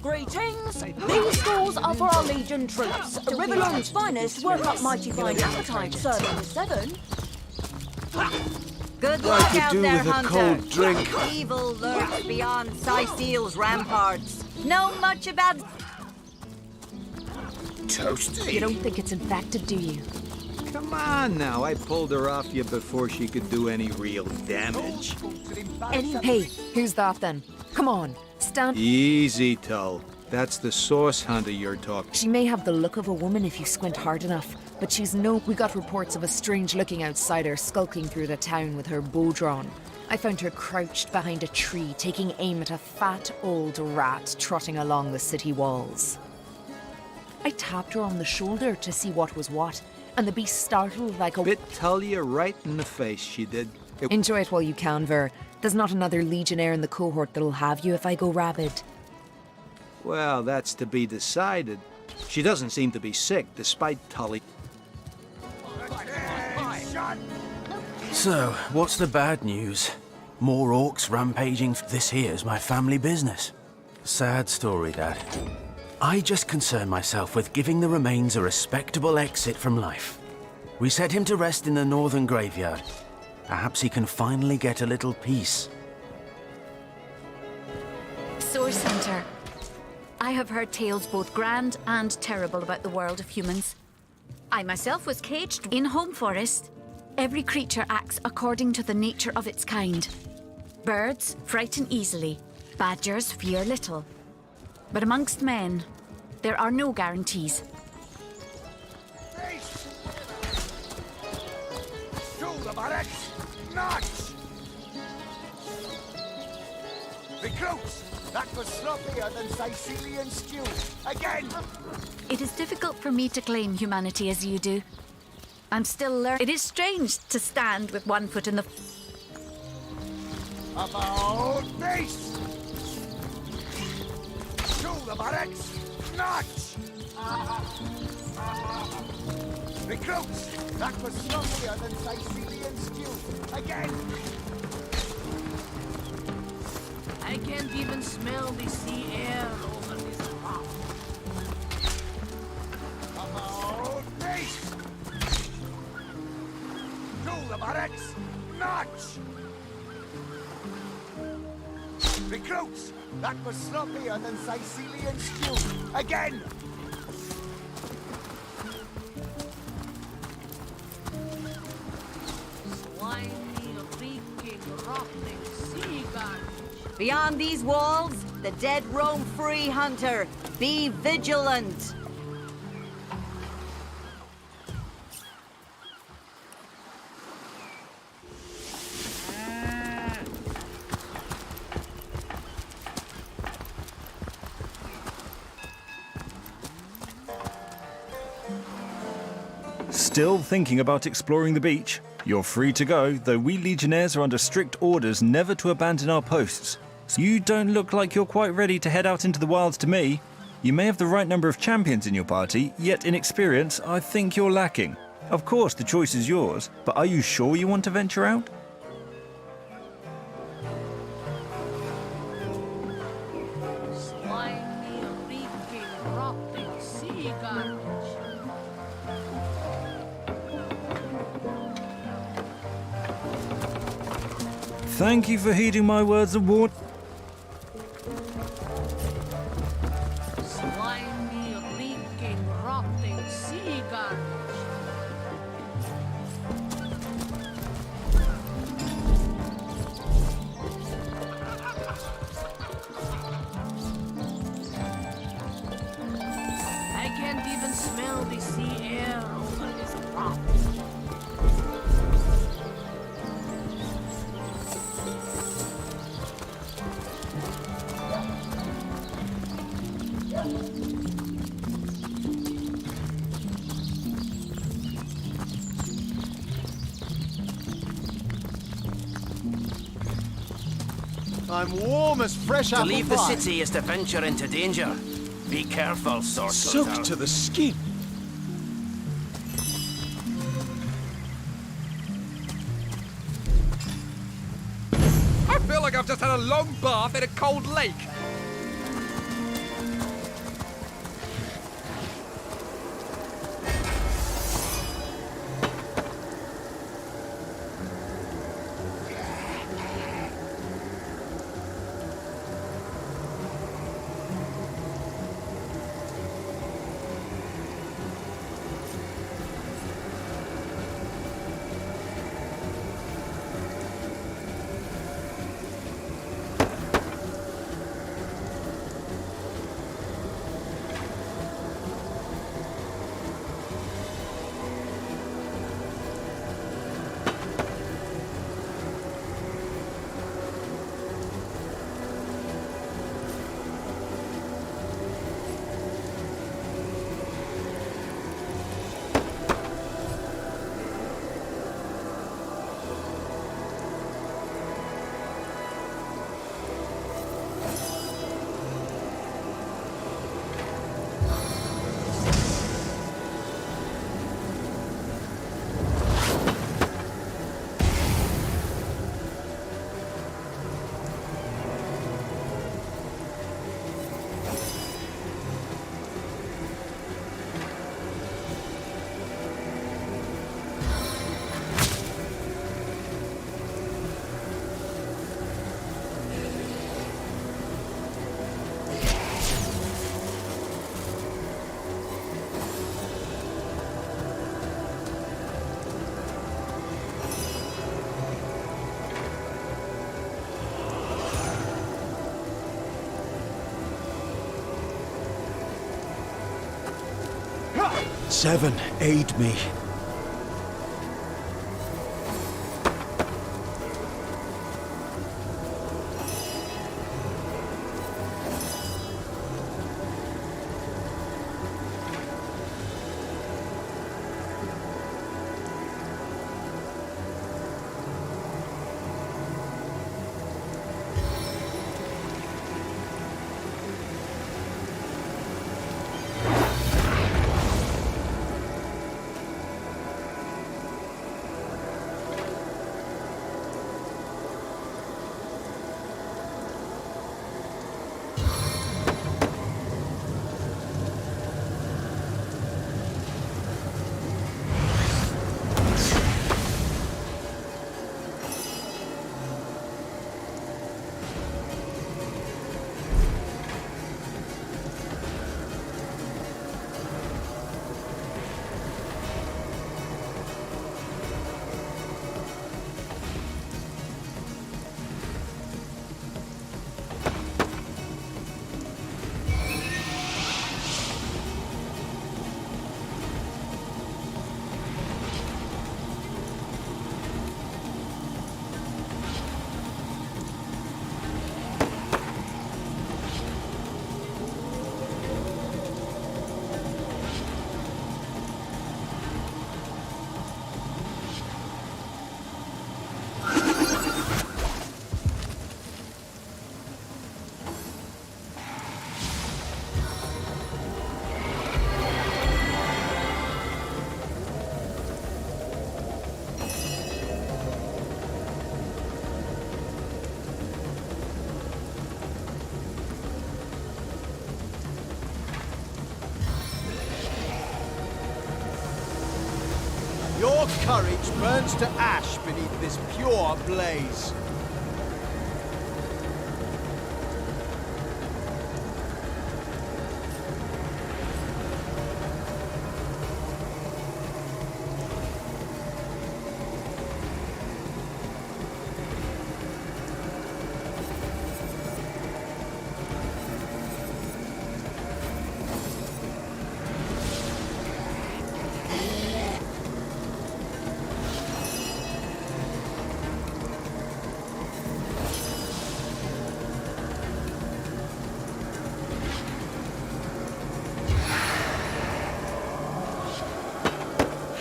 Greetings! These stores are for our Legion troops. Riverland's finest work up mighty fine appetite, serving the 7. Good I luck could out do there, with a Hunter. cold drink. Evil lurks beyond Sicil's ramparts. Know much about... Toasty. You don't think it's infected, do you? Come on now, I pulled her off you before she could do any real damage. Hey, who's that then? Come on, stand. Easy, Tull. That's the Source Hunter you're talking. She may have the look of a woman if you squint hard enough, but she's no... We got reports of a strange-looking outsider skulking through the town with her bow drawn. I found her crouched behind a tree, taking aim at a fat old rat trotting along the city walls. I tapped her on the shoulder to see what was what, and the beast startled like a... Bit Talia right in the face, she did. Enjoy it while you can, Ver. There's not another legionnaire in the cohort that'll have you if I go rabid. Well, that's to be decided. She doesn't seem to be sick, despite Tully. So, what's the bad news? More orcs rampaging. This here's my family business. Sad story, that. I just concern myself with giving the remains a respectable exit from life. We set him to rest in the northern graveyard. Perhaps he can finally get a little peace. Source Hunter. I have heard tales both grand and terrible about the world of humans. I myself was caged in Home Forest. Every creature acts according to the nature of its kind. Birds frighten easily, badgers fear little. But amongst men, there are no guarantees. Recruits! That was sloppier than Sicilian stew. Again! It is difficult for me to claim humanity as you do. I'm still learning. It is strange to stand with one foot in the... About face! To the barracks! Notch! Recruits! That was sloppier than Sicilian stew. Again! I can't even smell the sea air over this rock. About face! To the barracks! Notch! Recruits! That was sloppier than Sicilian stew. Again! Slimy, reeking, rotting sea garbage. Beyond these walls, the dead roam free, Hunter. Be vigilant. Still thinking about exploring the beach? You're free to go, though we Legionnaires are under strict orders never to abandon our posts. You don't look like you're quite ready to head out into the wilds to me. You may have the right number of champions in your party, yet in experience, I think you're lacking. Of course, the choice is yours, but are you sure you want to venture out? garbage. Thank you for heeding my words of warning. Slimy, reeking, rotting sea garbage. I can't even smell the sea air over this rock. I'm warm as fresh To apple leave the pie. city is to venture into danger. Be careful, sorcerers. Soaked to the skin. I feel like I've just had a long bath in a cold lake. Seven, aid me. Your courage burns to ash beneath this pure blaze.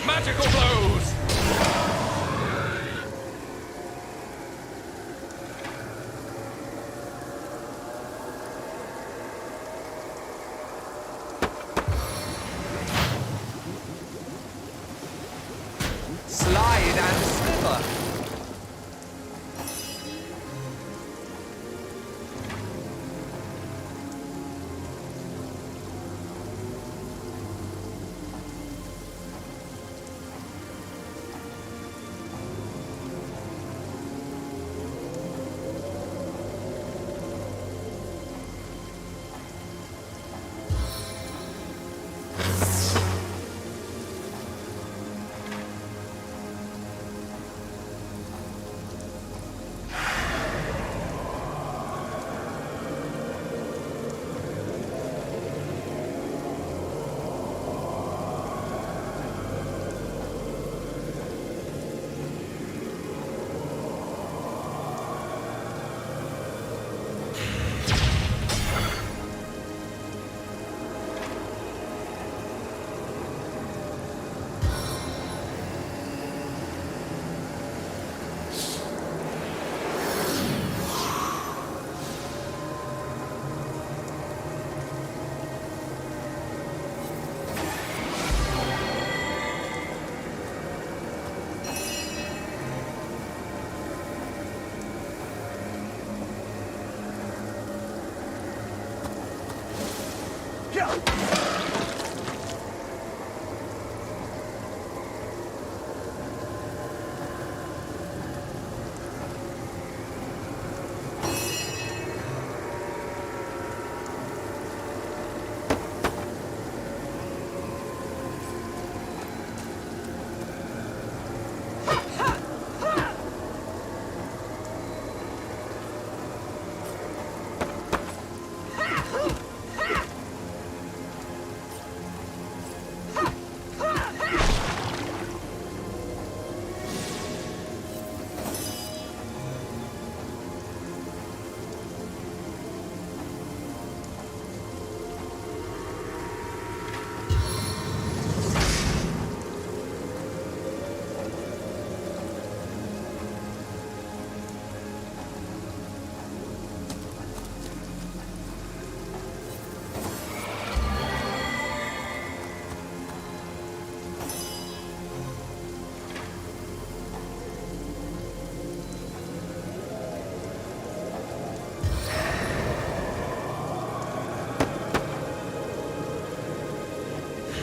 Magical blows! Slide and sliver.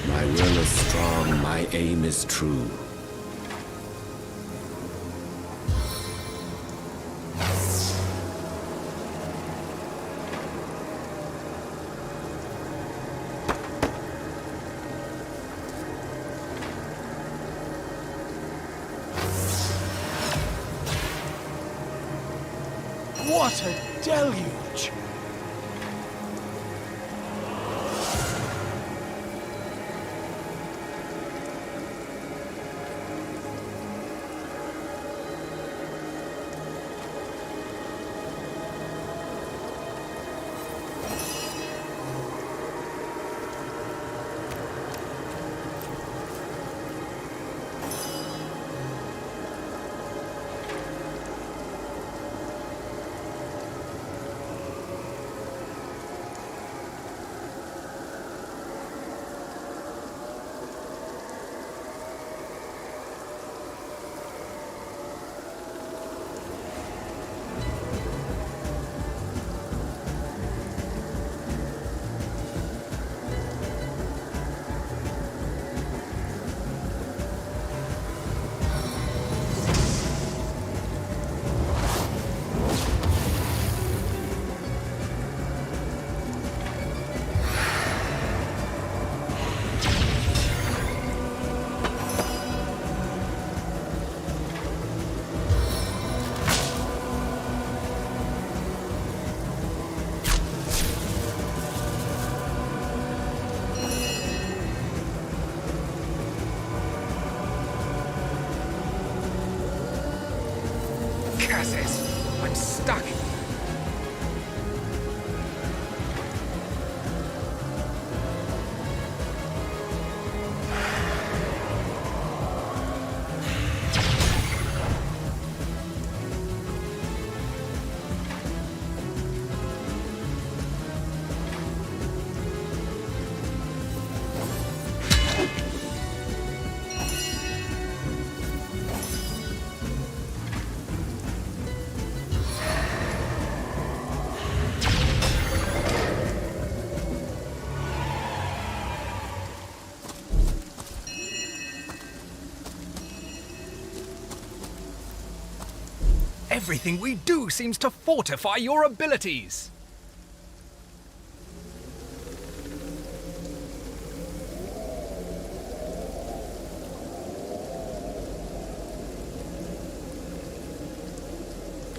My will is strong, my aim is true. What a deluge! molasses! I'm stuck! Everything we do seems to fortify your abilities.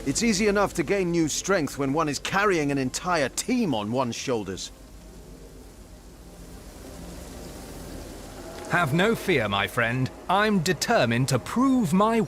It's easy enough to gain new strength when one is carrying an entire team on one's shoulders. Have no fear, my friend. I'm determined to prove my...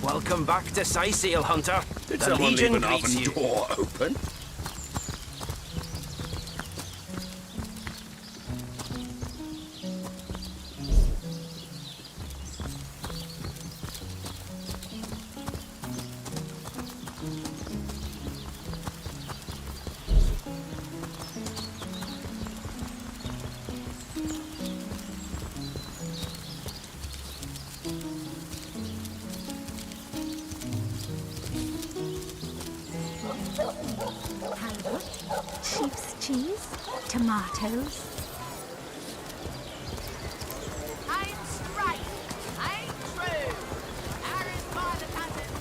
Welcome back to Seal Hunter. Did The someone Legion leave an greets oven you. door open? Sheep's cheese, tomatoes. I'm straight. I'm true. Aaron by the pattern.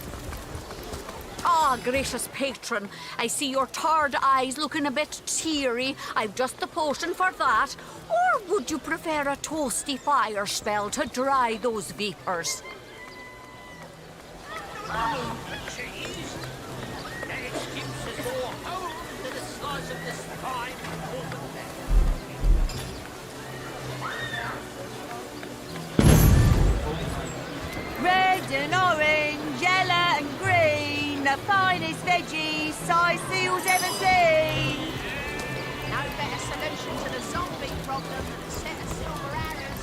Ah, Ah, gracious patron, I see your tired eyes looking a bit teary. I've just the potion for that. Or would you prefer a toasty fire spell to dry those vapours? Cheese? That excuse is more home than the slice of this fine open Red and orange, yellow and green, the finest veggies Sicil's ever seen. No better solution to the zombie problem than a set of silver arrows.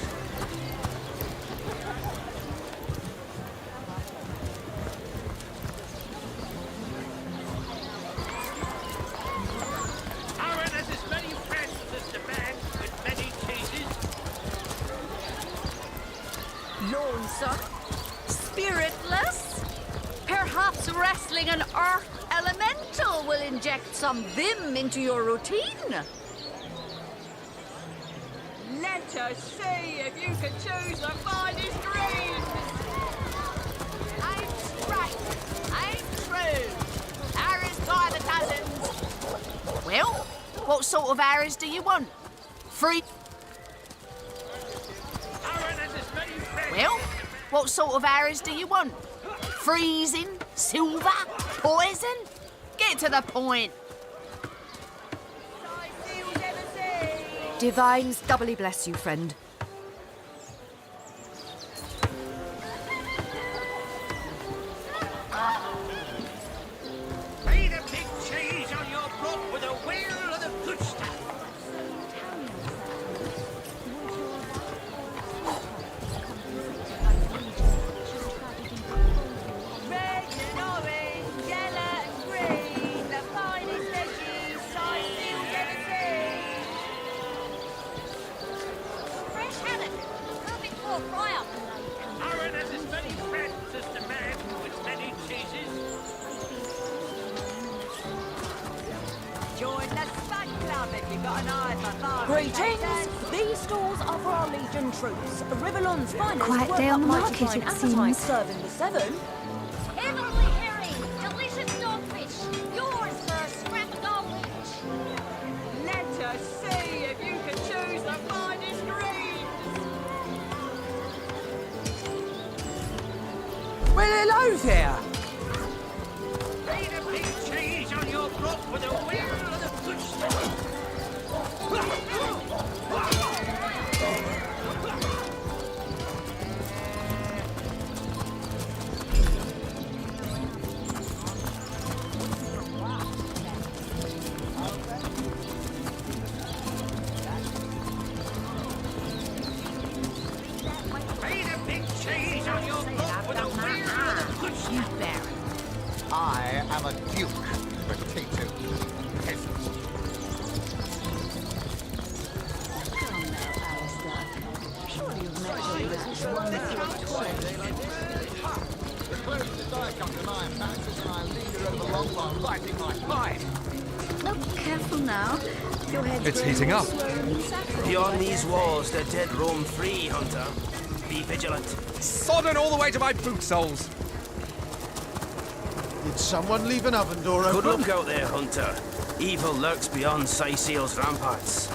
Aaron has as many friends as the man with many cheeses. Lonesome? Spiritless? Perhaps wrestling an earth elemental will inject some vim into your routine. Let us see if you can choose the finest greens. Ain't straight, ain't true. Arrows by the dozens. Well, what sort of arrows do you want? Free. Well, what sort of arrows do you want? Freezing? Silver? Poison? Get to the point. Divines doubly bless you, friend. Made a big cheese on your block with a wheel of the good stuff. Red and orange, yellow and green, the finest veggies Sicil's ever seen. Fresh haddock. Perfect for a fry-up. Aaron has as many friends as the man with many cheeses. Join the Spud Club if you've got an eye for fire. Greetings! These stalls are for our Legion troops. Rivalon's finest Quiet work day up on the mighty market, fine it appetite seems. serving the seven. Heavenly herring, delicious dogfish, yours for a scrap dogfish. Let us see if you can choose the finest greens. Well, hello there. Made a big cheese on your block with a wheel of the good stuff. Made a big cheese on your block with a wheel of the good stuff. I am a duke, potato peasant. The closest I come to my masters and I lead her over long while lighting my pipe. No, careful now. Your head's It's growing heating more up. slowly than saffron. Beyond these walls, the dead roam free, Hunter. Be vigilant. Sodden all the way to my boot soles. Did someone leave an oven door open? Good look out there, Hunter. Evil lurks beyond Sicil's ramparts.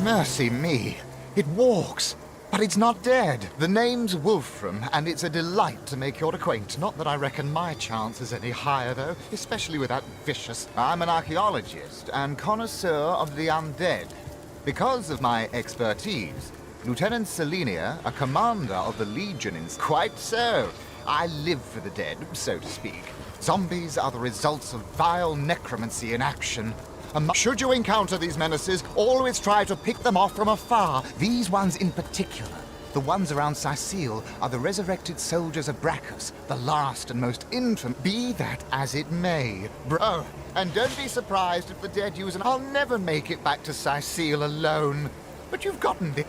Mercy me. It walks, but it's not dead. The name's Wolfram, and it's a delight to make your acquaintance. Not that I reckon my chance is any higher, though, especially with that vicious... I'm an archaeologist and connoisseur of the undead. Because of my expertise, Lieutenant Selenia, a commander of the Legion, is quite so. I live for the dead, so to speak. Zombies are the results of vile necromancy in action. Should you encounter these menaces, always try to pick them off from afar. These ones in particular, the ones around Sicile, are the resurrected soldiers of Brachus, the last and most infamous. Be that as it may. Oh, and don't be surprised if the dead use I'll never make it back to Sicile alone. But you've gotten the...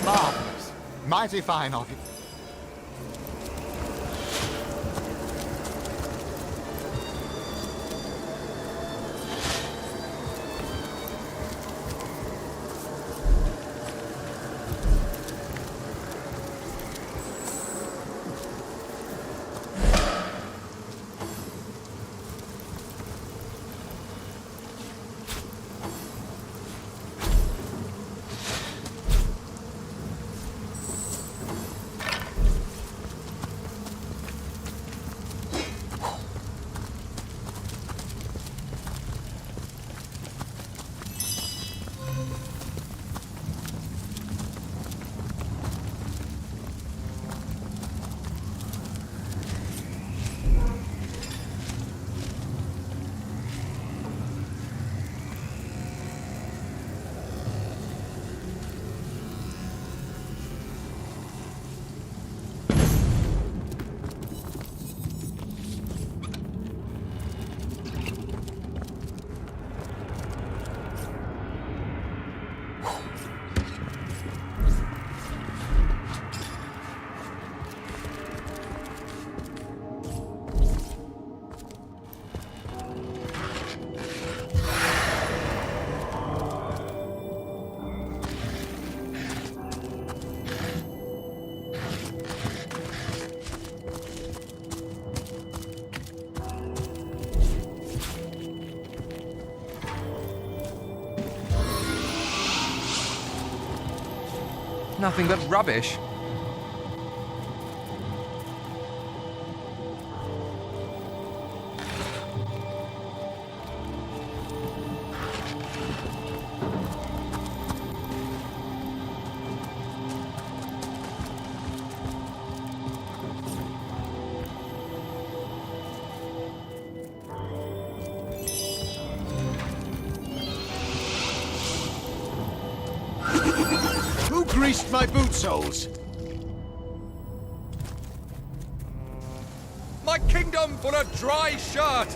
Marvelous. Mighty fine of you. Nothing but rubbish. Greased my boot soles. My kingdom for a dry shirt!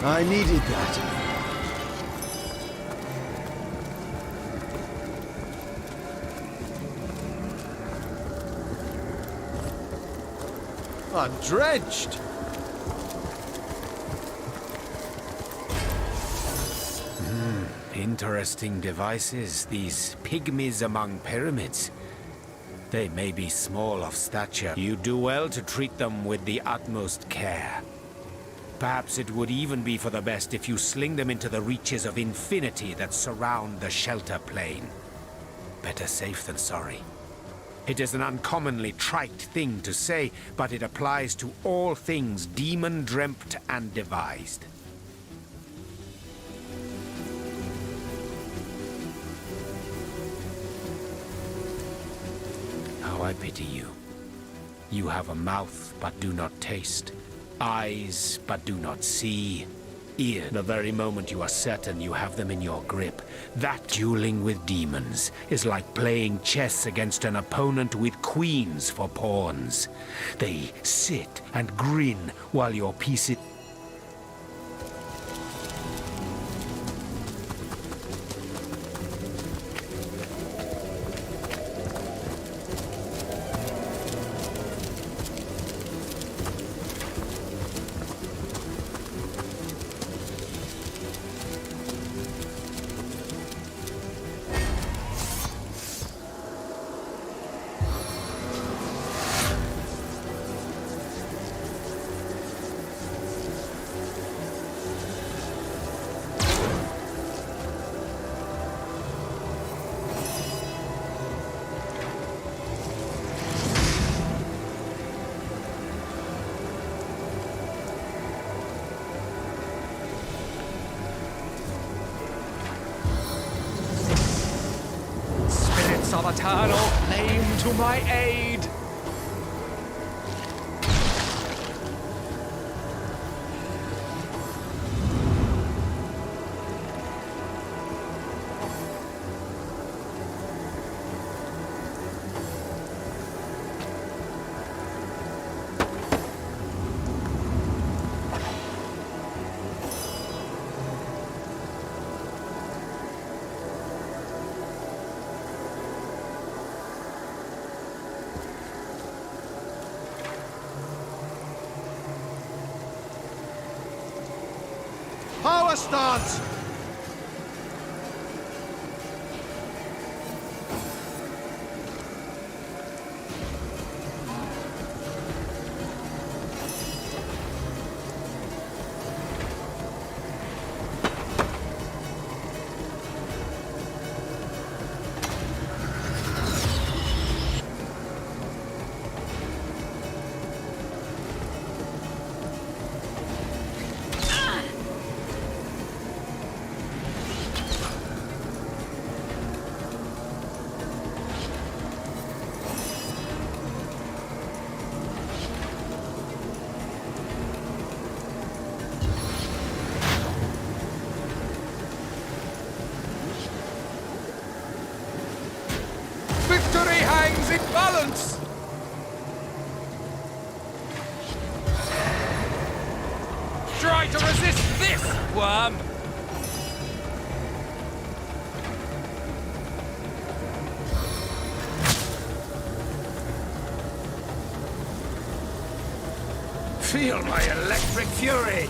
I needed that. I'm drenched. Interesting devices, these pygmies among pyramids. They may be small of stature. You do well to treat them with the utmost care. Perhaps it would even be for the best if you sling them into the reaches of infinity that surround the shelter plane. Better safe than sorry. It is an uncommonly trite thing to say, but it applies to all things demon-dreamt and devised. How I pity you. You have a mouth, but do not taste. Eyes, but do not see. Ear. The very moment you are certain you have them in your grip, that dueling with demons is like playing chess against an opponent with queens for pawns. They sit and grin while your piece is... of eternal flame to my aid! Power stance! Victory hangs in balance! Try to resist this, worm! Feel my electric fury!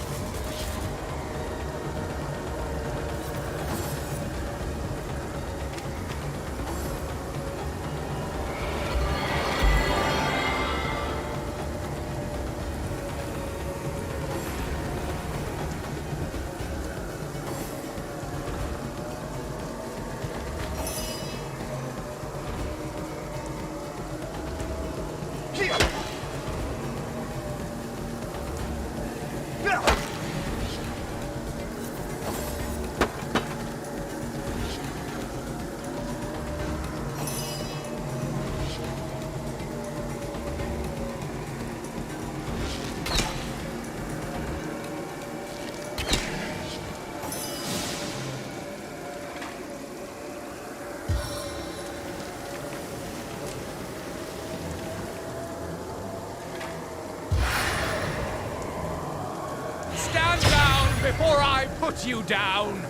Stand down before I put you down!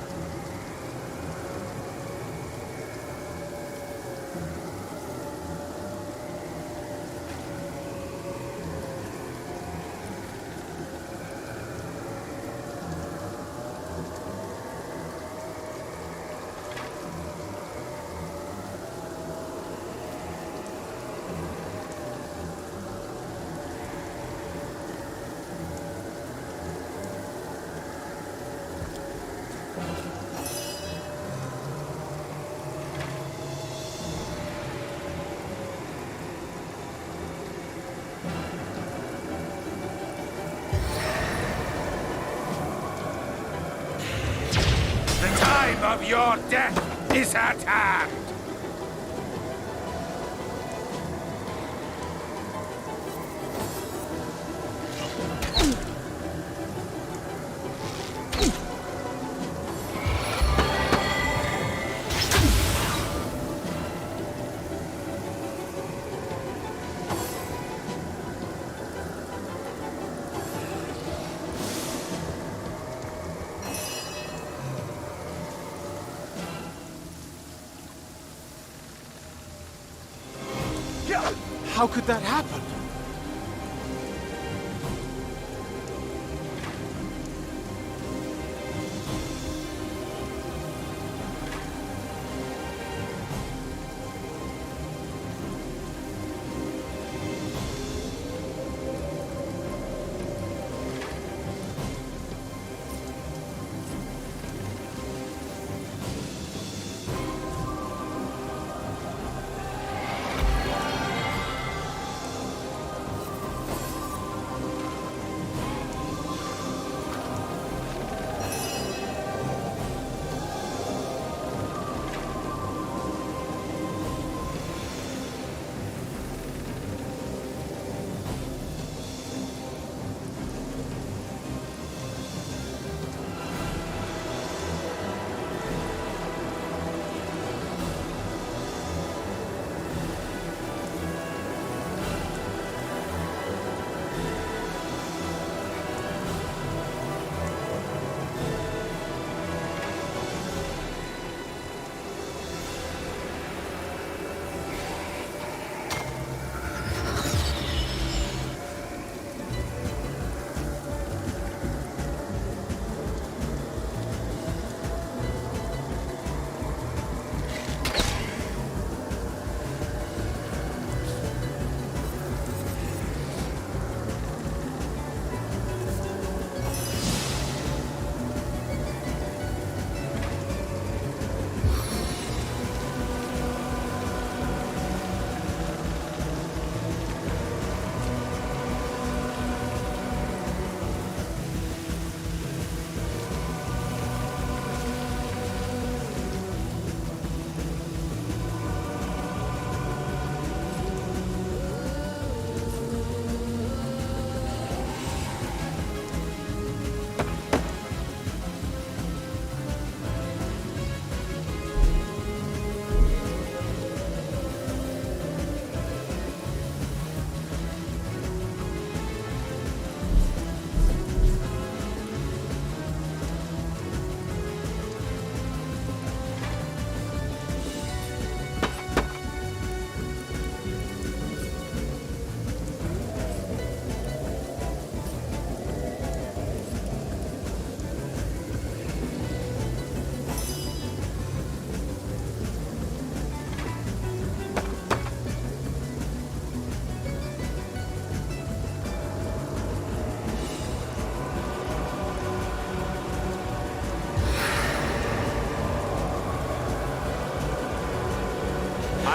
The time of your death is at hand! How could that happen?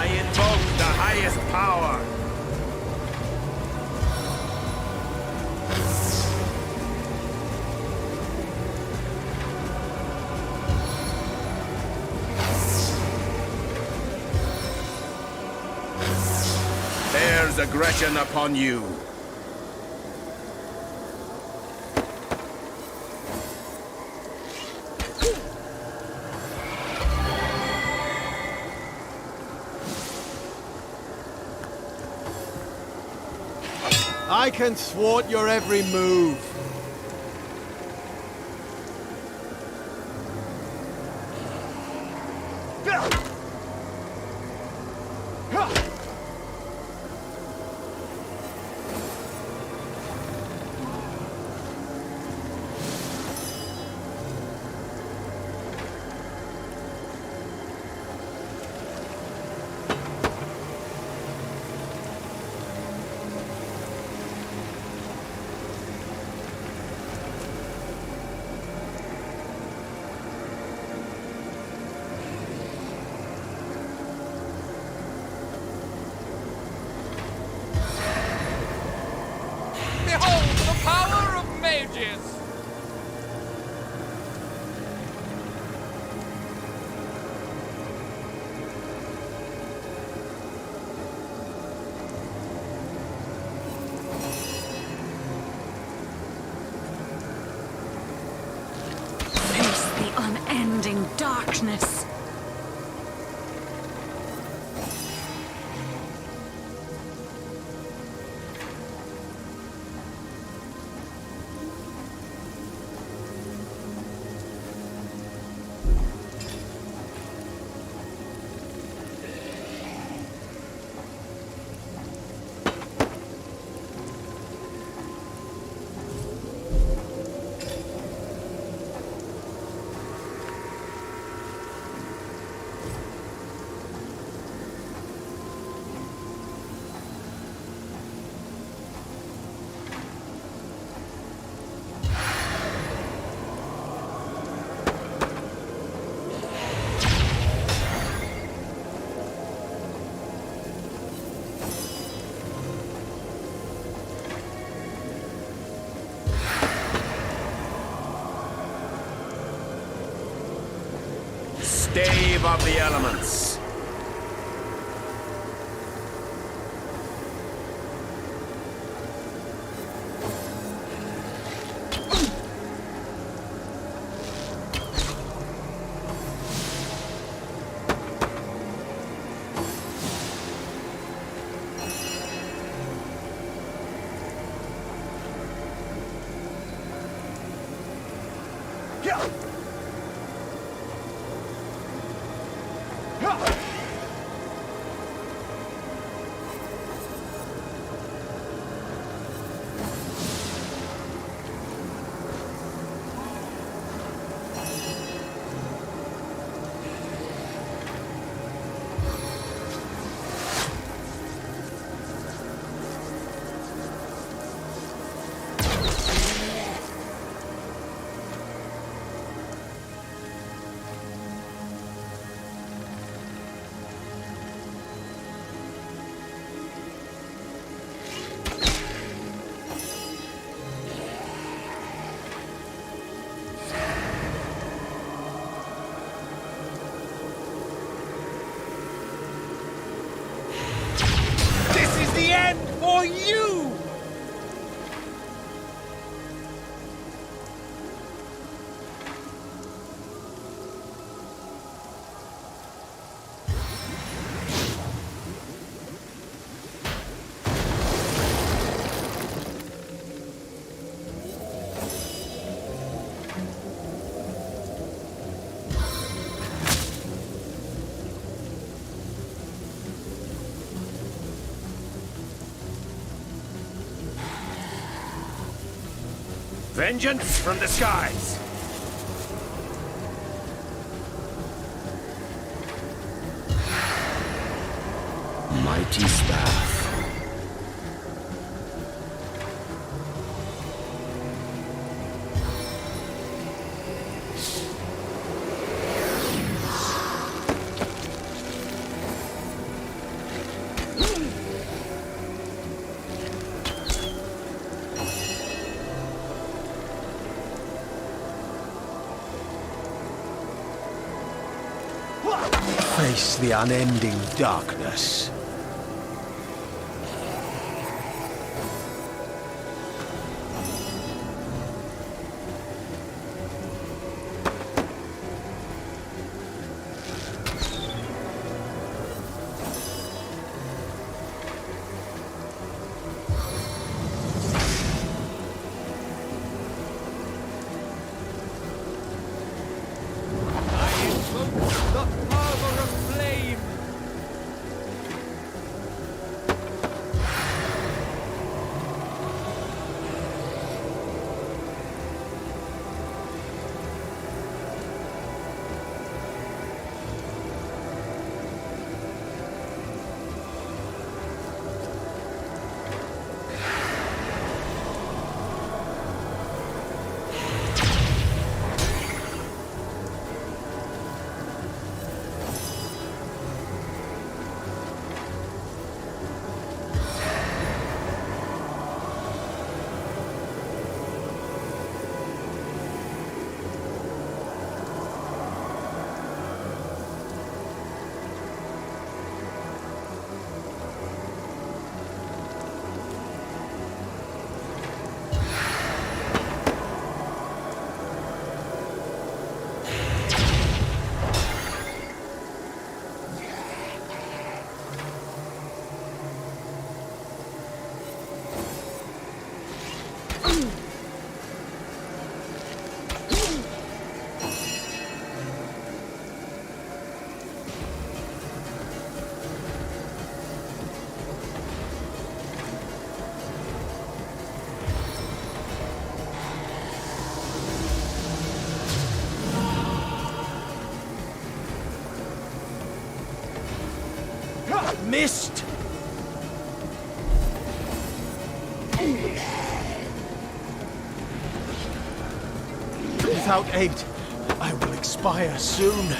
I invoke the highest power. There's aggression upon you. I can thwart your every move. Behold the power of mages! Face the unending darkness. Stave of the elements. The end for you! Vengeance from the skies! Mighty staff. face the unending darkness. Missed! Without aid, I will expire soon.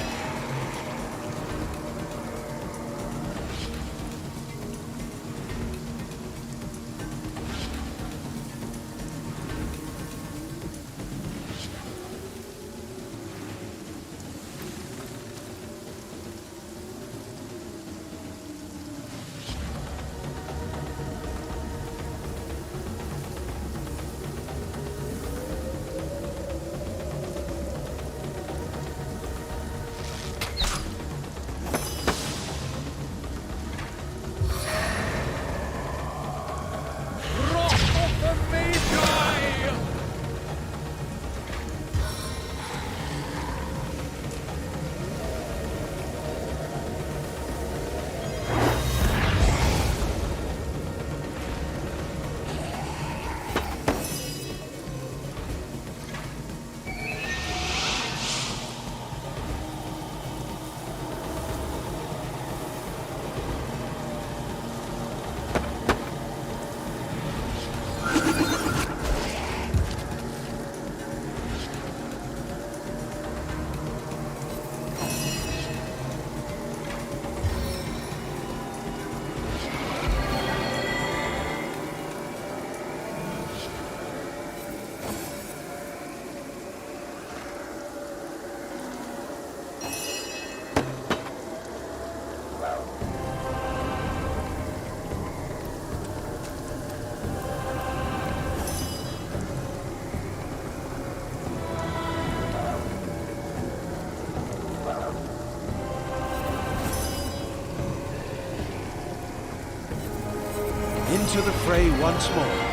Into the fray once more.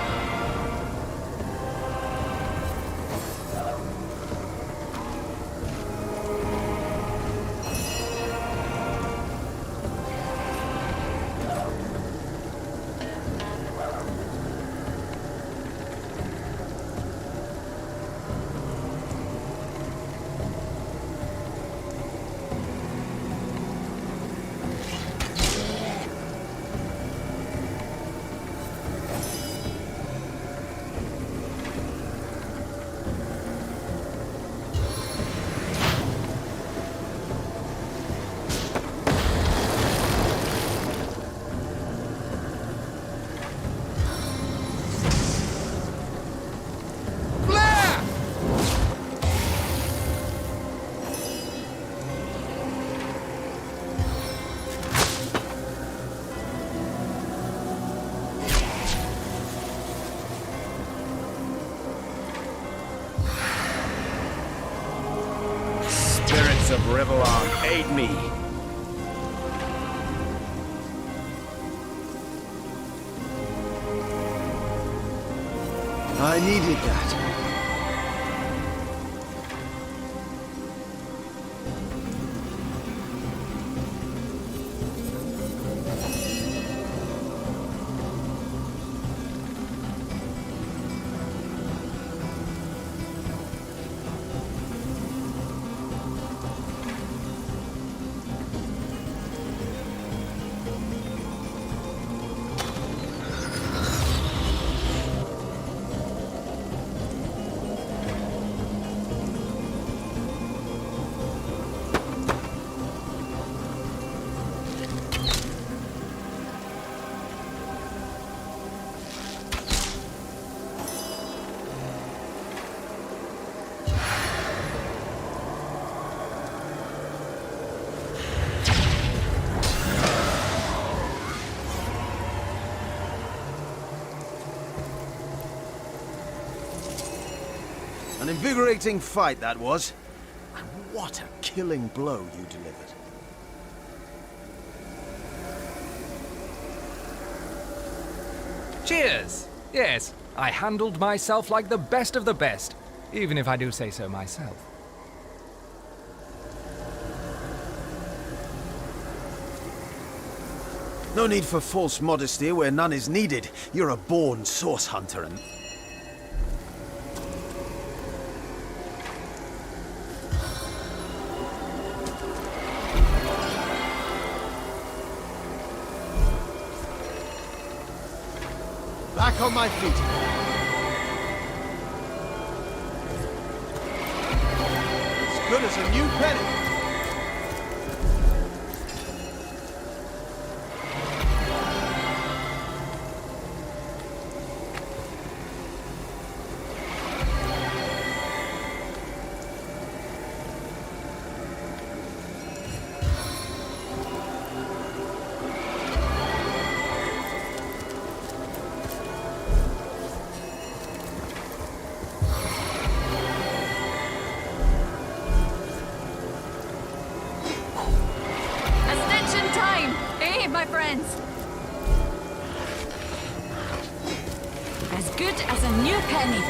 Rivellon, aid me. I needed that. An invigorating fight that was. And what a killing blow you delivered. Cheers! Yes, I handled myself like the best of the best, even if I do say so myself. No need for false modesty where none is needed. You're a born source hunter and... Back on my feet. As good as a new penny. My friends. As good as a new penny.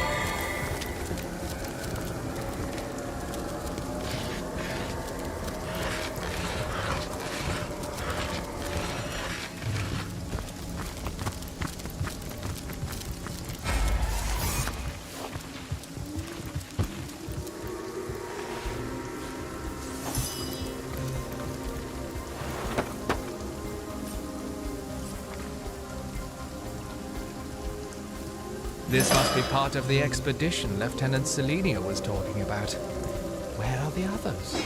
This must be part of the expedition Lieutenant Selenia was talking about. Where are the others?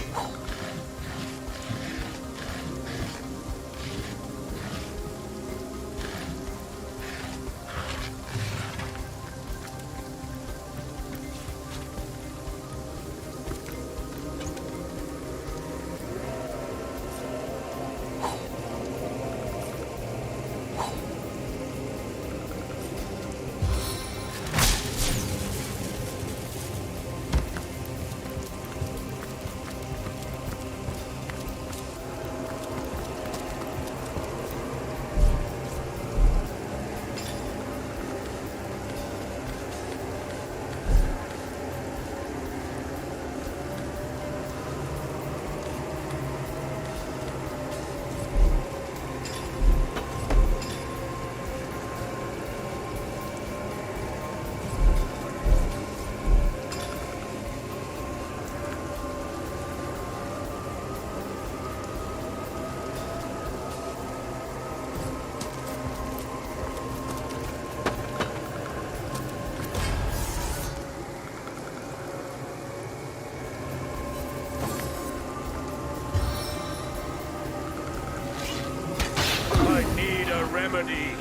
Remedy.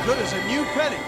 good as a new penny.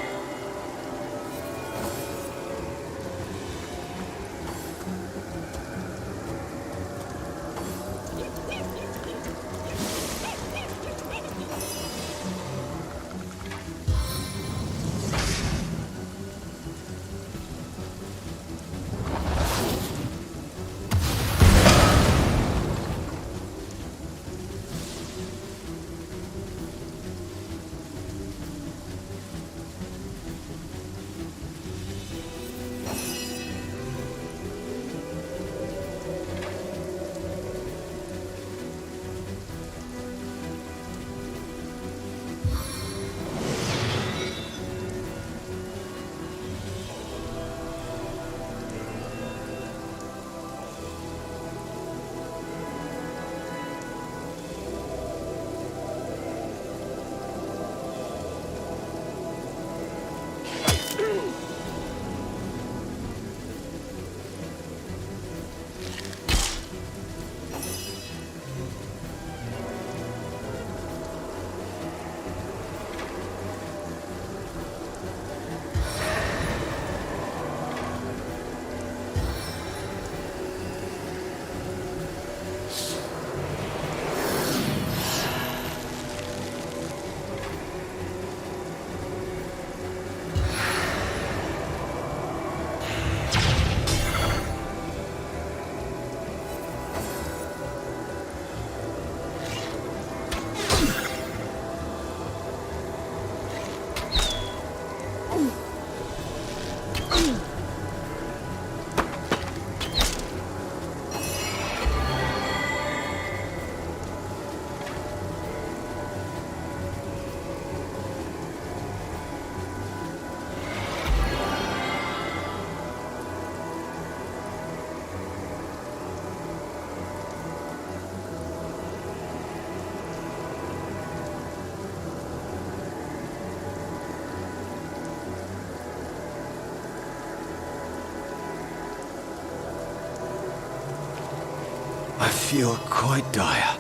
I feel quite dire.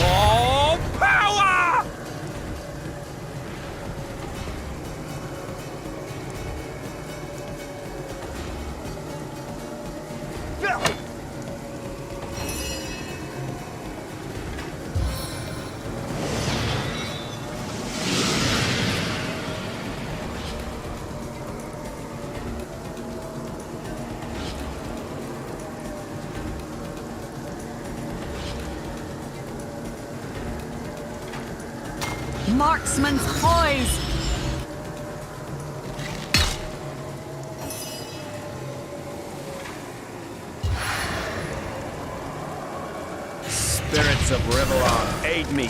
All power! Marksman's poise! Spirits of Rivellon, aid me.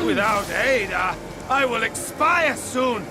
Without aid, I will expire soon.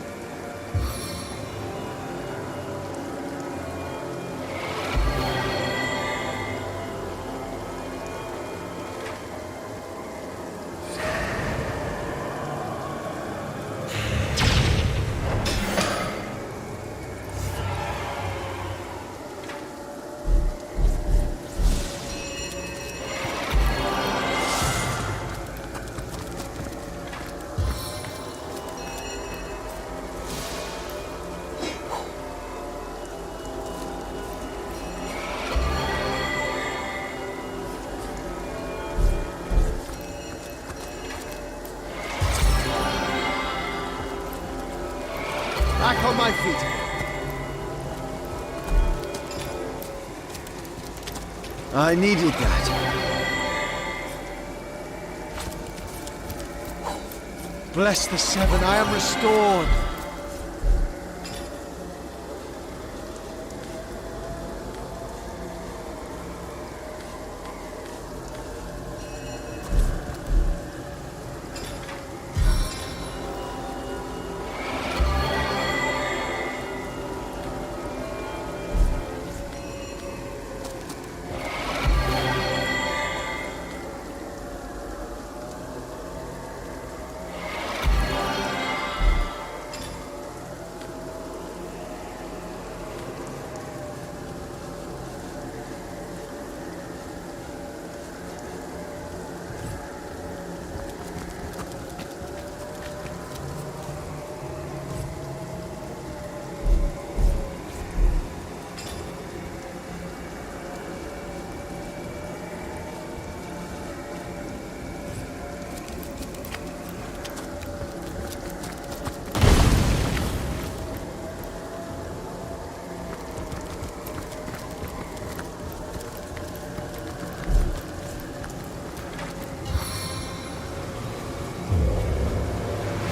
Back on my feet. I needed that. Bless the Seven, I am restored.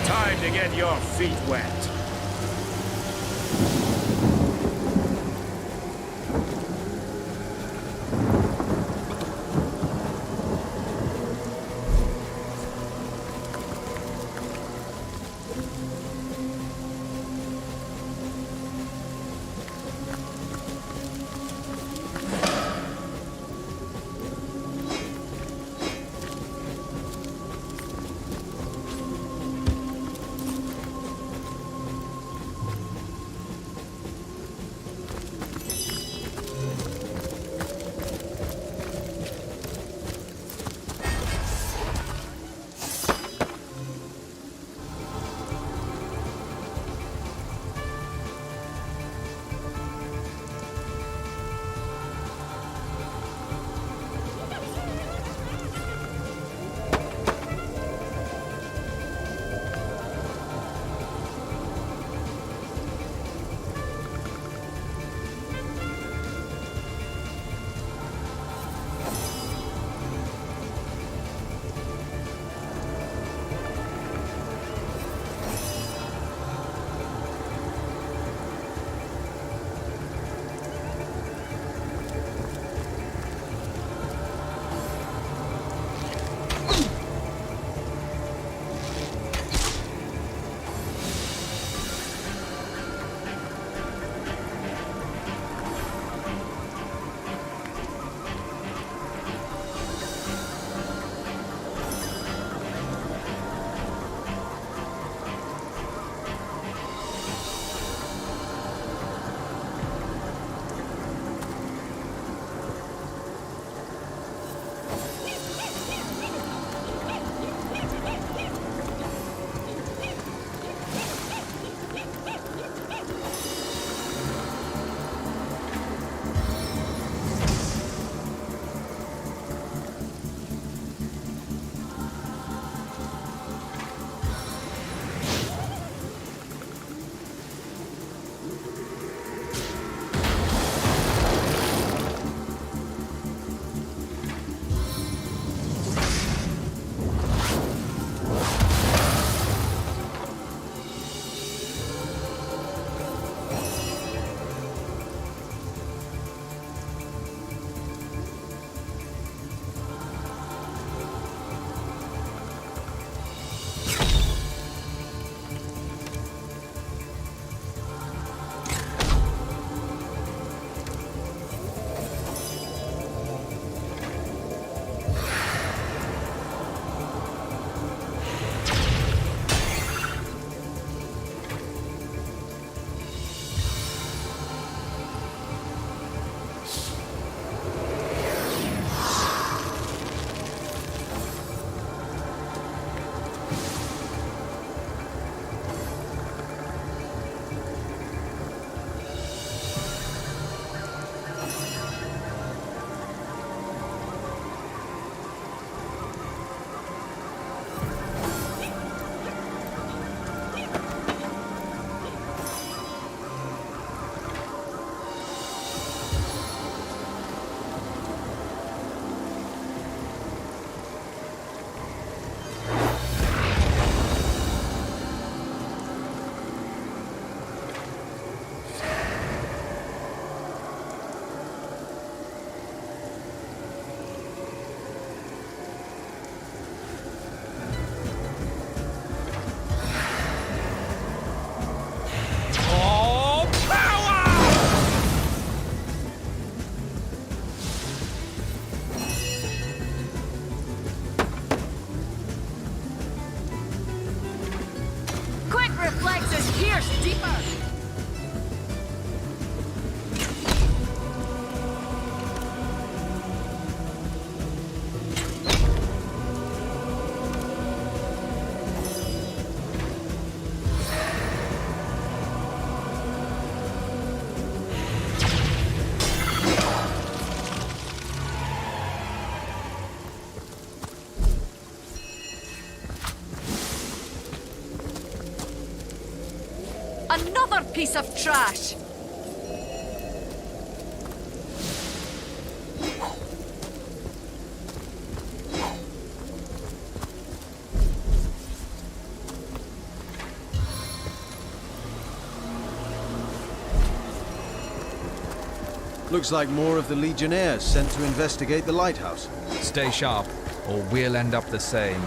Time to get your feet wet. Press deeper! Another piece of trash! Looks like more of the Legionnaires sent to investigate the lighthouse. Stay sharp, or we'll end up the same.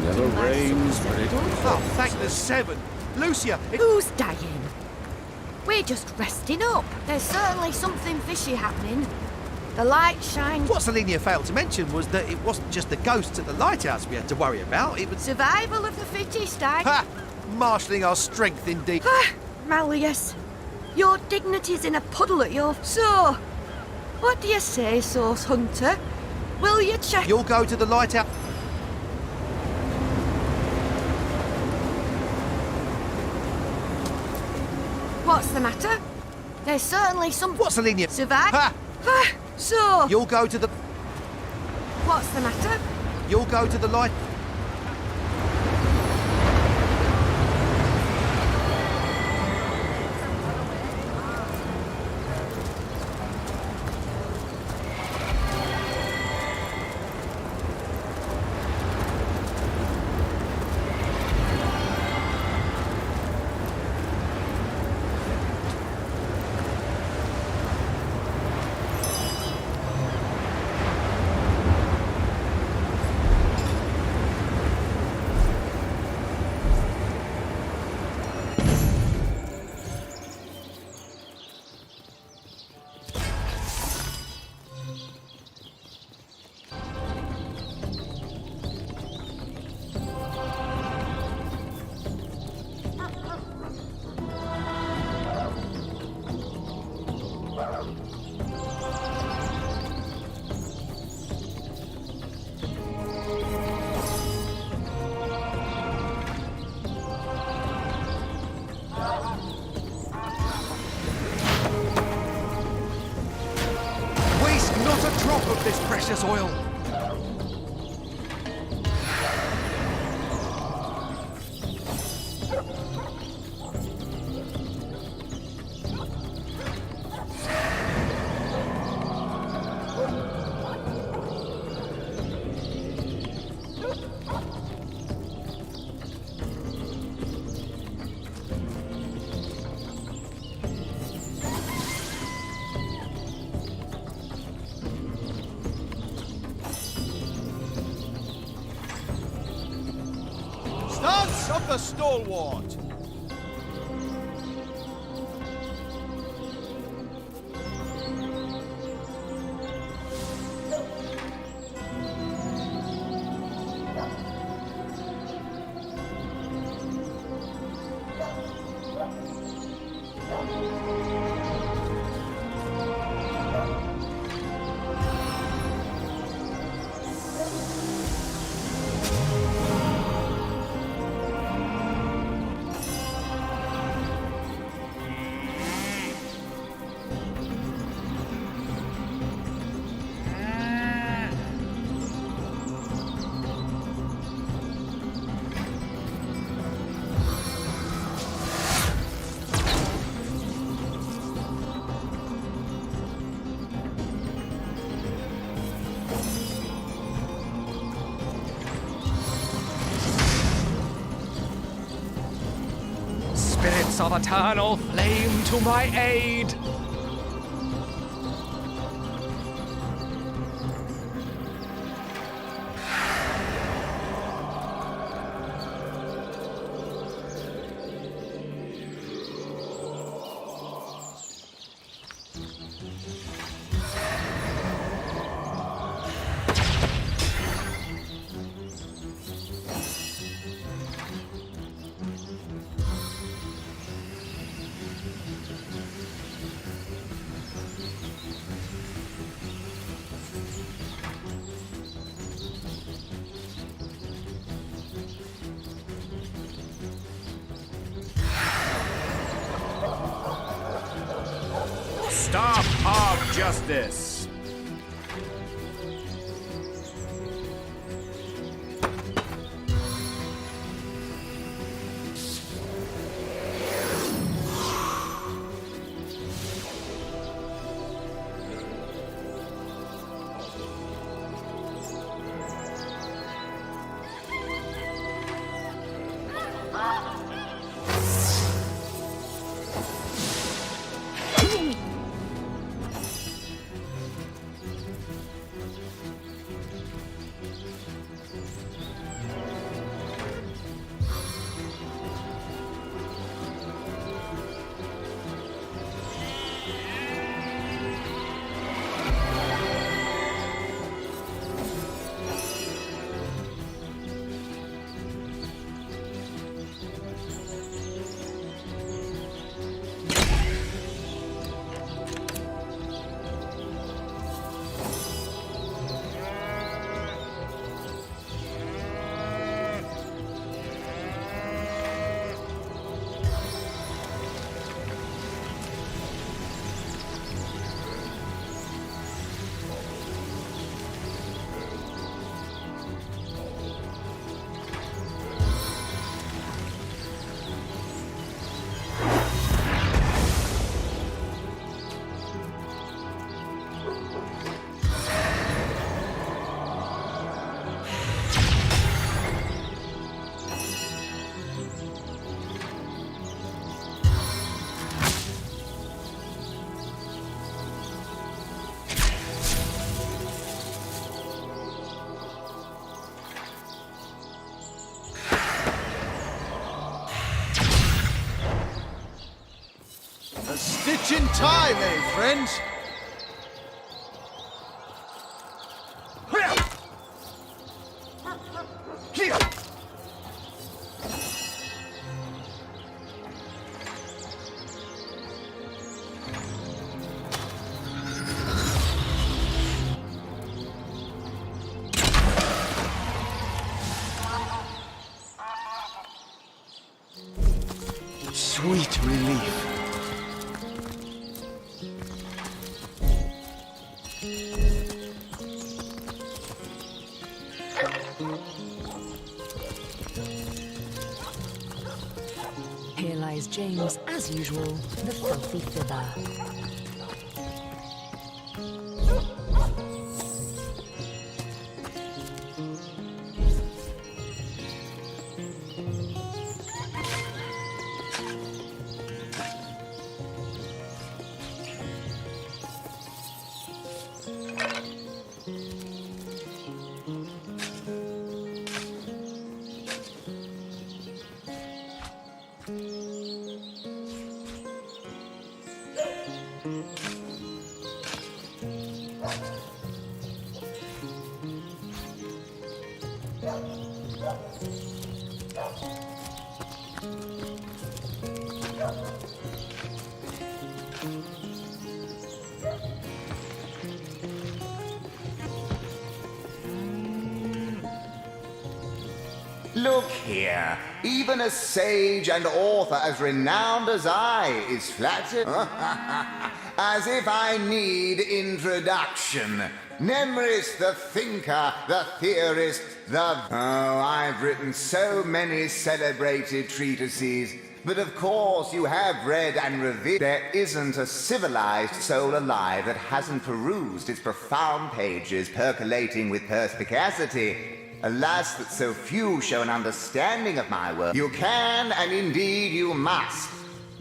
Never rains, but it... Oh, thank the seven! Lucia, Who's dying? We're just resting up. There's certainly something fishy happening. The light shines. What Selenia failed to mention was that it wasn't just the ghosts at the lighthouse we had to worry about, it was... Survival of the fittest, Ha! Marshalling our strength, indeed. Malleus, your dignity's in a puddle at your... So, what do you say, Source Hunter? Will you check... You'll go to the lighthouse... What's the matter? There's certainly some... What's Selenia? Survive? Ha! So... You'll go to the... What's the matter? You'll go to the light... Of this precious oil. Stance of the stalwart! spirits of eternal flame to my aid! Staff of Justice. A stitch in time, eh, friends? Sweet relief. Here lies James, as usual, the filthy fibber. Look here, even a sage and author as renowned as I is flattered. As if I need introduction. Nemris, the thinker, the theorist, the... Oh, I've written so many celebrated treatises. But of course you have read and revered. There isn't a civilized soul alive that hasn't perused its profound pages percolating with perspicacity. Alas, that so few show an understanding of my work. You can, and indeed you must.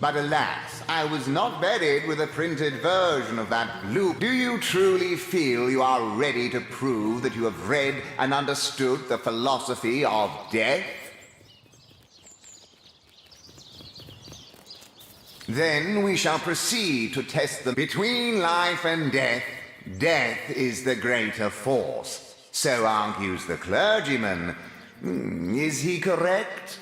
But alas, I was not buried with a printed version of that blue. Do you truly feel you are ready to prove that you have read and understood the philosophy of death? Then we shall proceed to test them. Between life and death, death is the greater force. So argues the clergyman. Is he correct?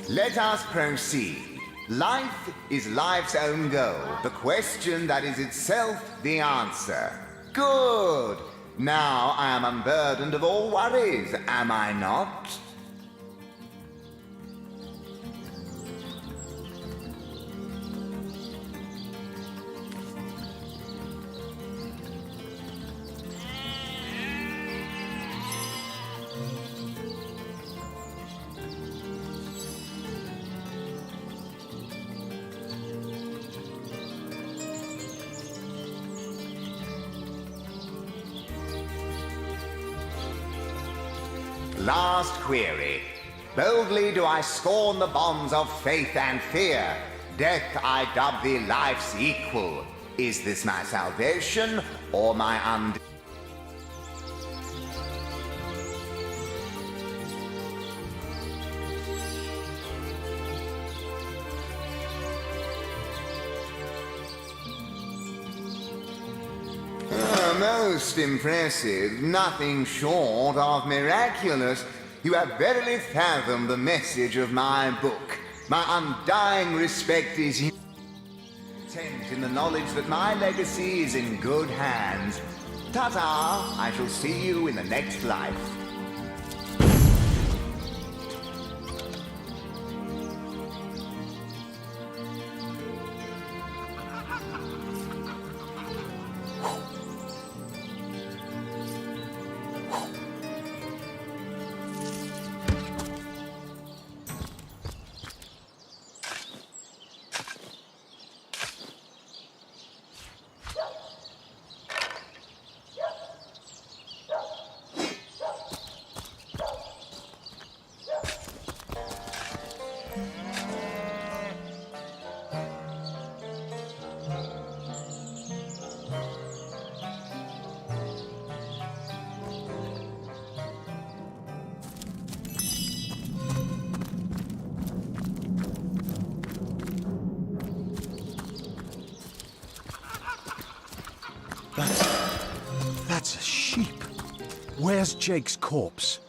Let us proceed. Life is life's own goal. The question that is itself the answer. Good. Now I am unburdened of all worries, am I not? Last query. Boldly do I scorn the bonds of faith and fear. Death I dub thee life's equal. Is this my salvation or my Most impressive, nothing short of miraculous. You have verily fathomed the message of my book. My undying respect is you. Content in the knowledge that my legacy is in good hands. Ta-ta! I shall see you in the next life. That's a sheep. Where's Jake's corpse?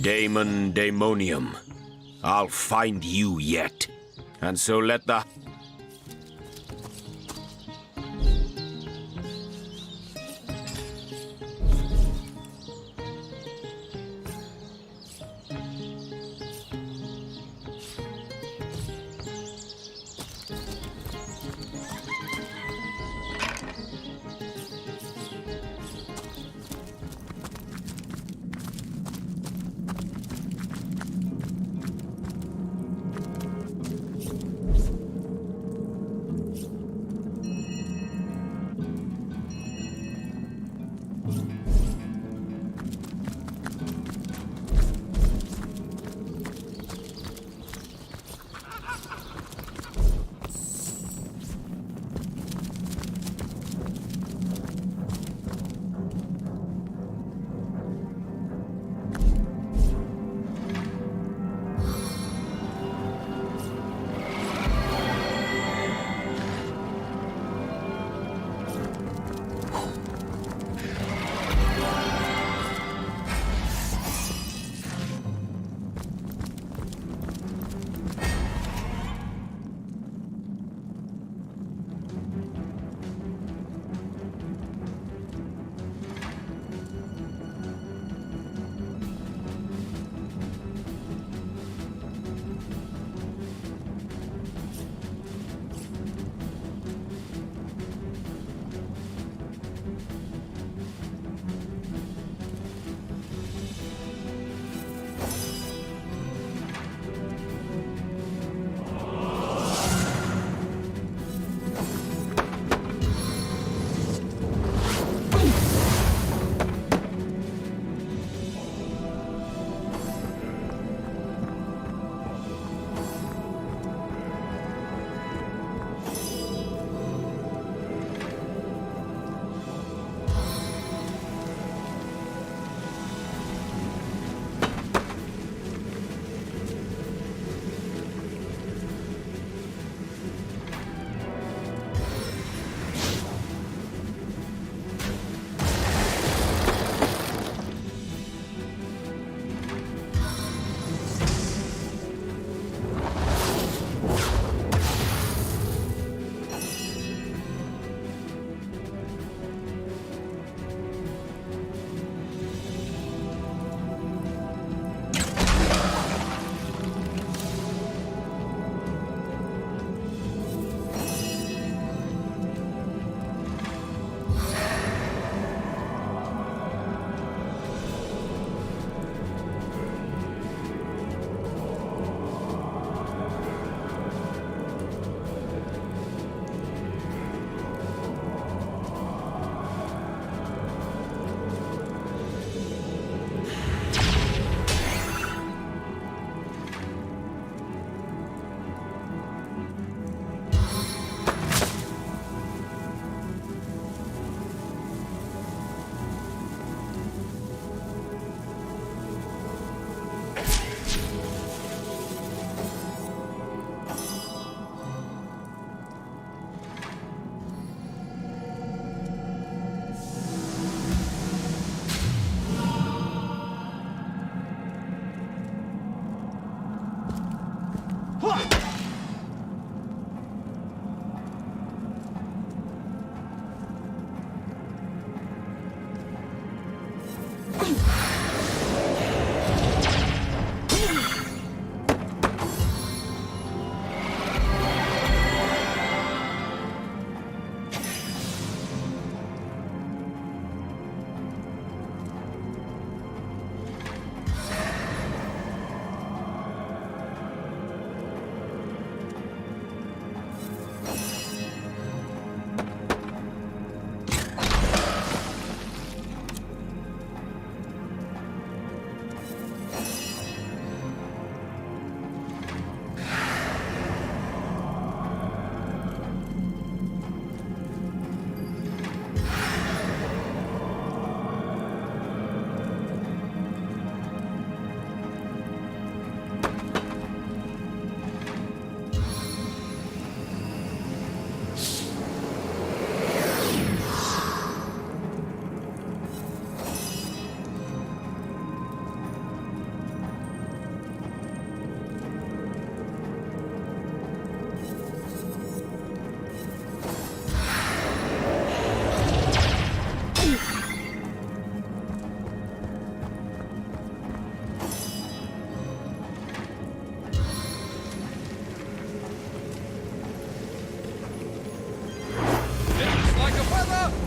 Daemon Daemonium. I'll find you yet. And so let the...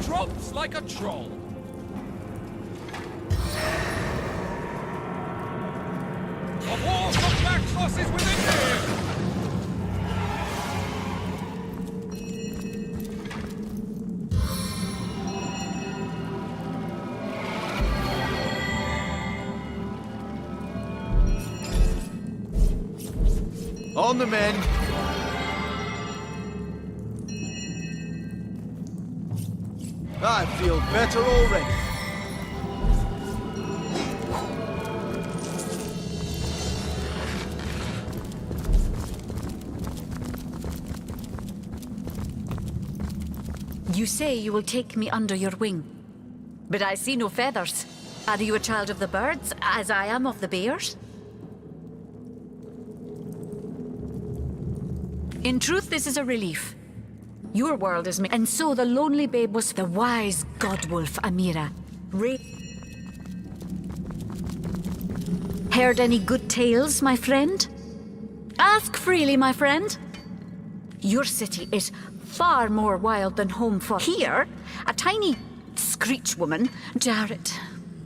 drops like a troll. A war for Maxos is within here! On the men! I feel better already. You say you will take me under your wing, but I see no feathers. Are you a child of the birds, as I am of the bears? In truth, this is a relief. Your world is and so the lonely babe was the wise godwolf Amira. Heard any good tales, my friend? Ask freely, my friend. Your city is far more wild than home for here. A tiny screech woman, Jarrett.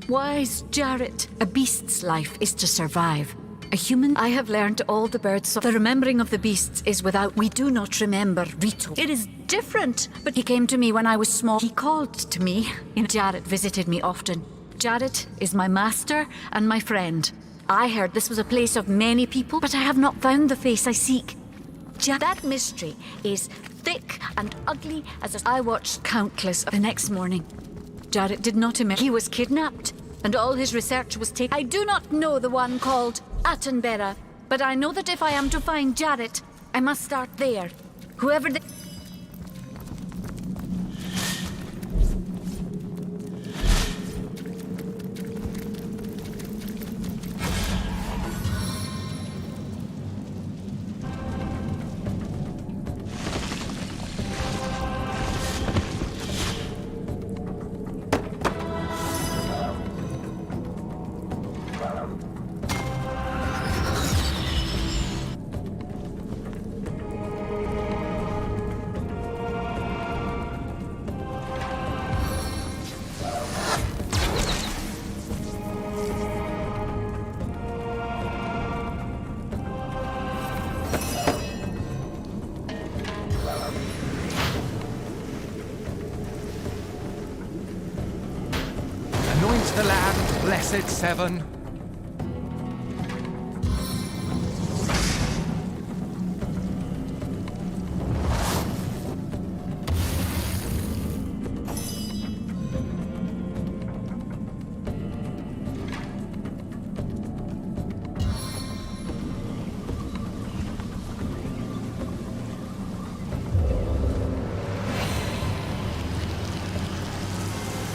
Wise Jarrett. A beast's life is to survive. A human, I have learned all the birds. The remembering of the beasts is without. We do not remember Rito. It is different, but he came to me when I was small. He called to me. Jarrett visited me often. Jarrett is my master and my friend. I heard this was a place of many people, but I have not found the face I seek. That mystery is thick and ugly as I watched countless the next morning. Jarrett did not emerge. He was kidnapped, and all his research was taken. I do not know the one called Attenbera, but I know that if I am to find Jarrett, I must start there. Whoever the... The land, blessed Seven.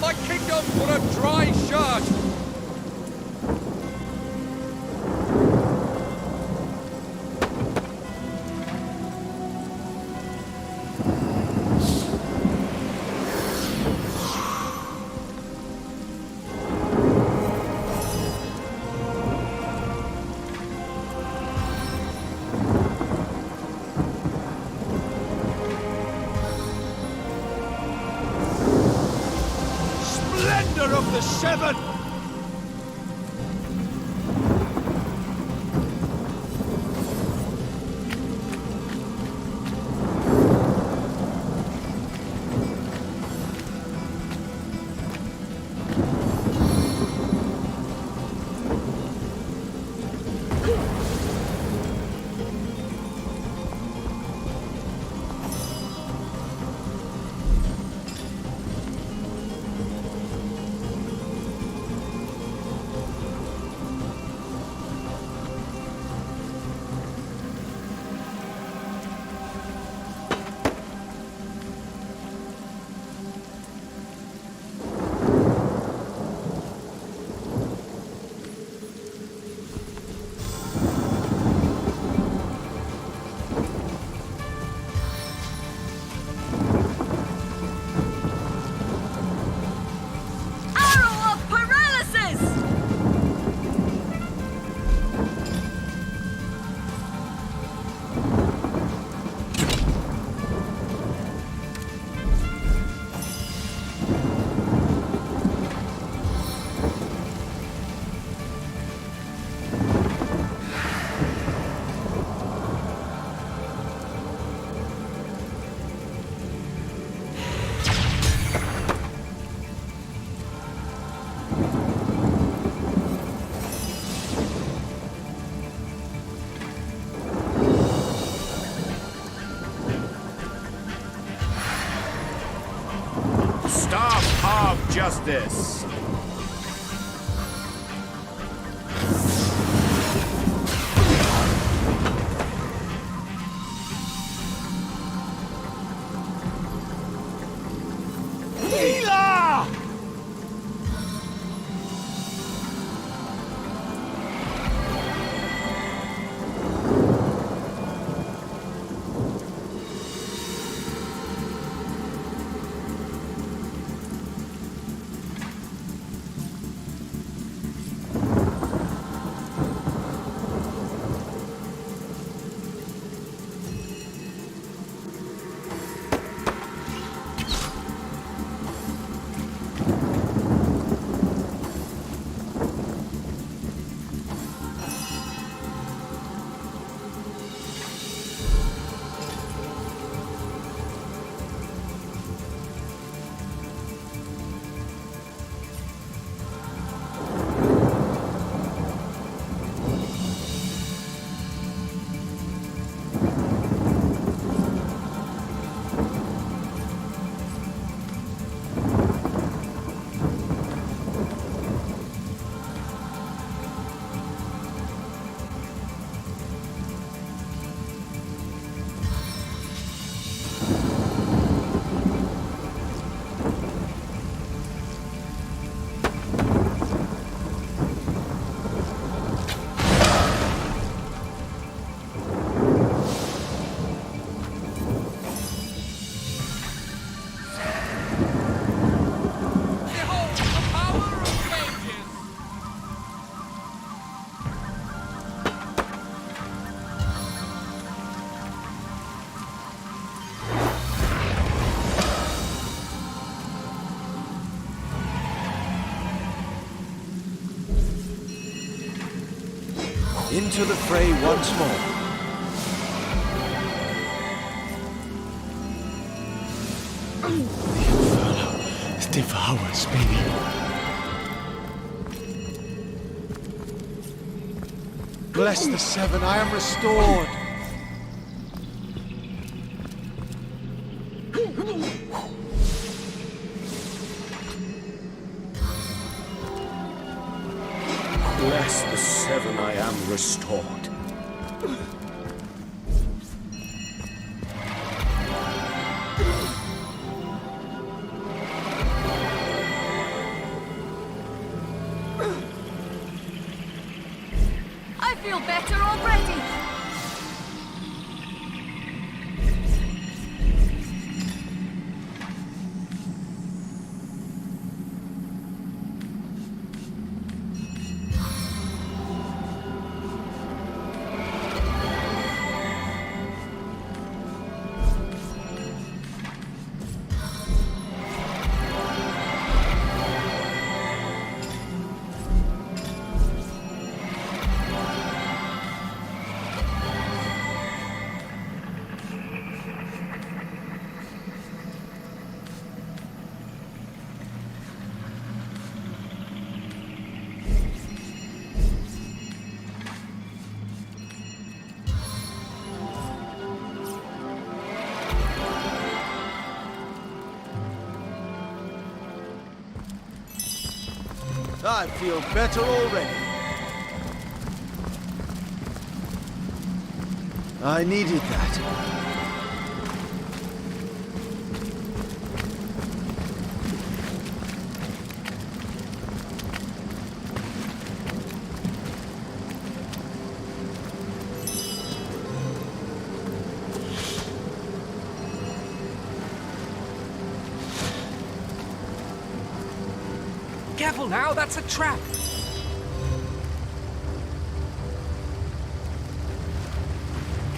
My kingdom for a dry shirt! Of the Seven! justice. Into the fray once more. The inferno devours me. Bless the Seven, I am restored. Bless the Seven, I am restored. I feel better already. I feel better already. I needed that. Careful now, that's a trap.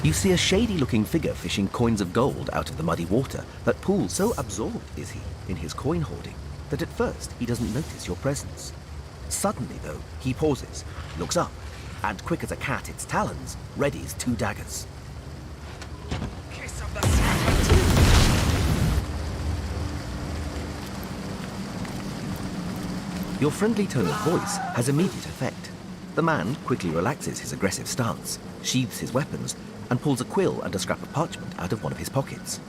You see a shady-looking figure fishing coins of gold out of the muddy water that pools. So absorbed is he in his coin hoarding that at first he doesn't notice your presence. Suddenly, though, he pauses, looks up, and quick as a cat its talons, readies 2 daggers. Kiss of the serpent. Your friendly tone of voice has immediate effect. The man quickly relaxes his aggressive stance, sheathes his weapons, and pulls a quill and a scrap of parchment out of one of his pockets.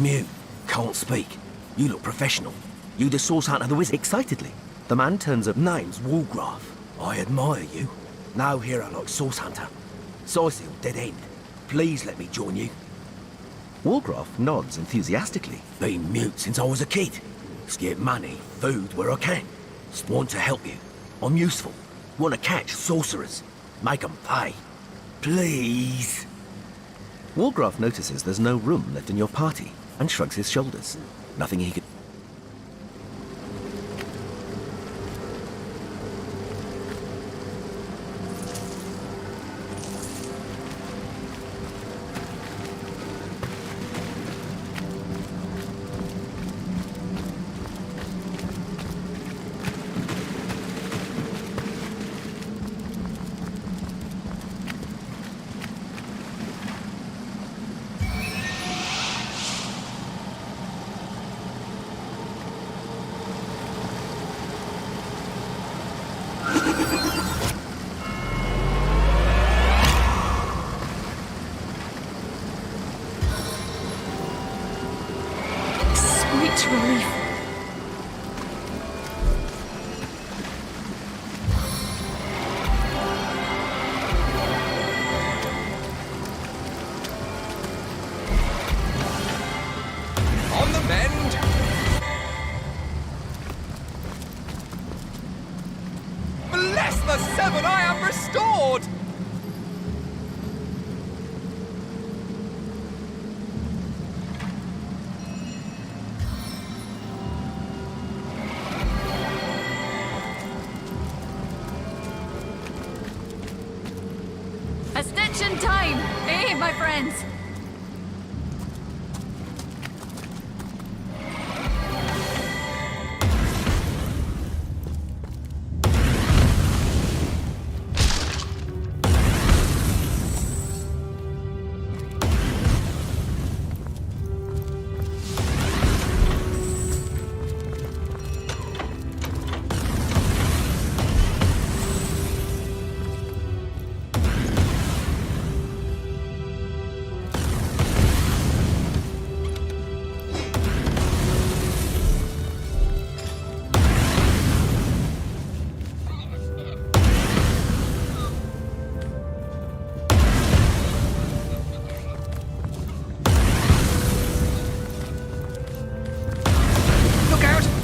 Mute. Can't speak. You look professional. You the source hunter the wizard? Excitedly, the man turns up. Name's Walgraf. I admire you. No hero like source hunter. Sourcehill, dead end. Please let me join you. Walgraf nods enthusiastically. Been mute since I was a kid. Get money, food where I can. Want to help you. I'm useful. Want to catch sorcerers. Make 'em pay. Please. Walgraf notices there's no room left in your party and shrugs his shoulders. Nothing he can... Sweet relief. On the mend! Bless the seven, I am restored! Ascension time! Hey, my friends!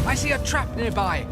I see a trap nearby.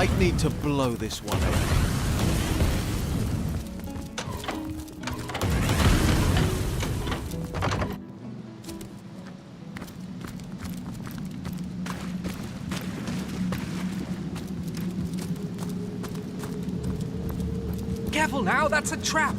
Might need to blow this one open. Careful now, that's a trap.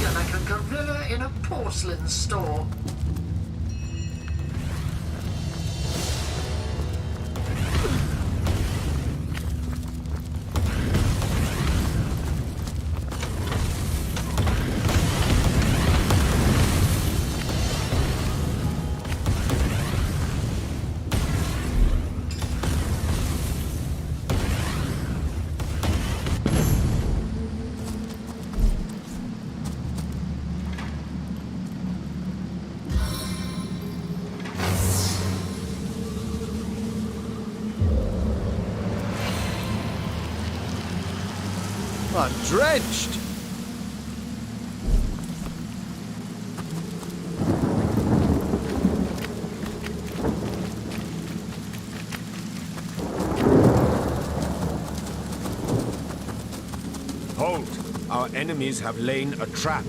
You're like a gorilla in a porcelain store. I'm drenched! Halt! Our enemies have laid a trap.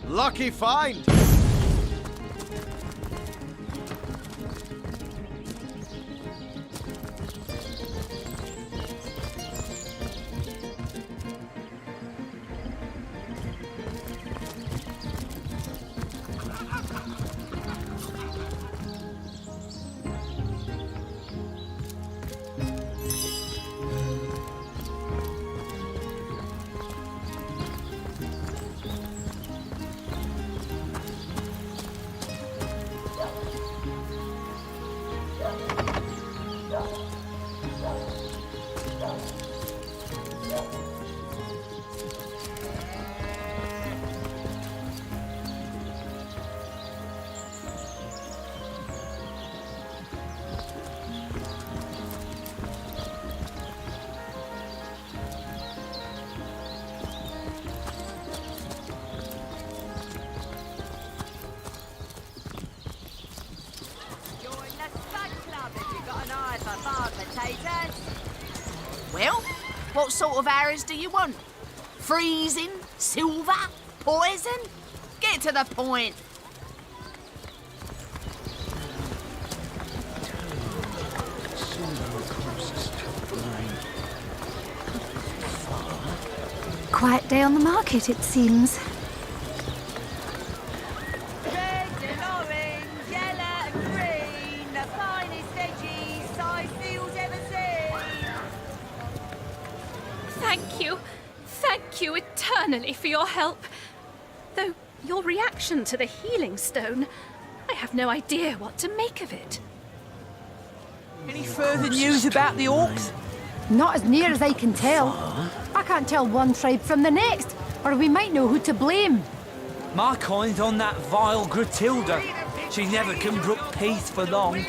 Lucky find! Well, what sort of arrows do you want? Freezing? Silver? Poison? Get to the point. Quiet day on the market, it seems. Red and orange, yellow and green, the finest veggies Scythians ever seen. Thank you eternally for your help. Though your reaction to the healing stone, I have no idea what to make of it. Any further news about the orcs? Not as near as I can tell. I can't tell one tribe from the next, or we might know who to blame. My kind's on that vile Gratilda. She never can brook peace for long.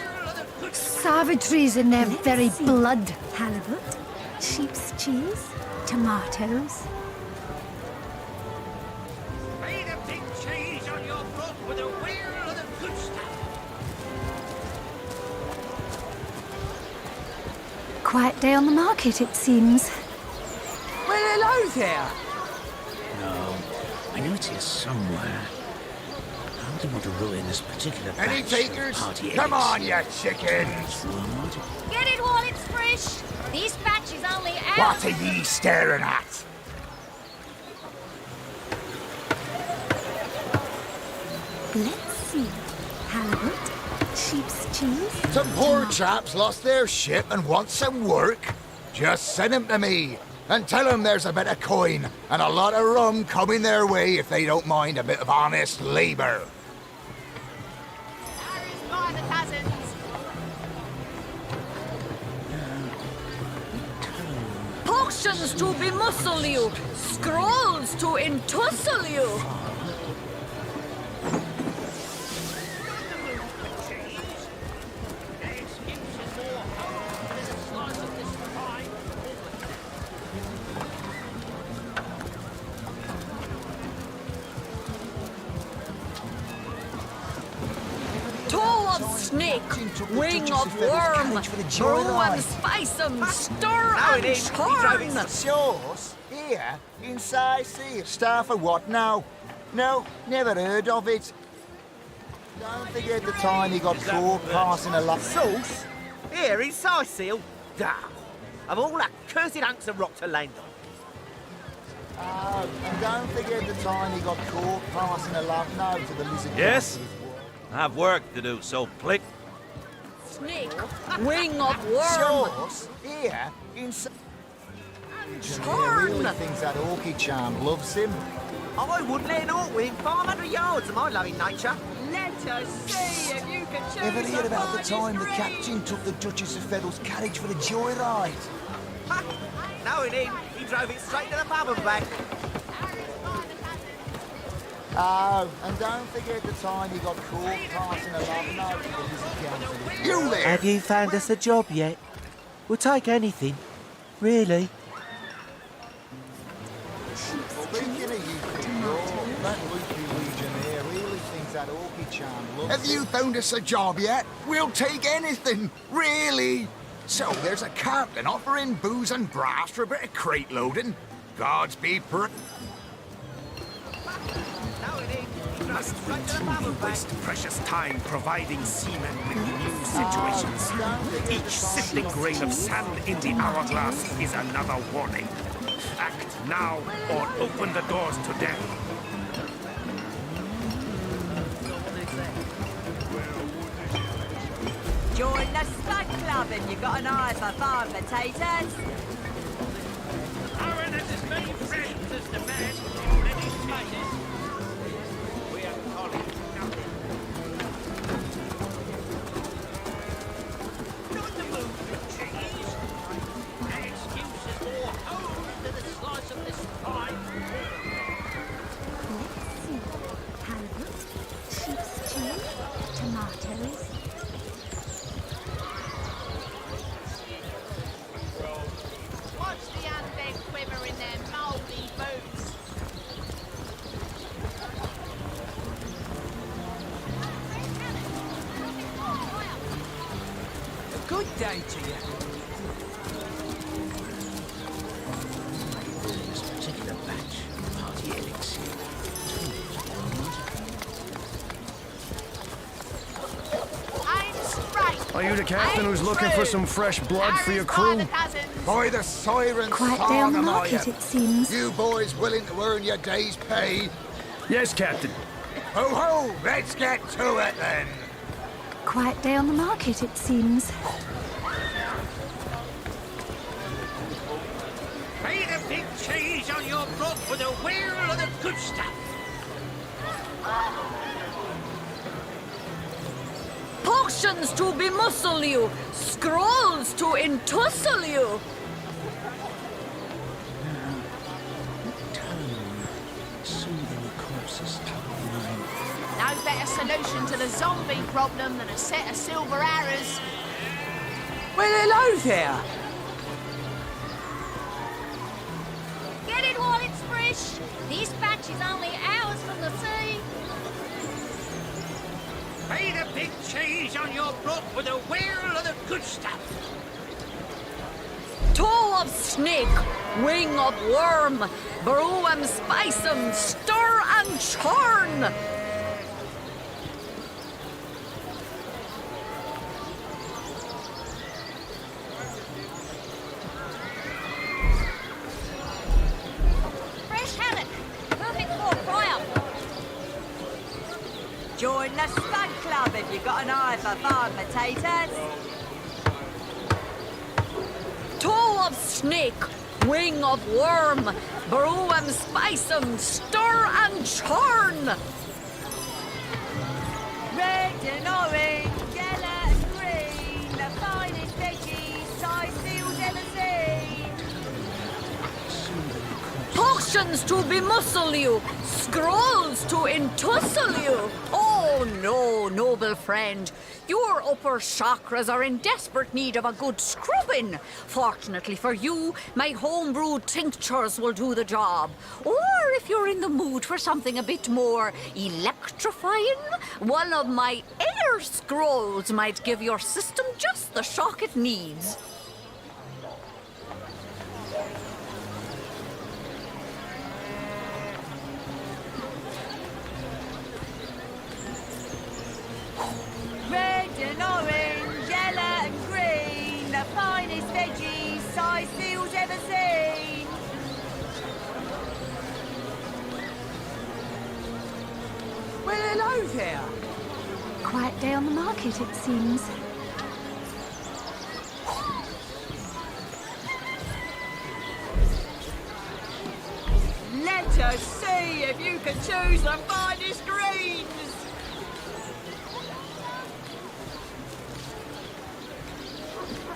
Savagery's in their very blood. Halibut, sheep's cheese, tomatoes. Made a big cheese on your book with a wheel of the good stuff. Quiet day on the market, it seems. Well, hello there. No, I know it's here somewhere. I wouldn't want to ruin this particular Any batch takers? of party Come eggs. on, you chickens! Get it while it's fresh. This batch is only out. What are ye staring at? Let's see. Halibut, sheep's cheese. Some poor chaps lost their ship and want some work. Just send 'em to me and tell 'em there's a bit of coin and a lot of rum coming their way if they don't mind a bit of honest labour. By the dozens. Potions to bemuscle you, scrolls to entussle you. Toe of snake, wing of worm, brew and spice 'em, stir and churn. Sauce? Here, inside sea. Staff of what now? No, never heard of it. Don't forget the time he got caught passing a lot. Sauce? Here in Scythian? Damn. Of all that cursed hunks of rock to land on. Oh, and don't forget the time he got caught passing a love note to the lizard. Yes? I have work to do, so plick. Snake, wing of worm. Sauce? Here, inside. Really thinks that orchid charm loves him. I wouldn't let an orc within 500 yards of my loving nature. Let us see if you can choose. Ever heard about the time the captain took the Duchess of Feddle's carriage for a joyride? Ha! Knowing him, he drove it straight to the pub and back. Oh, and don't forget the time he got caught passing a love note to the lizard council. You there! Have you found us a job yet? We'll take anything. Really? Speaking of you, that loopy legionnaire really thinks that orchid charm loves Have you found us a job yet? We'll take anything, really. So there's a captain offering booze and brass for a bit of crate loading. Gods be Must continue waste precious time providing seamen with new situations. Each sifting grain of sand in the hourglass is another warning. Act now or open the doors to death. Join the Spud Club and you got an eye for farm potatoes. Aaron has as many friends as the man already stated. We are colleagues. Not the move with cheese. An excuse is more home than a slice of this pie. Let's see. Halibut, sheep's cheese, tomatoes. Watch the undead quiver in their mouldy boots. A good day to you. Are you the captain who's looking for some fresh blood for your crew? By the siren Quite song down the am I market, am. it seems. You boys willing to earn your day's pay? Yes, Captain. Ho ho! Let's get to it then! Quite down the market, it seems. Pay the big cheese on your block for the wheel of the good stuff. Potions to bemuscle you, scrolls to entussle you. No better solution to the zombie problem than a set of silver arrows. Well, hello there. Get it while it's fresh. This batch is only hours from the sea. Pay the big cheese on your block for the wheel of the good stuff. Toe of snake, wing of worm, brew 'em, spice 'em, stir and churn. Fresh haddock. Perfect for a fry-up. Join the Spud Club if you've got an eye for farm potatoes. Toe of snake, wing of worm, brew 'em, spice 'em, stir and churn. Red and orange, yellow and green, the finest veggies size fields ever seen. Potions to bemuscle you, scrolls to entussle you. Oh no, noble friend. Your upper chakras are in desperate need of a good scrubbing. Fortunately for you, my homebrewed tinctures will do the job. Or if you're in the mood for something a bit more electrifying, one of my air scrolls might give your system just the shock it needs. Red and orange, yellow and green, the finest veggies size fields ever seen. Well, hello there. Quite down the market, it seems. Let us see if you can choose the finest greens.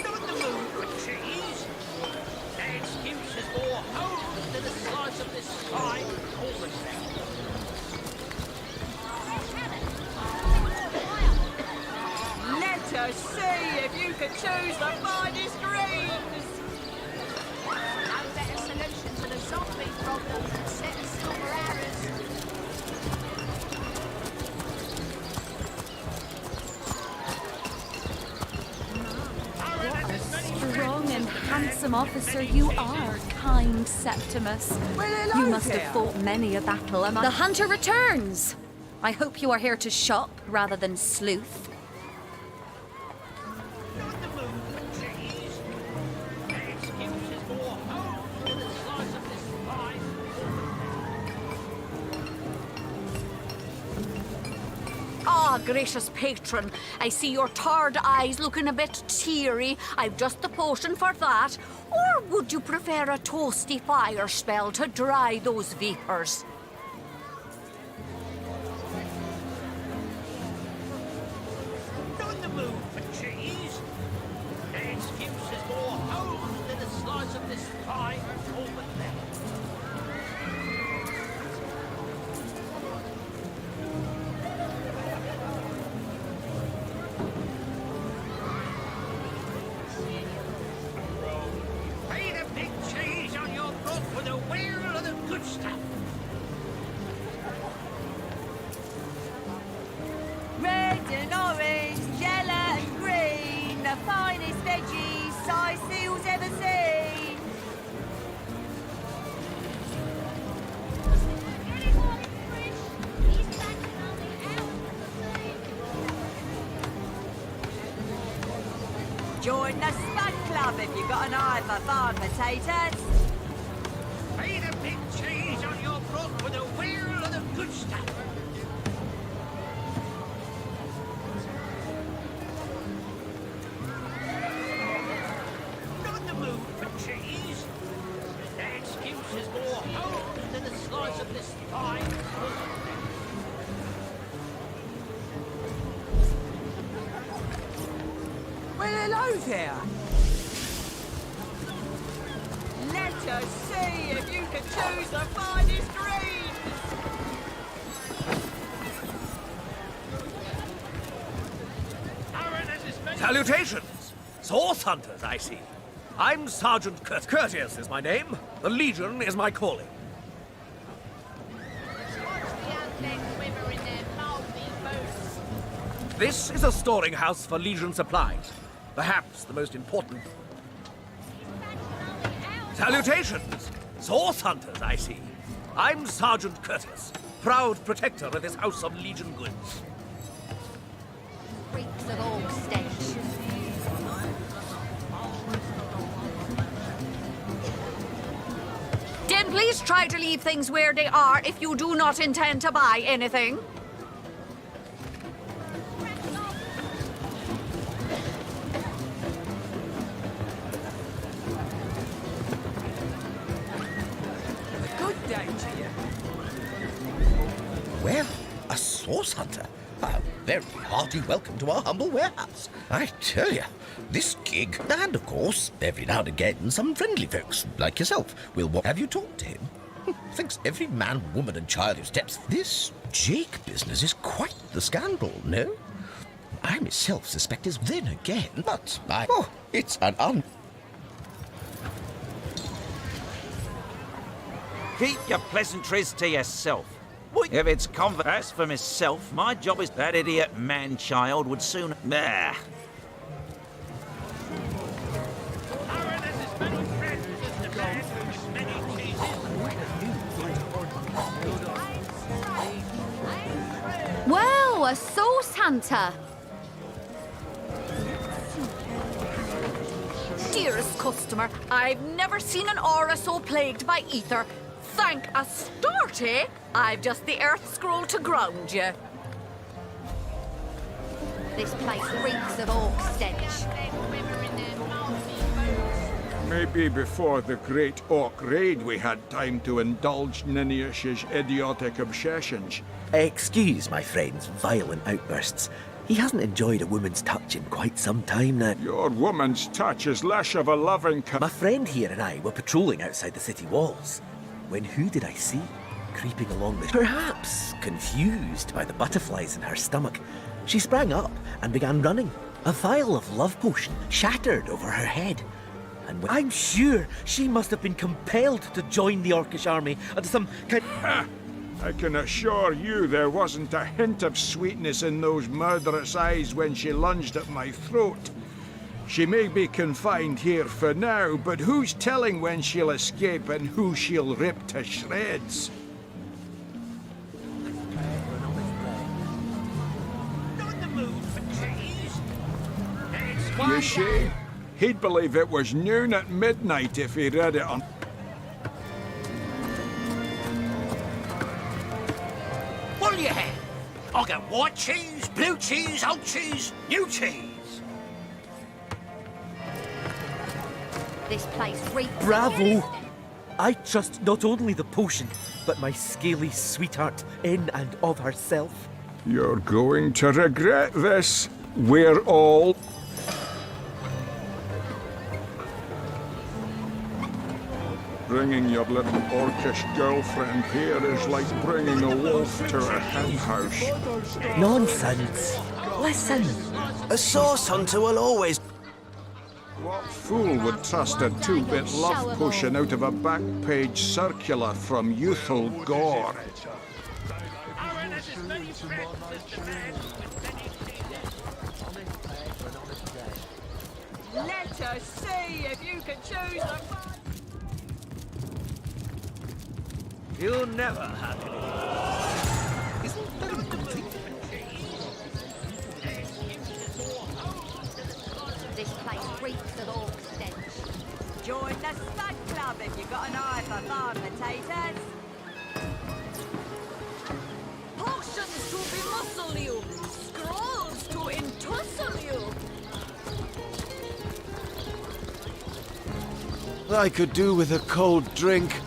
Not in the mood for cheese. No excuses more holes than a slice of this fine Coleman there. Let us see if you can choose the finest greens. No better solution to the zombie problem than a set of silver arrows. Strong and handsome officer you are, kind Septimus. You must have fought many a battle among... The hunter returns. I hope you are here to shop rather than sleuth. Not in the mood for cheese. No excuses more holes than a slice of this fine Ah, gracious patron, I see your tired eyes looking a bit teary. I've just the potion for that. Or would you prefer a toasty fire spell to dry those vapours? Not in the mood for cheese. No excuses more holes than a slice of this fine Coleman there. Pay the big cheese on your block for the wheel of the good stuff. Red and orange, yellow and green, Join the Spud Club if you've got an eye for farm potatoes. Feed a big cheese on your brook with a wheel of the good stuff. Not in the mood for cheese. That excuse is more home than a slice of this fine. Well, hello there. Let us see if you can choose the finest greens. Salutations! Source hunters, I see. I'm Sergeant Courteous is my name. The Legion is my calling. This is a storing house for Legion supplies. Perhaps the most important. Salutations! Source hunters, I see. I'm Sergeant Courteous, proud protector of this house of Legion goods. Reeks of old stench. Then please try to leave things where they are if you do not intend to buy anything. Good day to you. Well, a source hunter. A very hearty welcome to our humble warehouse. I tell you, this gig, and of course, every now and again, some friendly folks like yourself will have you talk to him. Thinks every man, woman, and child who steps. This Jake business is quite the scandal, no? I myself suspect is then again, but it's an Keep your pleasantries to yourself. If it's converse for myself, my job is that idiot man-child would soon... Bah. Well, a sauce hunter. Dearest customer, I've never seen an aura so plagued by ether. Thank Astarte, I've just the earth scroll to ground you. This place reeks of old stench. Maybe before the Great Orc Raid we had time to indulge Ninius's idiotic obsessions. Excuse my friend's violent outbursts. He hasn't enjoyed a woman's touch in quite some time now. Your woman's touch is less of a loving... My friend here and I were patrolling outside the city walls. When who did I see? Creeping along the... Perhaps confused by the butterflies in her stomach, she sprang up and began running. A vial of love potion shattered over her head. And I'm sure she must have been compelled to join the Orcish army under some kind... I can assure you there wasn't a hint of sweetness in those murderous eyes when she lunged at my throat. She may be confined here for now, but who's telling when she'll escape and who she'll rip to shreds? Not in the mood for cheese. You see? He'd believe it was noon at midnight if he read it on... What'll you have? I'll get white cheese, blue cheese, old cheese, new cheese. This place reeks. Bravo! I trust not only the potion, but my scaly sweetheart in and of herself. You're going to regret this. We're all... Bringing your little orcish girlfriend here is like bringing a wolf to a hen house. Nonsense. Listen. A source hunter will always... What fool would trust a two-bit love potion out of a back-page circular from youthful gore? Let us see if you can choose the... You'll never have it. Isn't that a good thing? This place for farm potatoes. Potions to bemuscle you, scrolls to entussle you. I could do with a cold drink.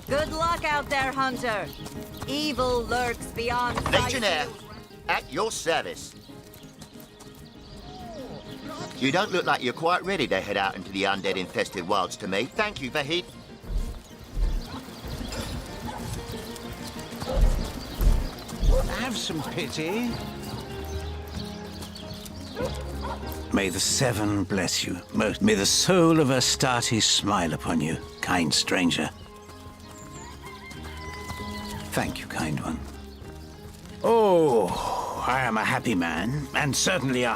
Good luck out there, Hunter. Evil lurks beyond sight. Legionnaire, at your service. You don't look like you're quite ready to head out into the undead-infested wilds to me. Thank you for heed. Have some pity. May the Seven bless you. May the soul of Astarte smile upon you, kind stranger. Thank you, kind one. Oh, I am a happy man, and certainly a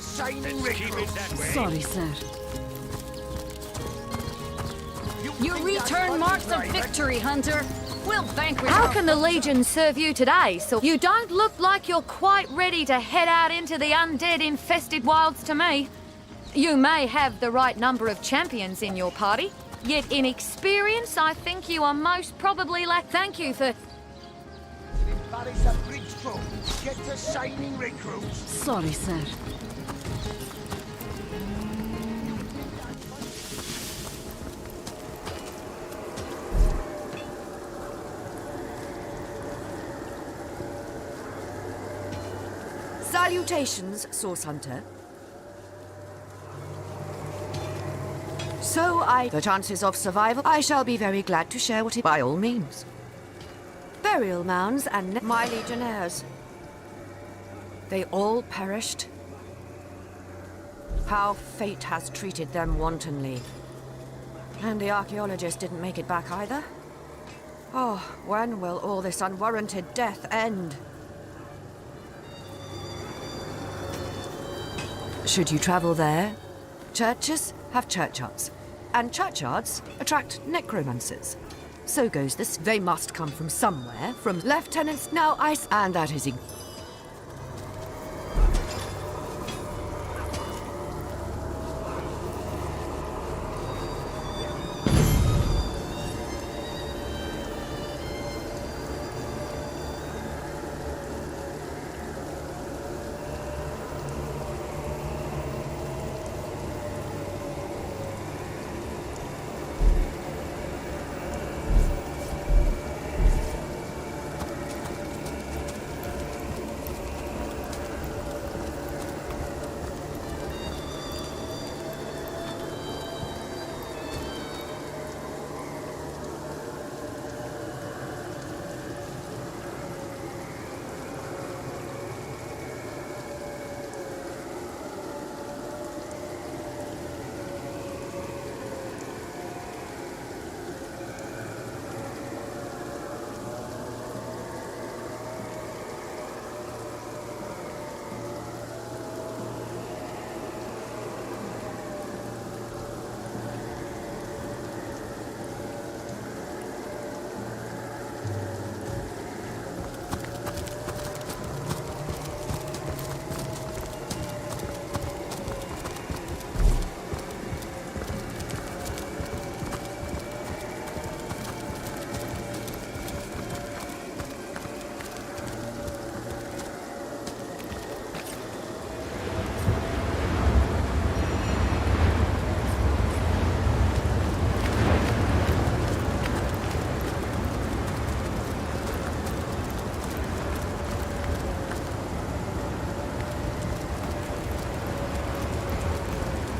Sorry, sir. You return marks of victory, Hunter. We'll vanquish. How can the Legion serve you today? So you don't look like you're quite ready to head out into the undead-infested wilds to me. You may have the right number of champions in your party, yet in experience, I think you are most probably thank you for... Get to shining recruits. Sorry, sir. Salutations, Source Hunter. So the chances of survival, I shall be very glad to share what it by all means. Burial mounds and my legionnaires. They all perished. How fate has treated them wantonly. And the archaeologist didn't make it back either. Oh, when will all this unwarranted death end? Should you travel there, churches have churchyards, and churchyards attract necromancers. So goes this. They must come from somewhere, from lieutenants now ice, and that is...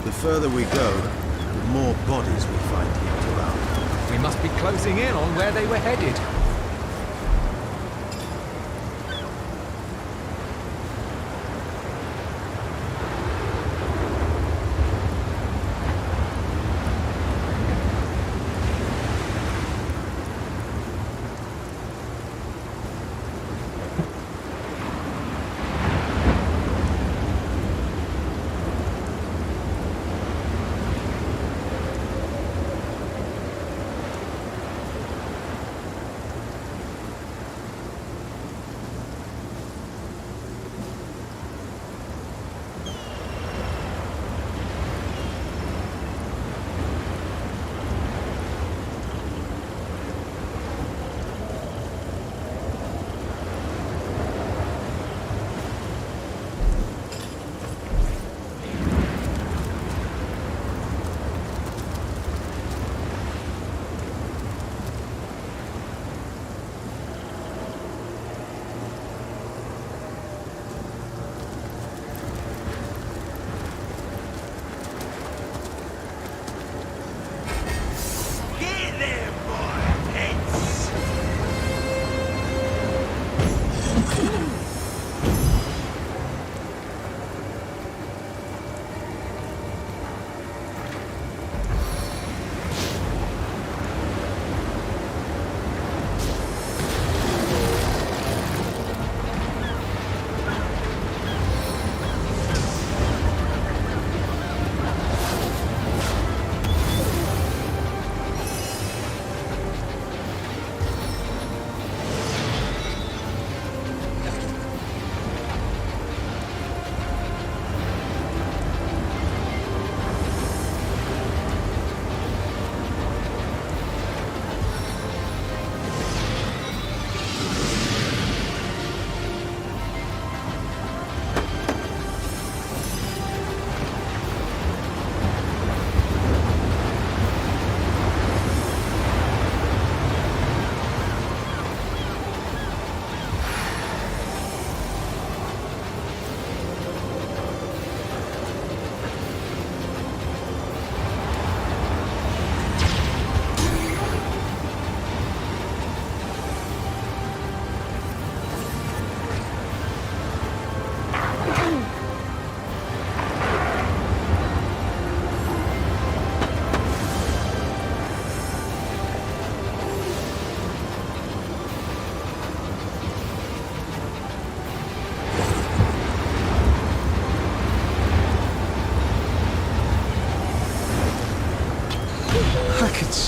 The further we go, the more bodies we find heaped around. We must be closing in on where they were headed.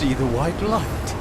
see the white light.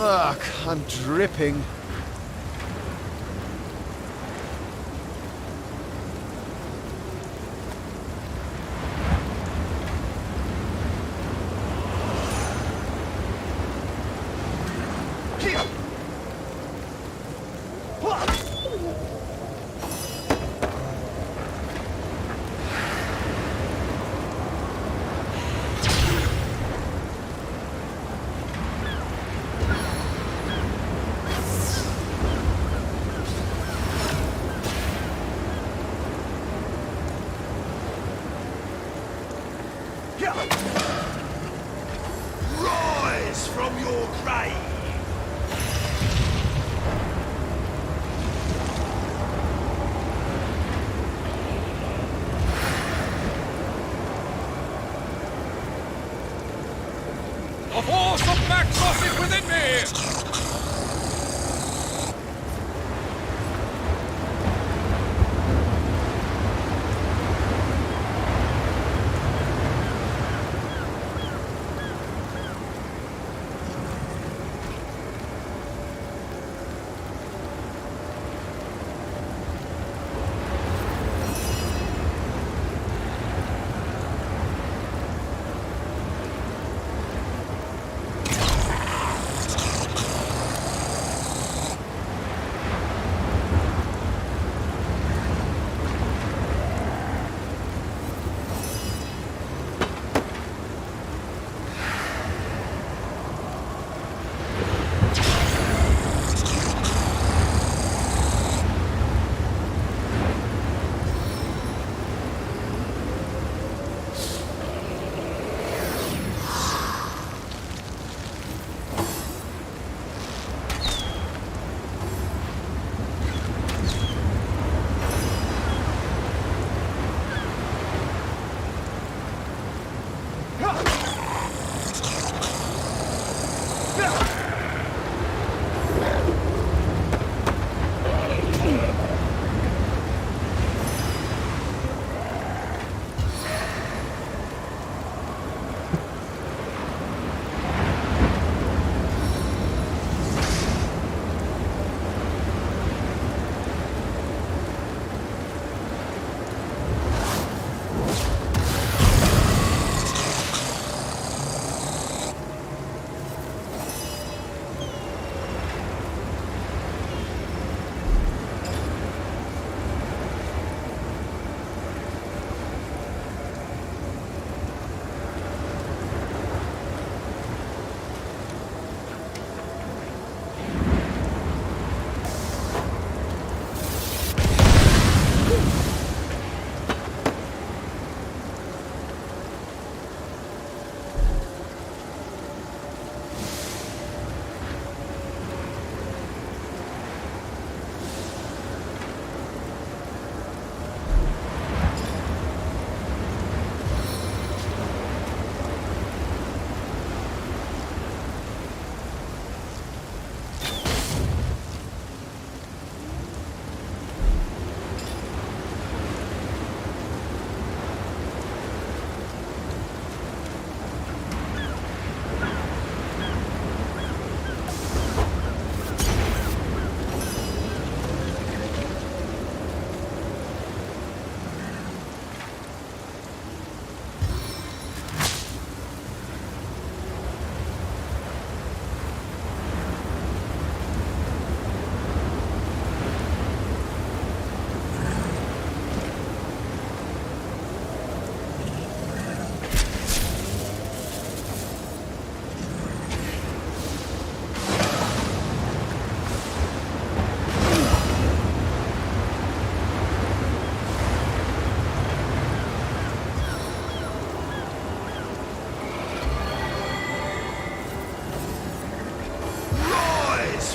Ugh, I'm dripping. Rise from your grave! The force of Maxos is within me!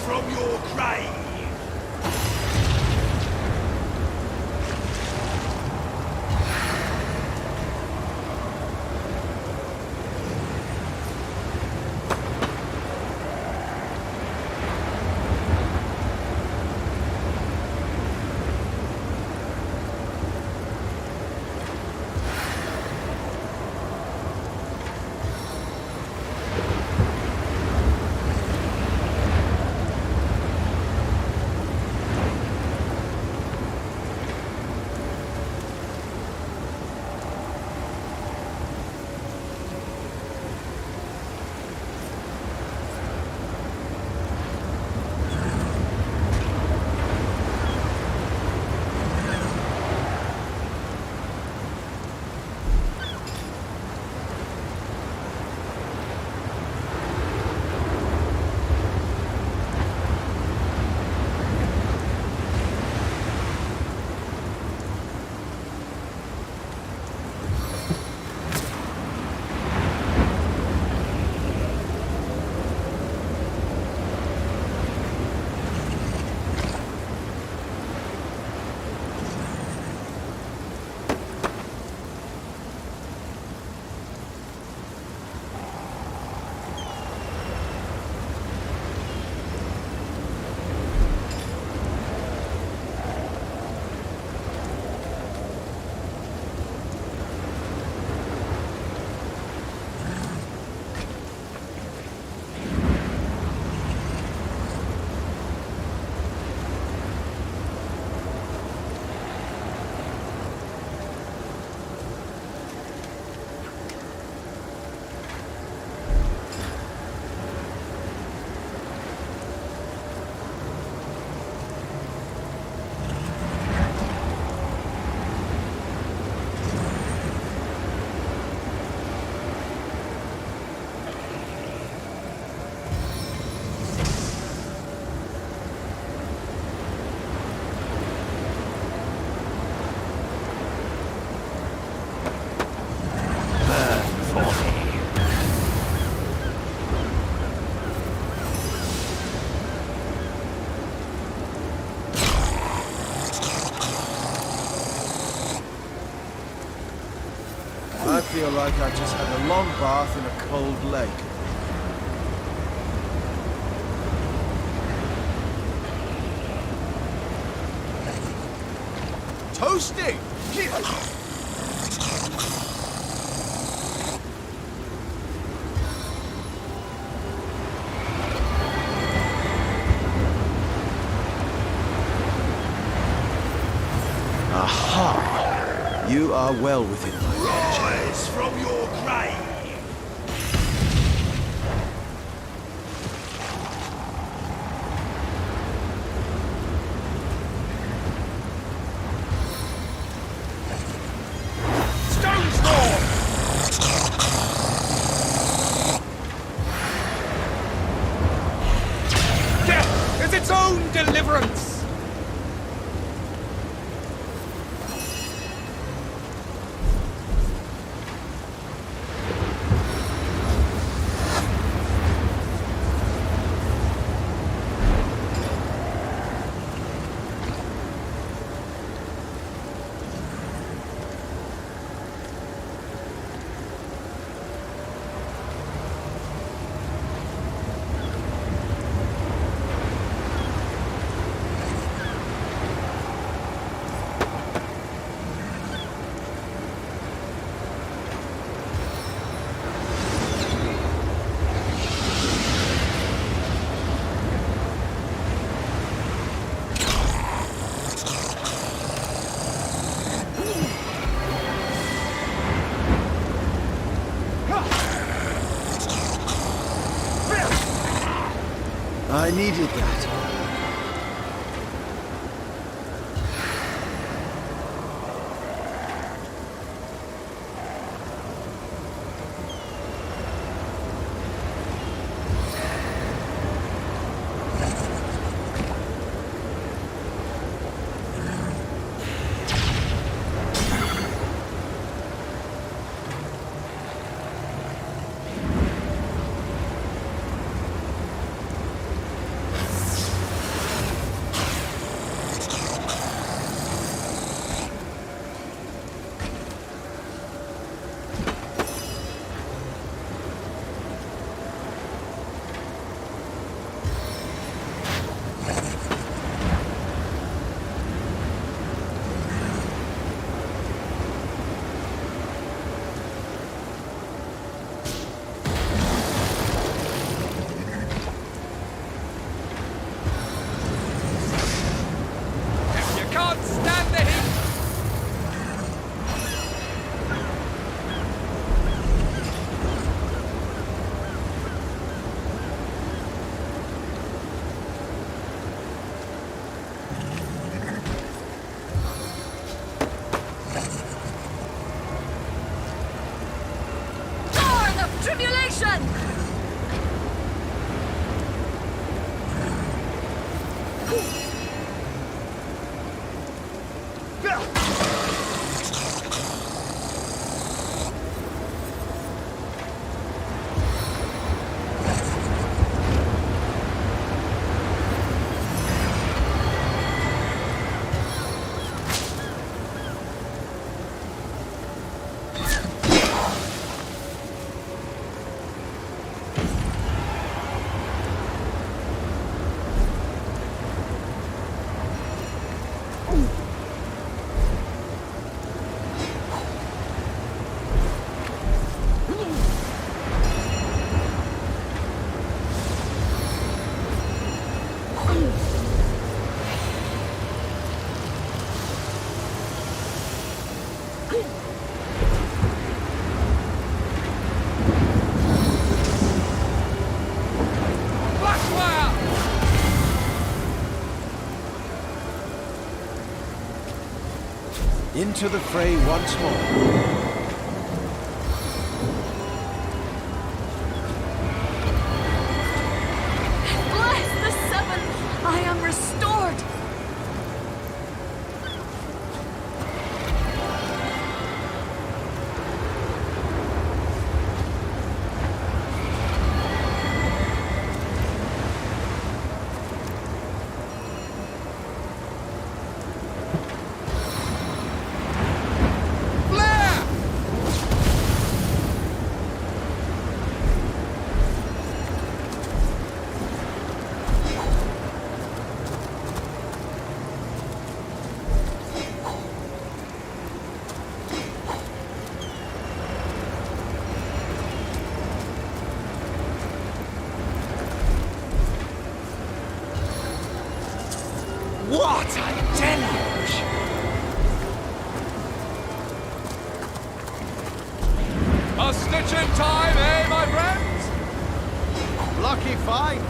from your grave! I feel like I just had a long bath in a cold lake. Toasty! Aha! You are well within my reach. Rise from your grave! Death is its own deliverance! I needed that. action! Into the fray once more. Bless the seventh! I am restored! What a deluge! A stitch in time, eh, my friends? Lucky find.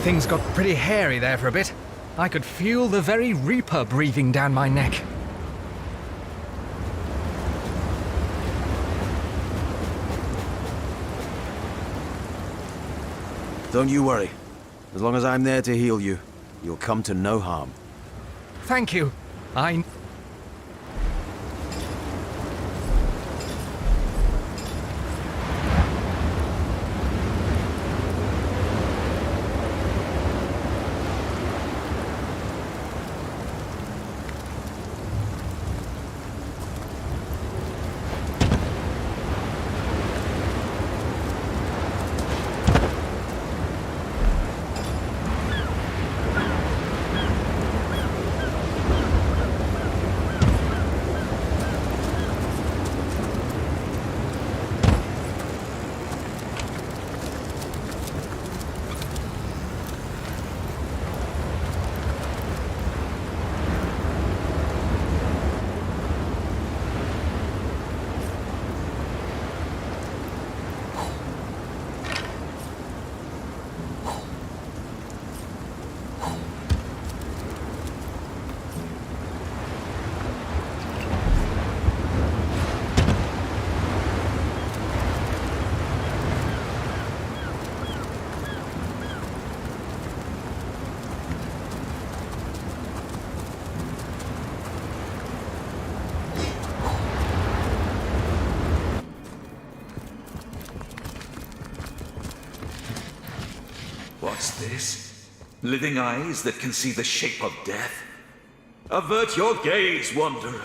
Things got pretty hairy there for a bit. I could feel the very Reaper breathing down my neck. Don't you worry. As long as I'm there to heal you, you'll come to no harm. Thank you. What's this? Living eyes that can see the shape of death? Avert your gaze, wanderer,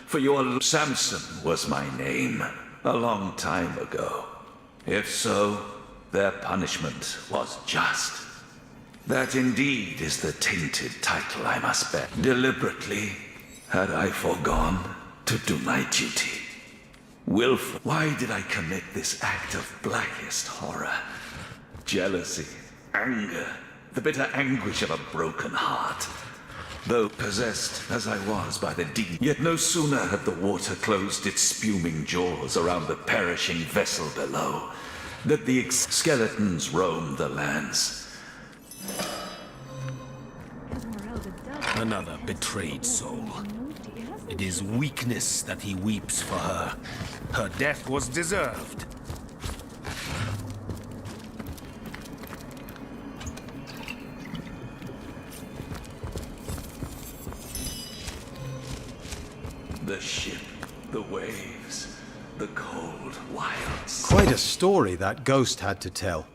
for your Samson was my name a long time ago. If so, their punishment was just. That indeed is the tainted title I must bear. Deliberately had I foregone to do my duty. Wilful, why did I commit this act of blackest horror? Jealousy, anger, the bitter anguish of a broken heart. Though possessed as I was by the demon, yet no sooner had the water closed its spuming jaws around the perishing vessel below, that the skeletons roamed the lands. Another betrayed soul. It is weakness that he weeps for her. Her death was deserved. The ship, the waves, the cold, wild sea. Quite a story that ghost had to tell.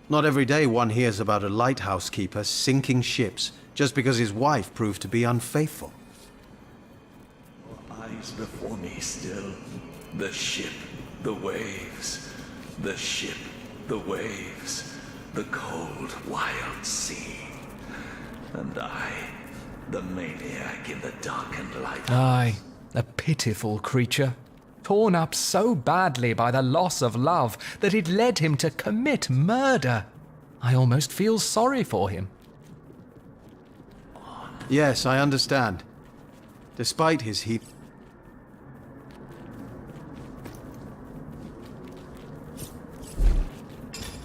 Not every day one hears about a lighthouse keeper sinking ships just because his wife proved to be unfaithful. Eyes before me still. The ship, the waves. The ship, the waves. The cold, wild sea. And I, the maniac in the darkened light. Aye, a pitiful creature. Torn up so badly by the loss of love that it led him to commit murder. I almost feel sorry for him. Yes, I understand. Despite his heat.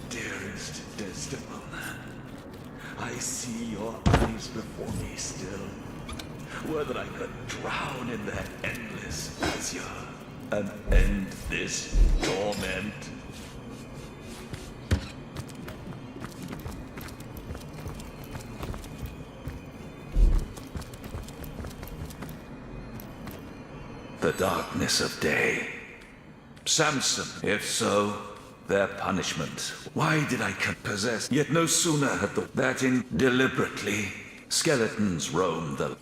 Dearest Desdemona, I see your eyes before me still. Were that I could drown in their endless azure and end this torment. The darkness of day. Samson, if so, their punishment. Why did I possess? Yet no sooner had that in deliberately skeletons roamed the.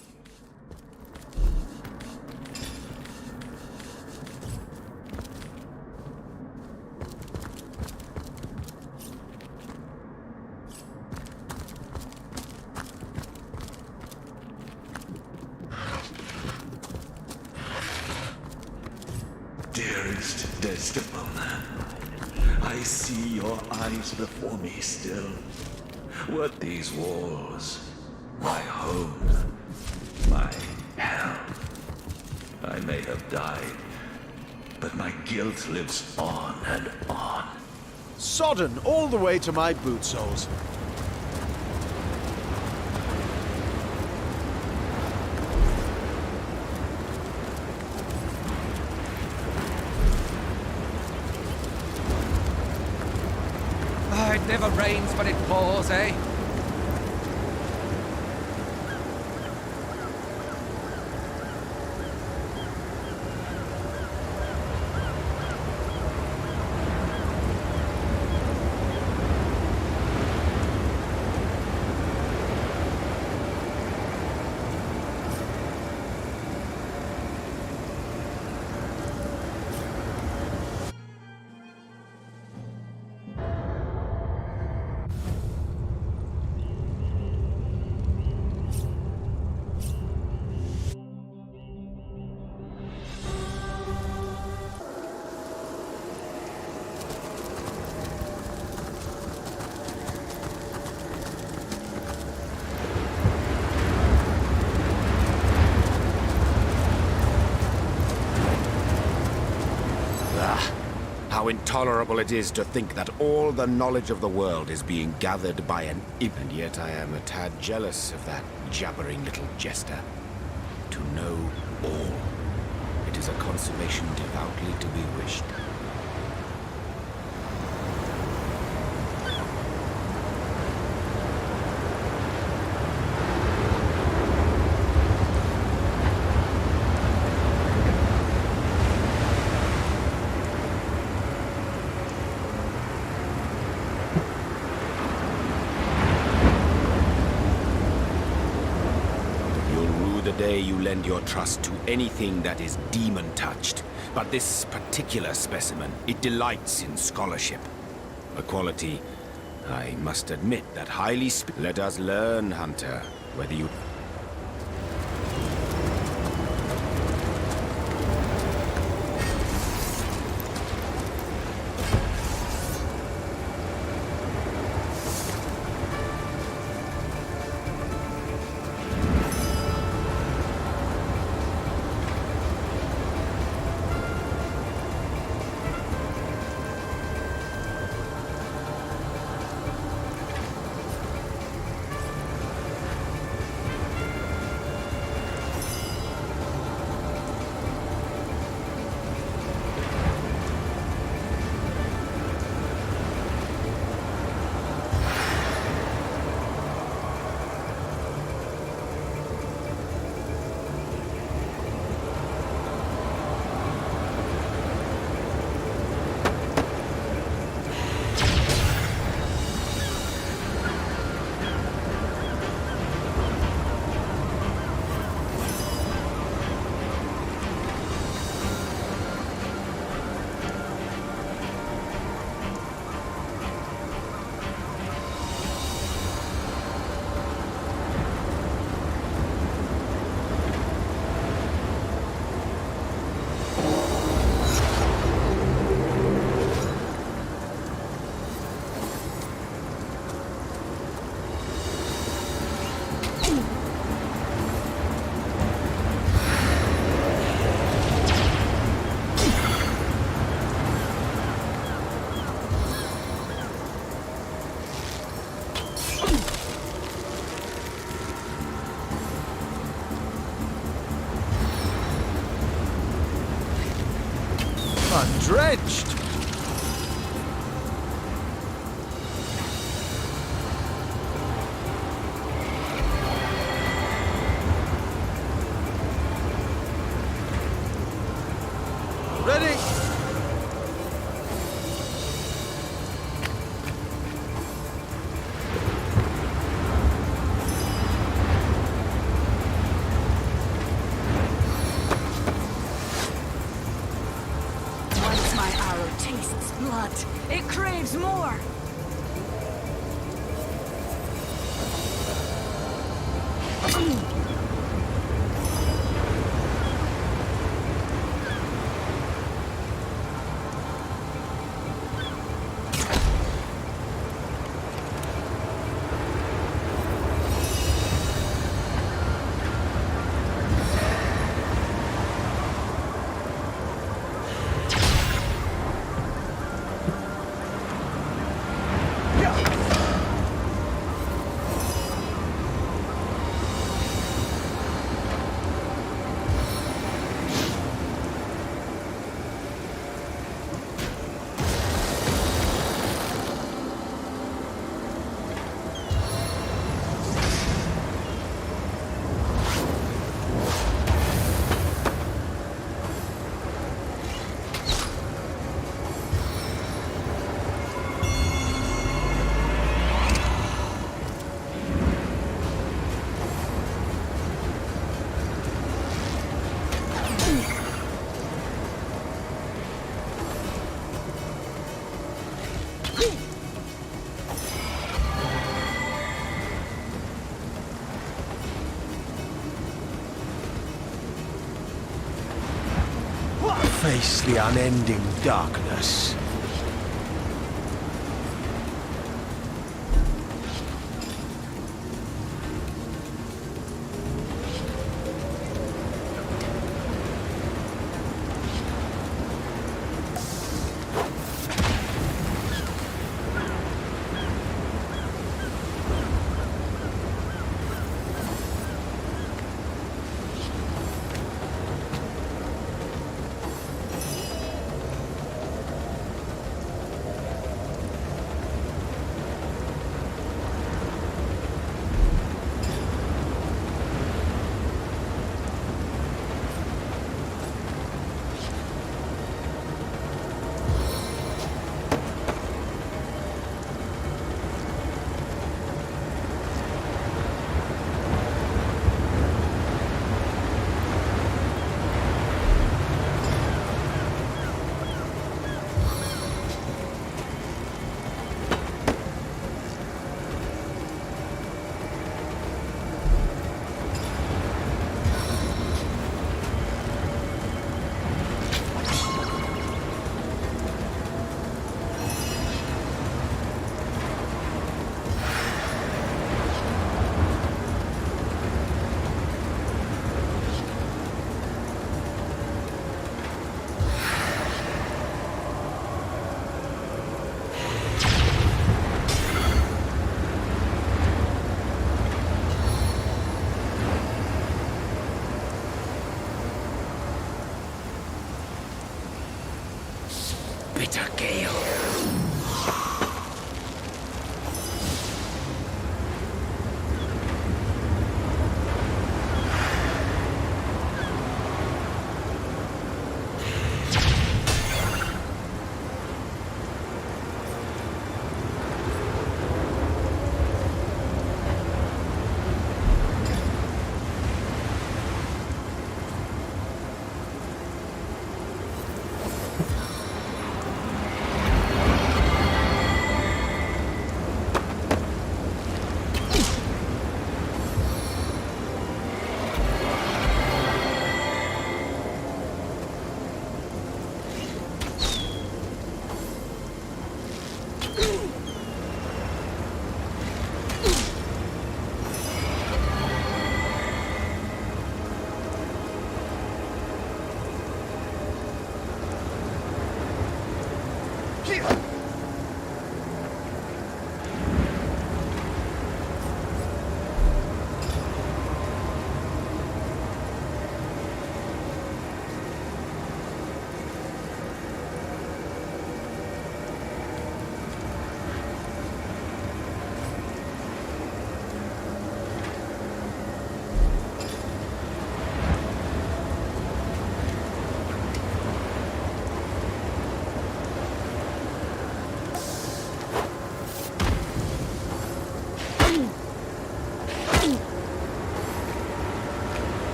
Dearest Desdemona, I see your eyes before me still. Were these walls my home, my hell? I may have died, but my guilt lives on and on. Sodden all the way to my boot soles. it never rains but it pours, eh? How intolerable it is to think that all the knowledge of the world is being gathered by an imp. And yet I am a tad jealous of that jabbering little jester. To know all. It is a consummation devoutly to be wished. Day you lend your trust to anything that is demon-touched. But this particular specimen, it delights in scholarship. A quality, I must admit, that highly let us learn, Hunter, whether you... Drenched! Ready! It craves more! face the unending darkness. Bitter gale.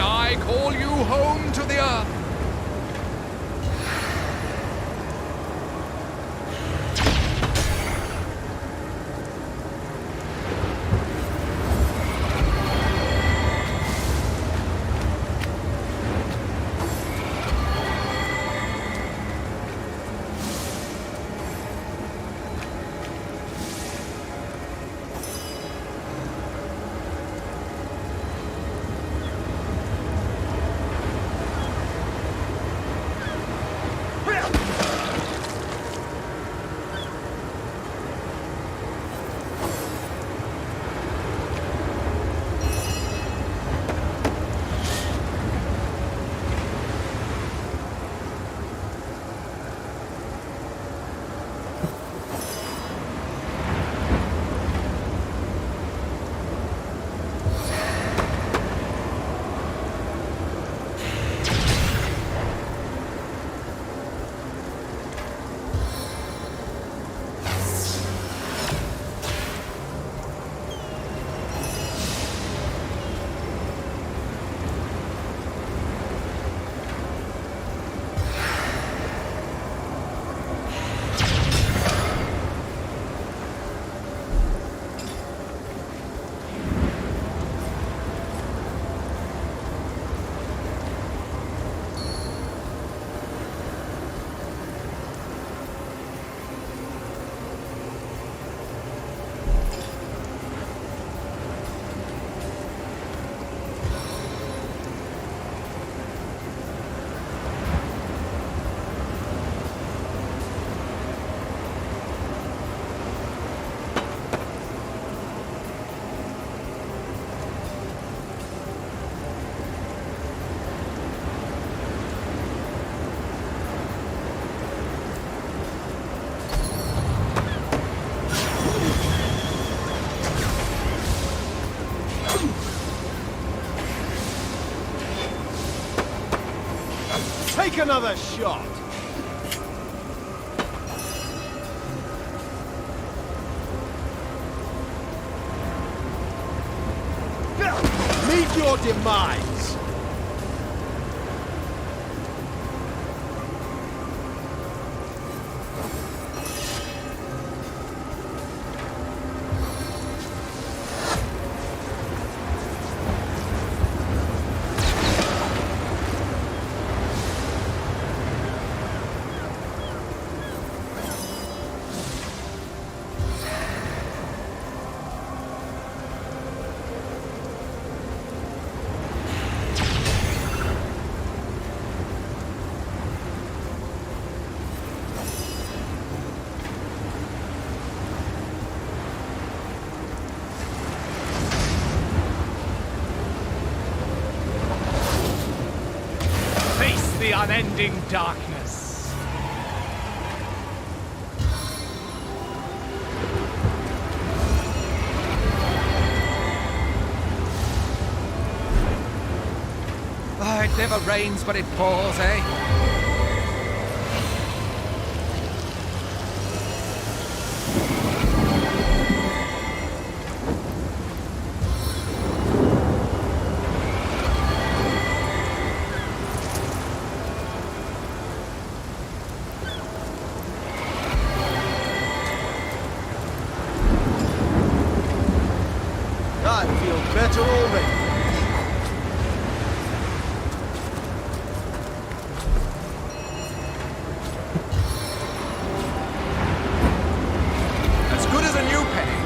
I call you home to the earth. Take another shot! Meet your demise! The unending darkness. Oh, it never rains, but it pours, eh? I feel better already. As good as a new penny.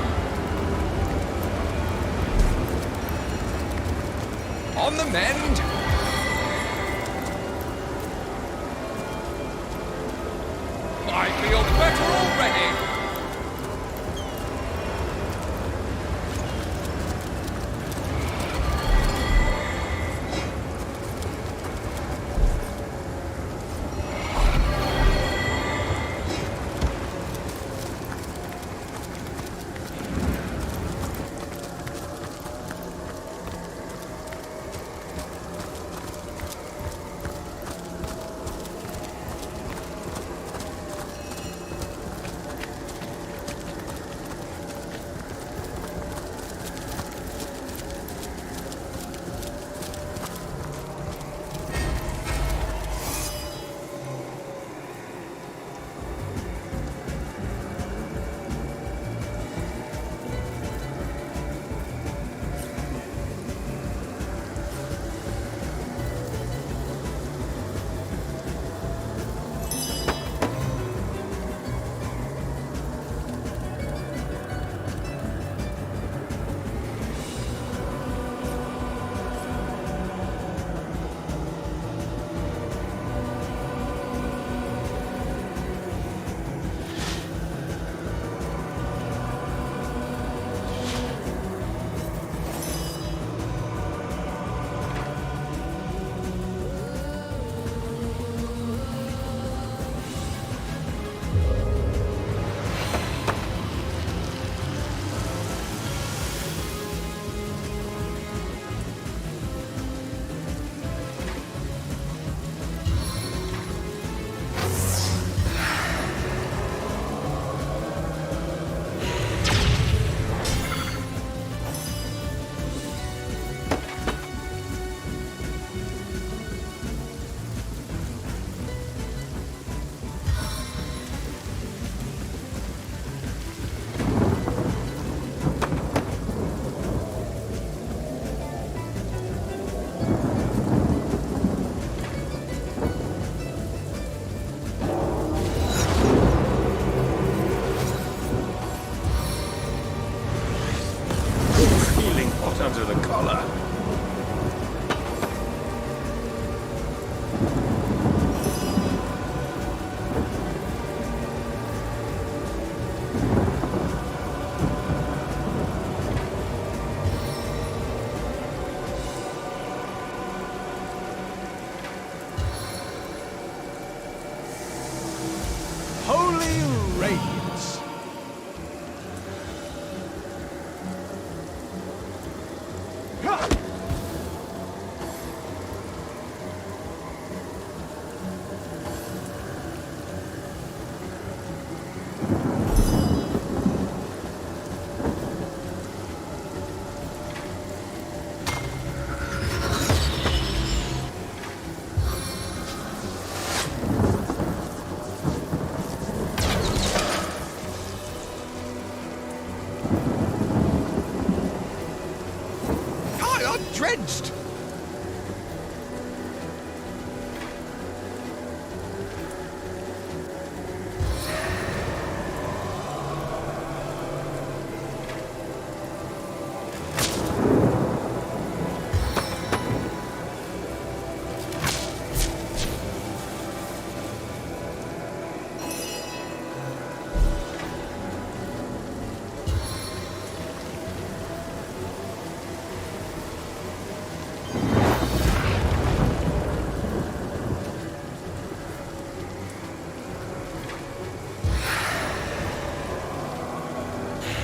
On the mend. I feel better already. under the collar. Holy radiance. Ha! drenched!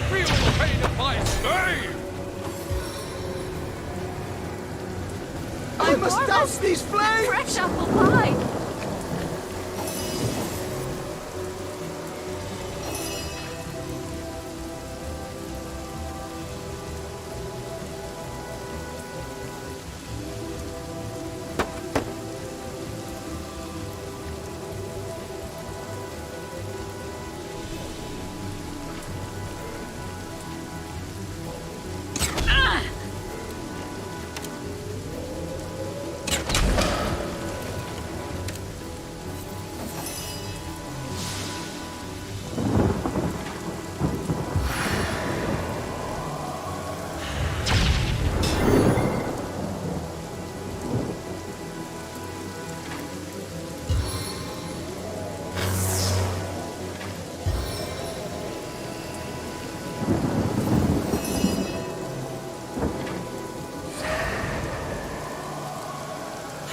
Feel the pain of my slave! I must douse these flames! Fresh apple pie!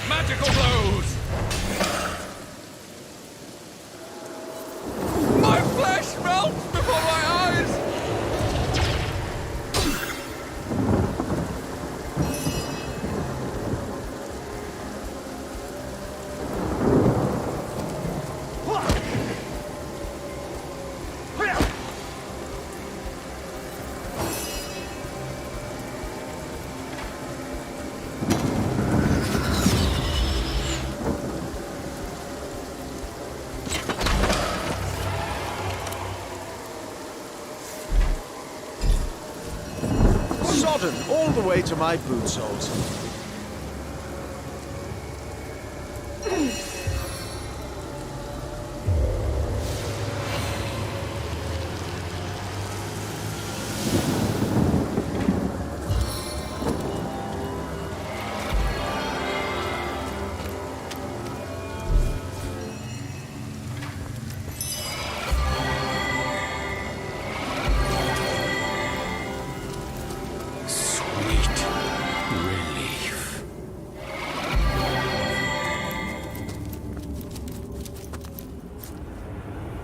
Magical blows! My flesh melts before my eyes! Sodden all the way to my boot soles.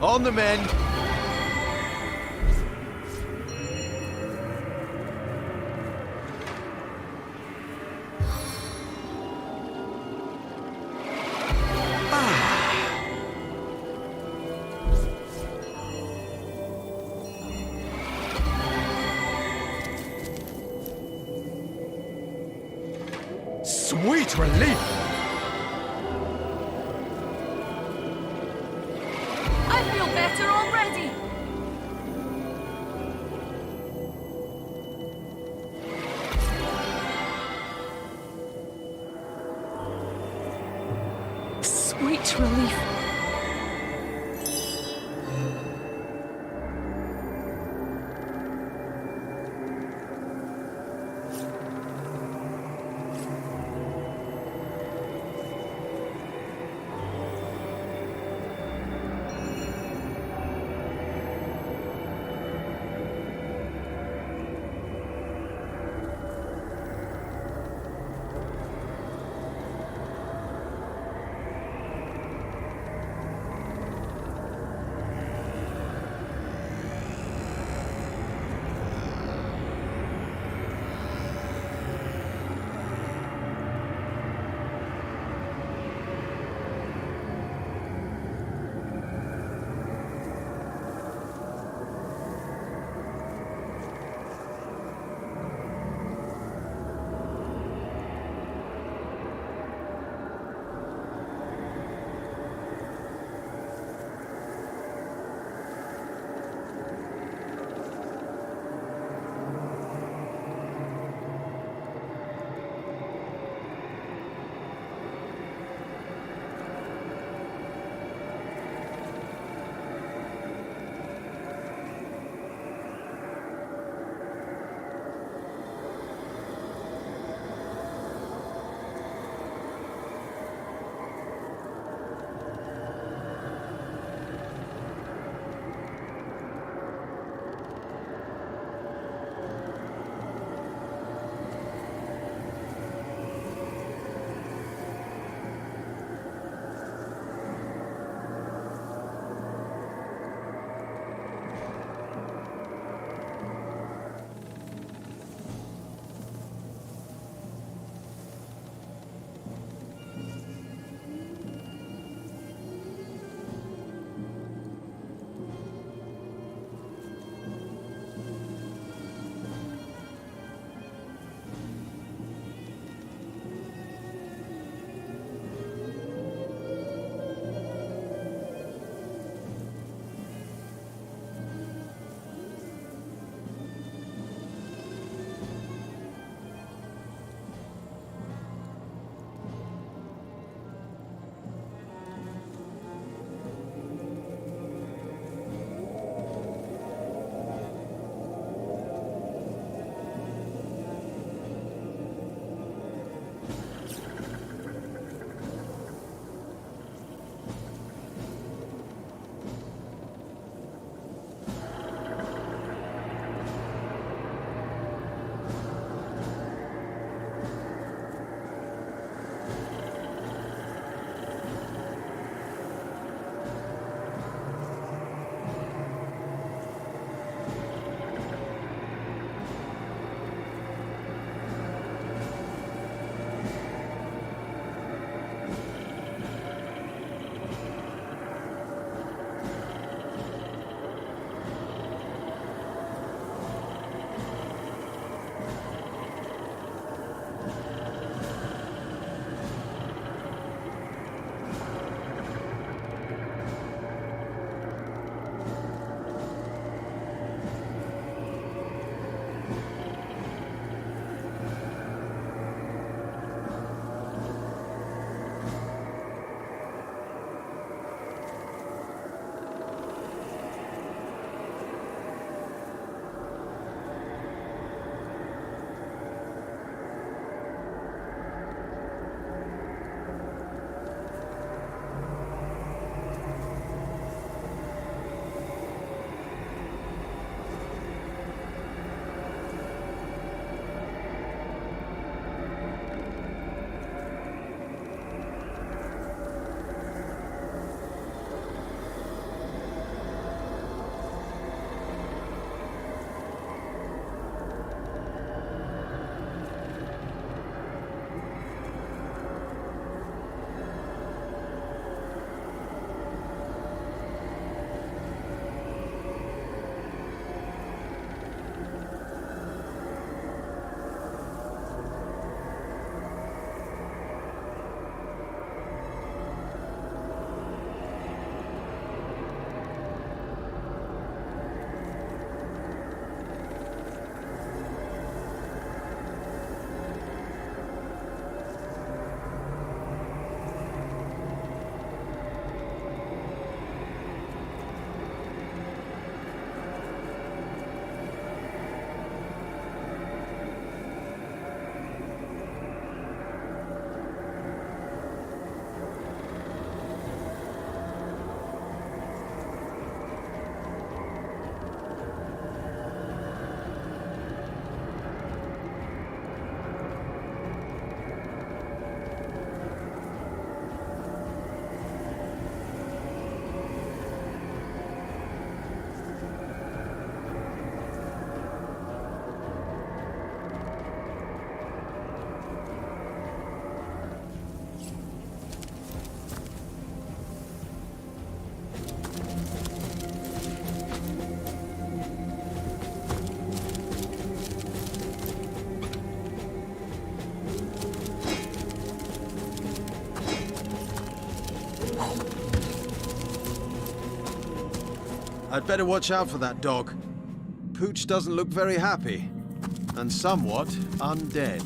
On the mend. Sweet relief! I feel better already! Sweet relief. I'd better watch out for that dog. Pooch doesn't look very happy, and somewhat undead.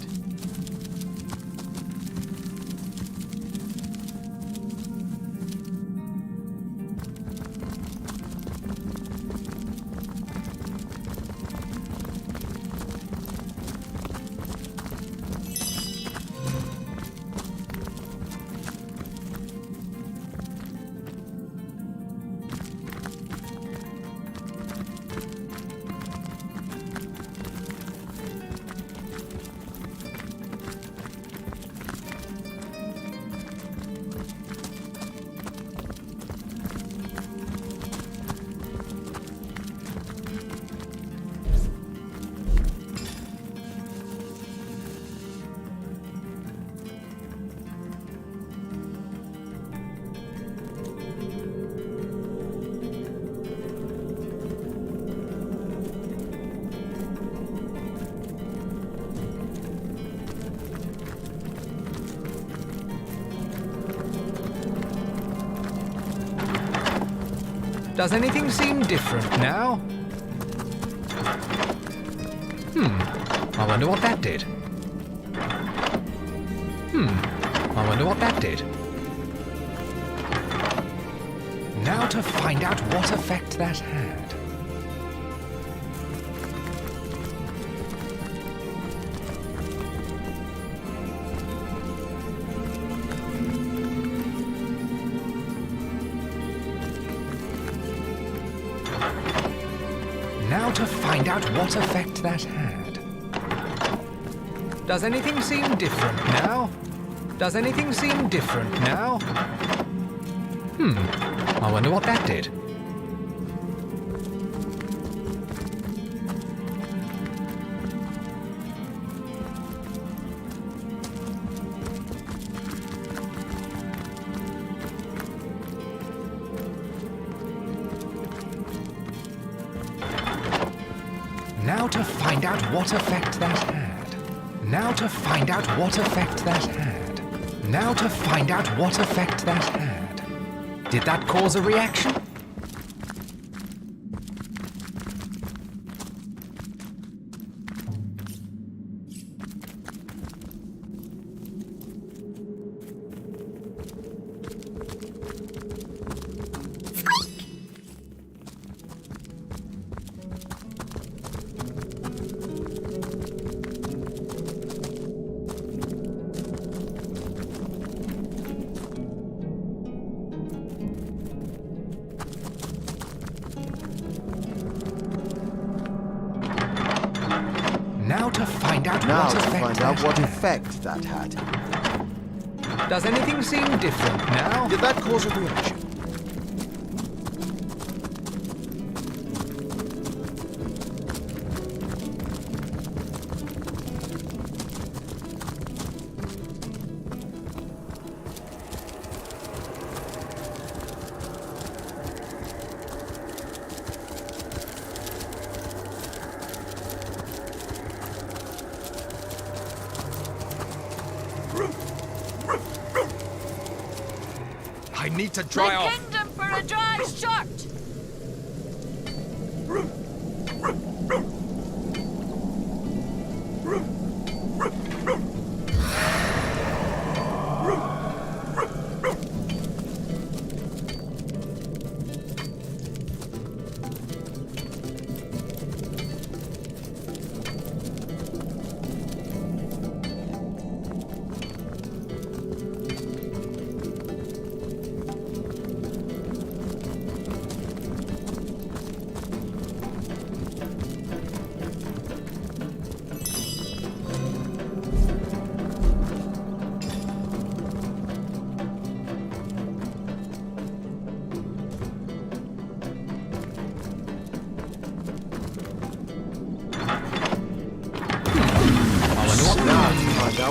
Does anything seem different now? I wonder what that did. I wonder what that did. Now to find out what effect that had. Now to find out what effect that had. Does anything seem different now? Does anything seem different now? I wonder what that did. Now to find out what effect that had. Now to find out what effect that had. Now to find out what effect that had. Did that cause a reaction? Now to find out what effect that had. Does anything seem different now? Did that cause a reaction? I need to dry My off. kingdom for a dry shot!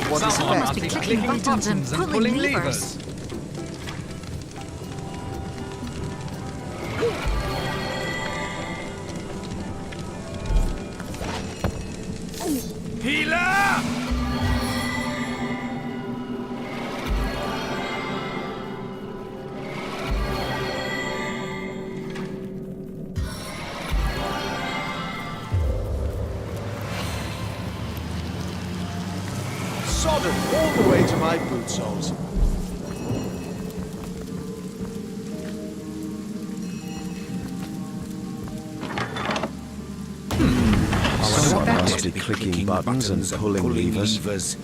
What Someone must be clicking buttons and pulling levers. Healer! sodden all the way to my boot soles. Someone must be clicking buttons and pulling levers.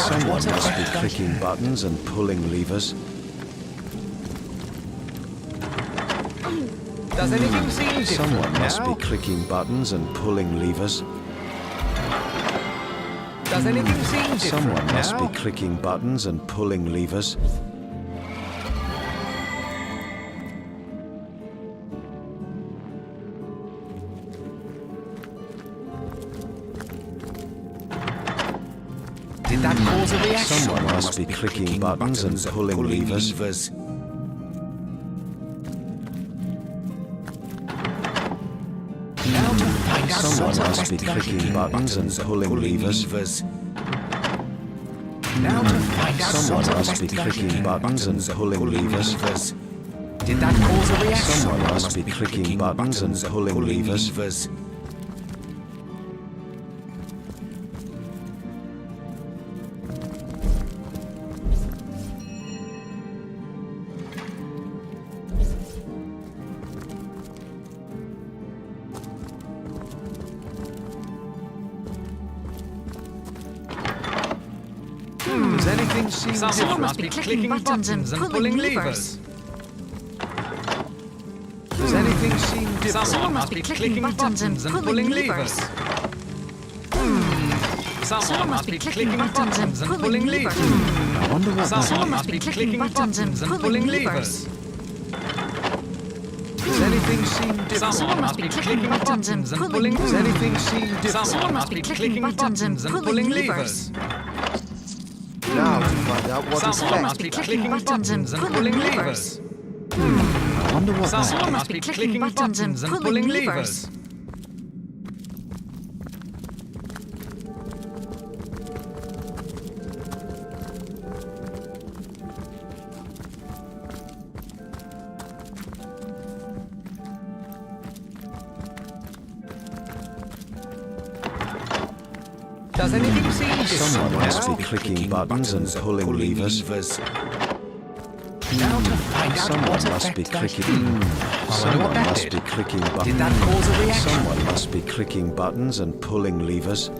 Someone must be clicking buttons and pulling levers. Does anything seem different Someone must now? be clicking buttons and pulling levers. Does anything seem different Someone must now? be clicking buttons and pulling levers. Did that cause a reaction? Someone must be clicking buttons and pulling levers. Someone must be clicking buttons and pulling levers. Now to find out Someone what must be effect that clicking had. buttons and pulling levers. Did that cause a reaction? Someone must be clicking buttons and pulling levers. Does anything seem different? Someone must be clicking buttons and pulling levers. Does anything seem different? Someone must be clicking buttons and pulling levers. Someone must be clicking buttons and pulling levers. I wonder what Someone must be clicking buttons and pulling levers. Does anything seem different? Someone must be clicking buttons and pulling. Does anything seem different? Someone must be clicking buttons and pulling levers. Now to find out what Someone must be clicking buttons and pulling levers. I wonder what Someone must be clicking buttons and pulling levers. Does anything seem different? Someone must now? be clicking buttons and pulling levers. Now to find out Someone what must be effect that clicking. had. Someone must be clicking buttons. Did that cause a reaction? Someone must be clicking buttons and pulling levers.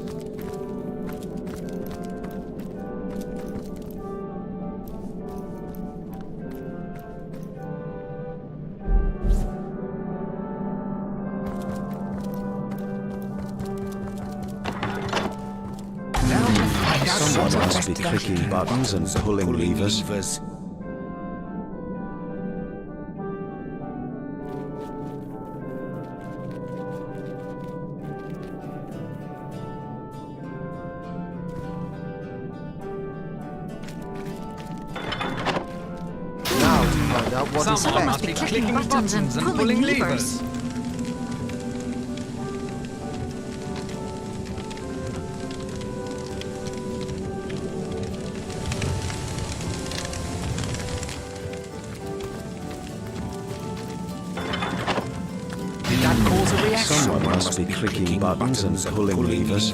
Someone must be clicking buttons and pulling levers. Now to find out what Someone must be clicking buttons and pulling levers. Did that cause a reaction? Someone must be clicking buttons and pulling levers.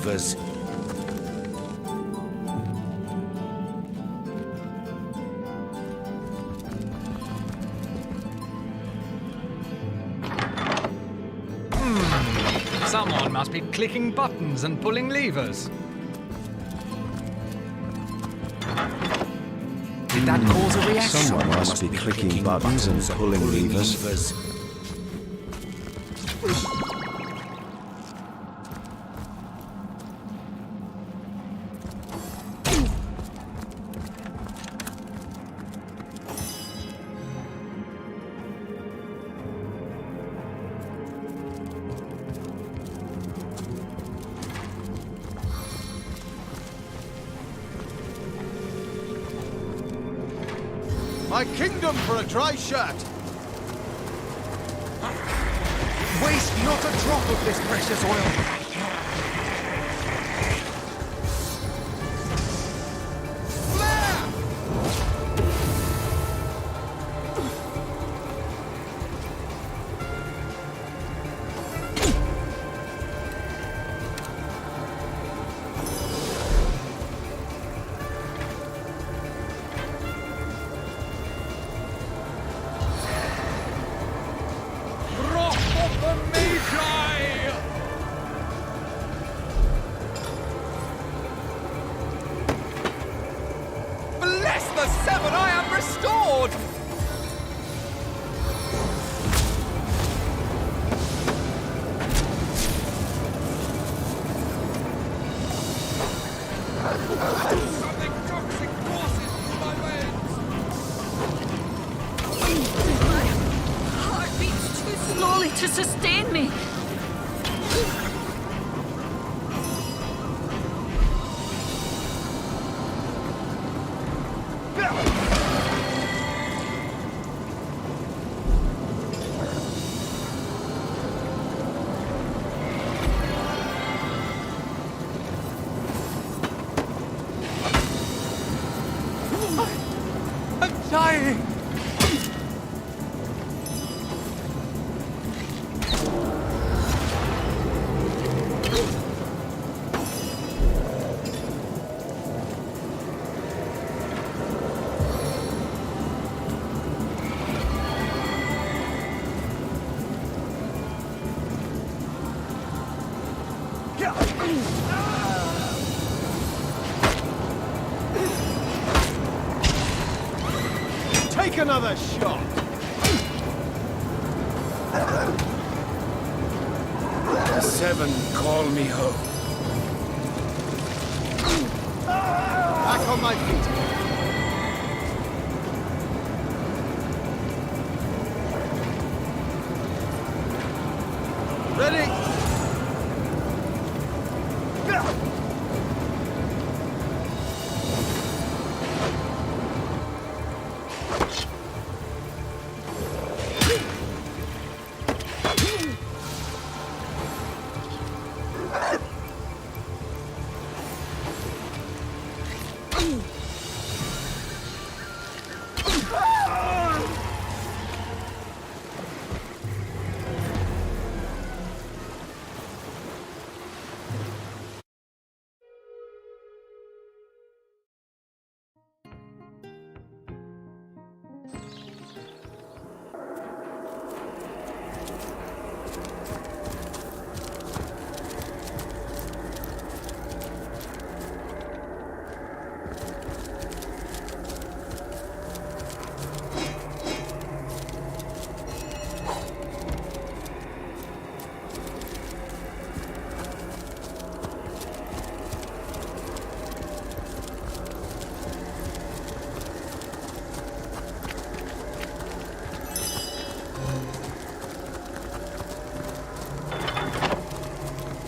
Someone must be clicking buttons and pulling levers. Did that cause a reaction? Someone must be clicking buttons and pulling levers. My kingdom for a dry shirt! Waste not a drop of this precious oil. to sustain me. I'm dying! Take another shot! Seven, call me home. Back on my feet. Ready?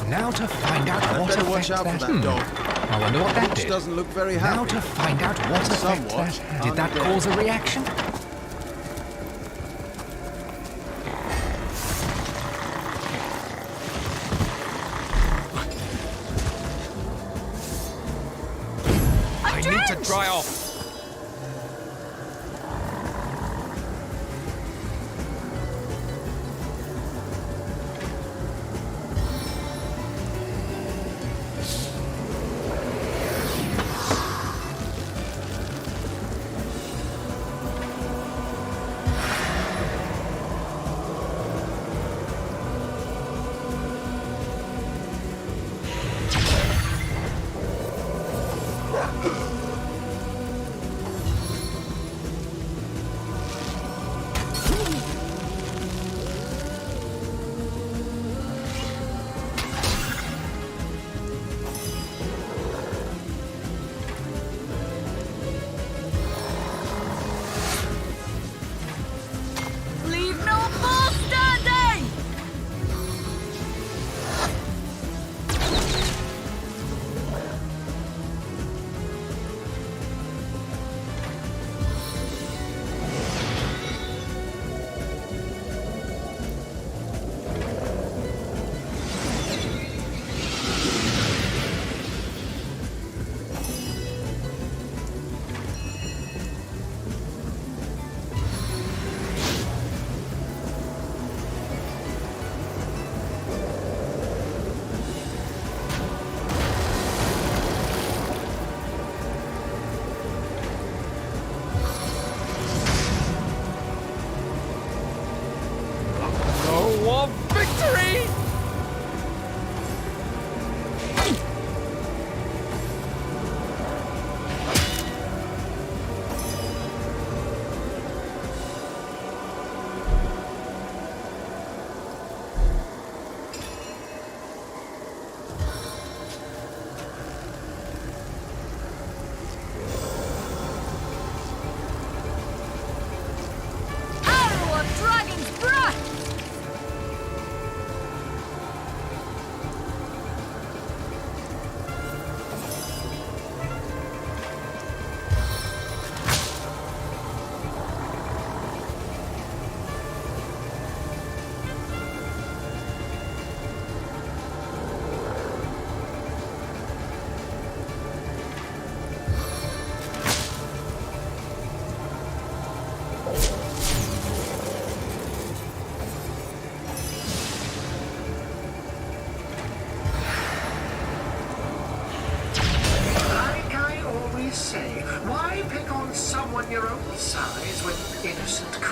Now to find out what Better effect watch out for that... that dog. I wonder what that Looks did. doesn't look very happy. Now to find out what effect Somewhat that had. Did that undead. cause a reaction? I need to dry off.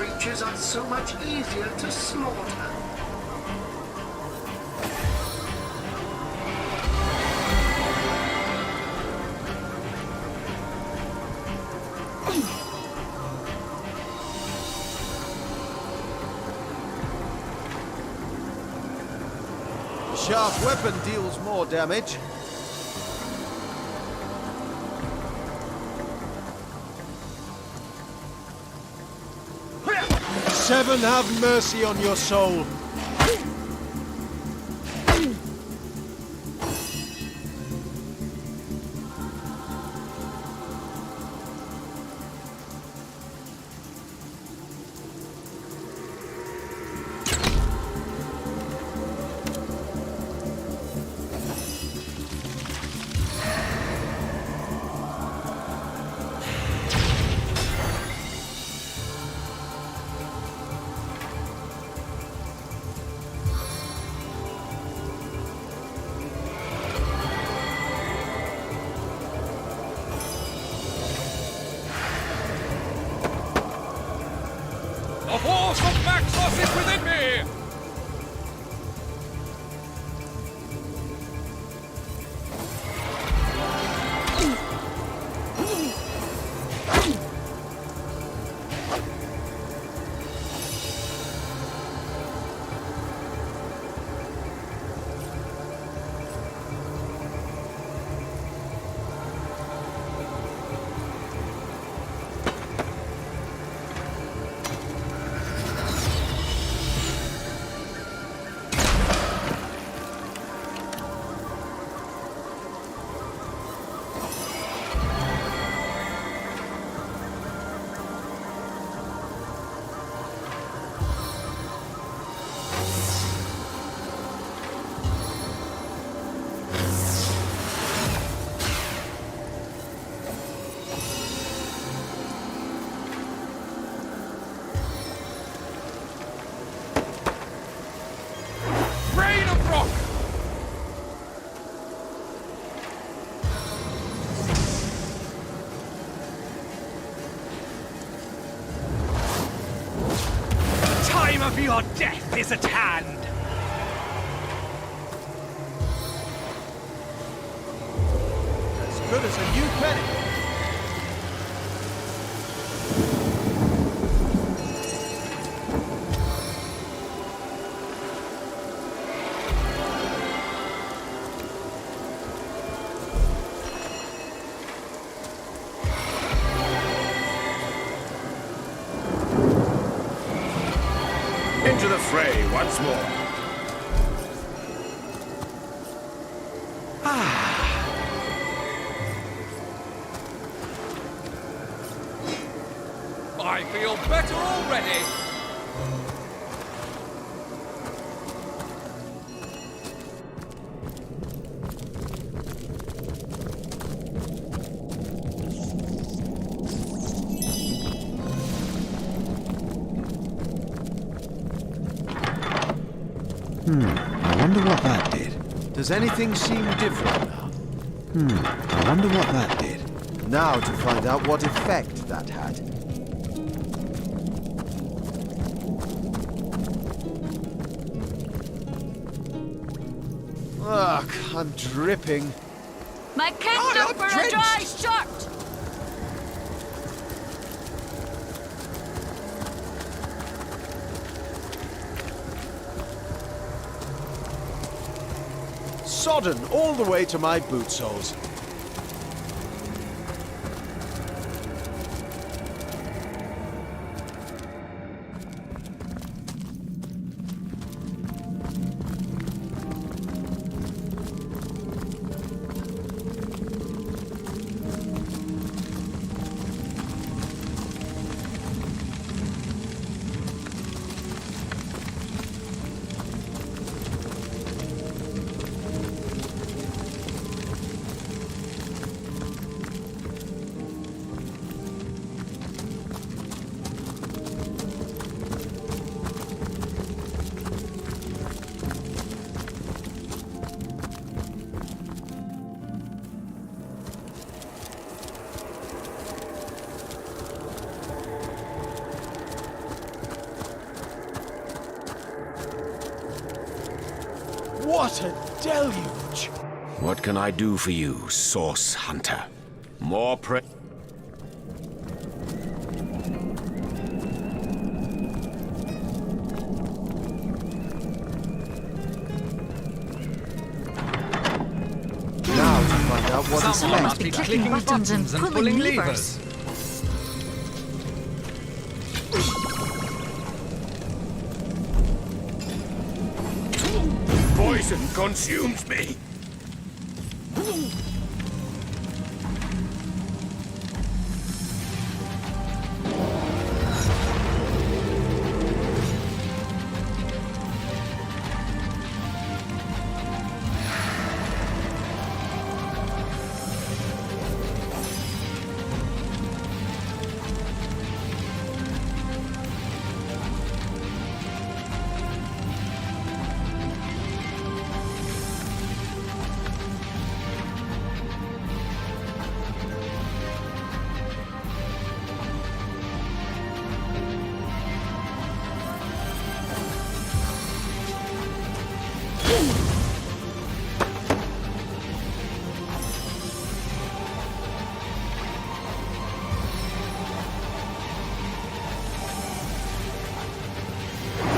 creatures are so much easier to slaughter. Sharp weapon deals more damage. Seven, have mercy on your soul. The force of Maxos is within me! Rain of rock! The time of your death is at hand! As good as a new penny. Into the fray once more. I feel better already! I wonder what that did. Does anything seem different now? I wonder what that did. Now to find out what effect that had. Ugh, I'm dripping. My kingdom for a dry shirt! Sodden all the way to my boot soles. What a deluge! What can I do for you, Source Hunter? More prey? Now to find out what is Someone left. must be clicking buttons and pulling levers. Poison consumes me.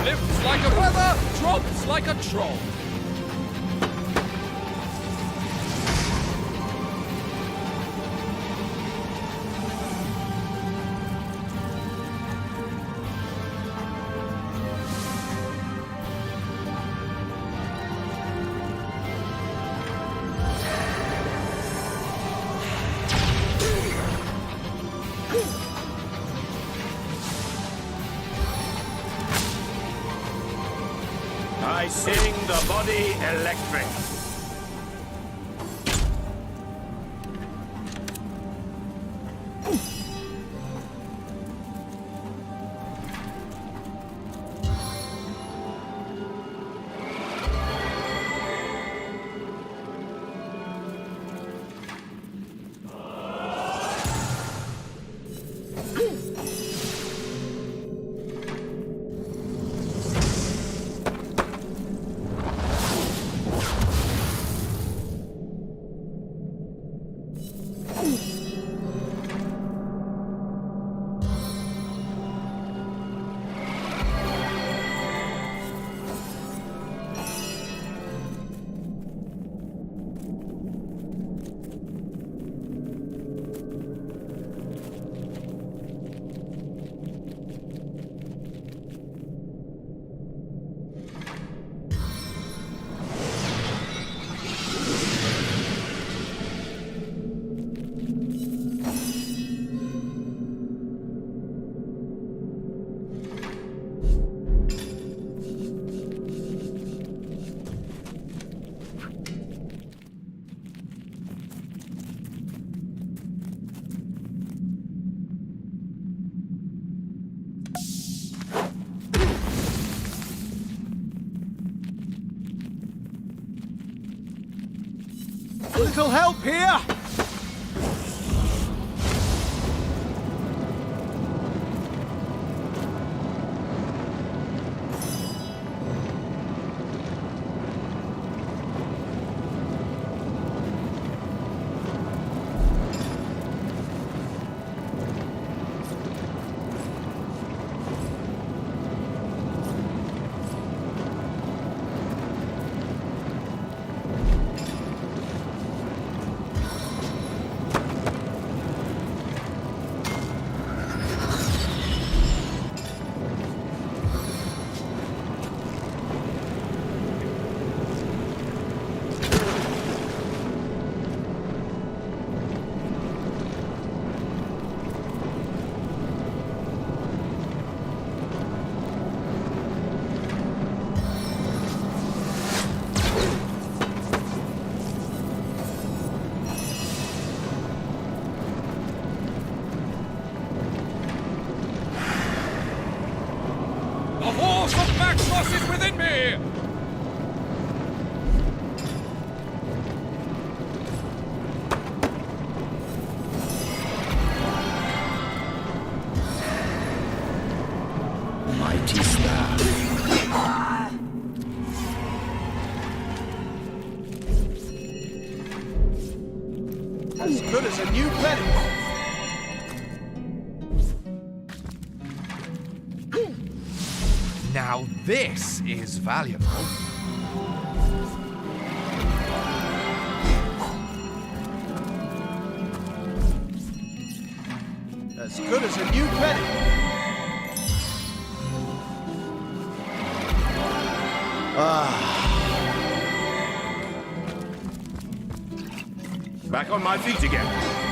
Lifts like a feather, drops like a troll. I sing the body electric. A little help here! The horse of Maxos is within me! Mighty star. As good as a new penny. Now this is valuable. As good as a new penny. Back on my feet again.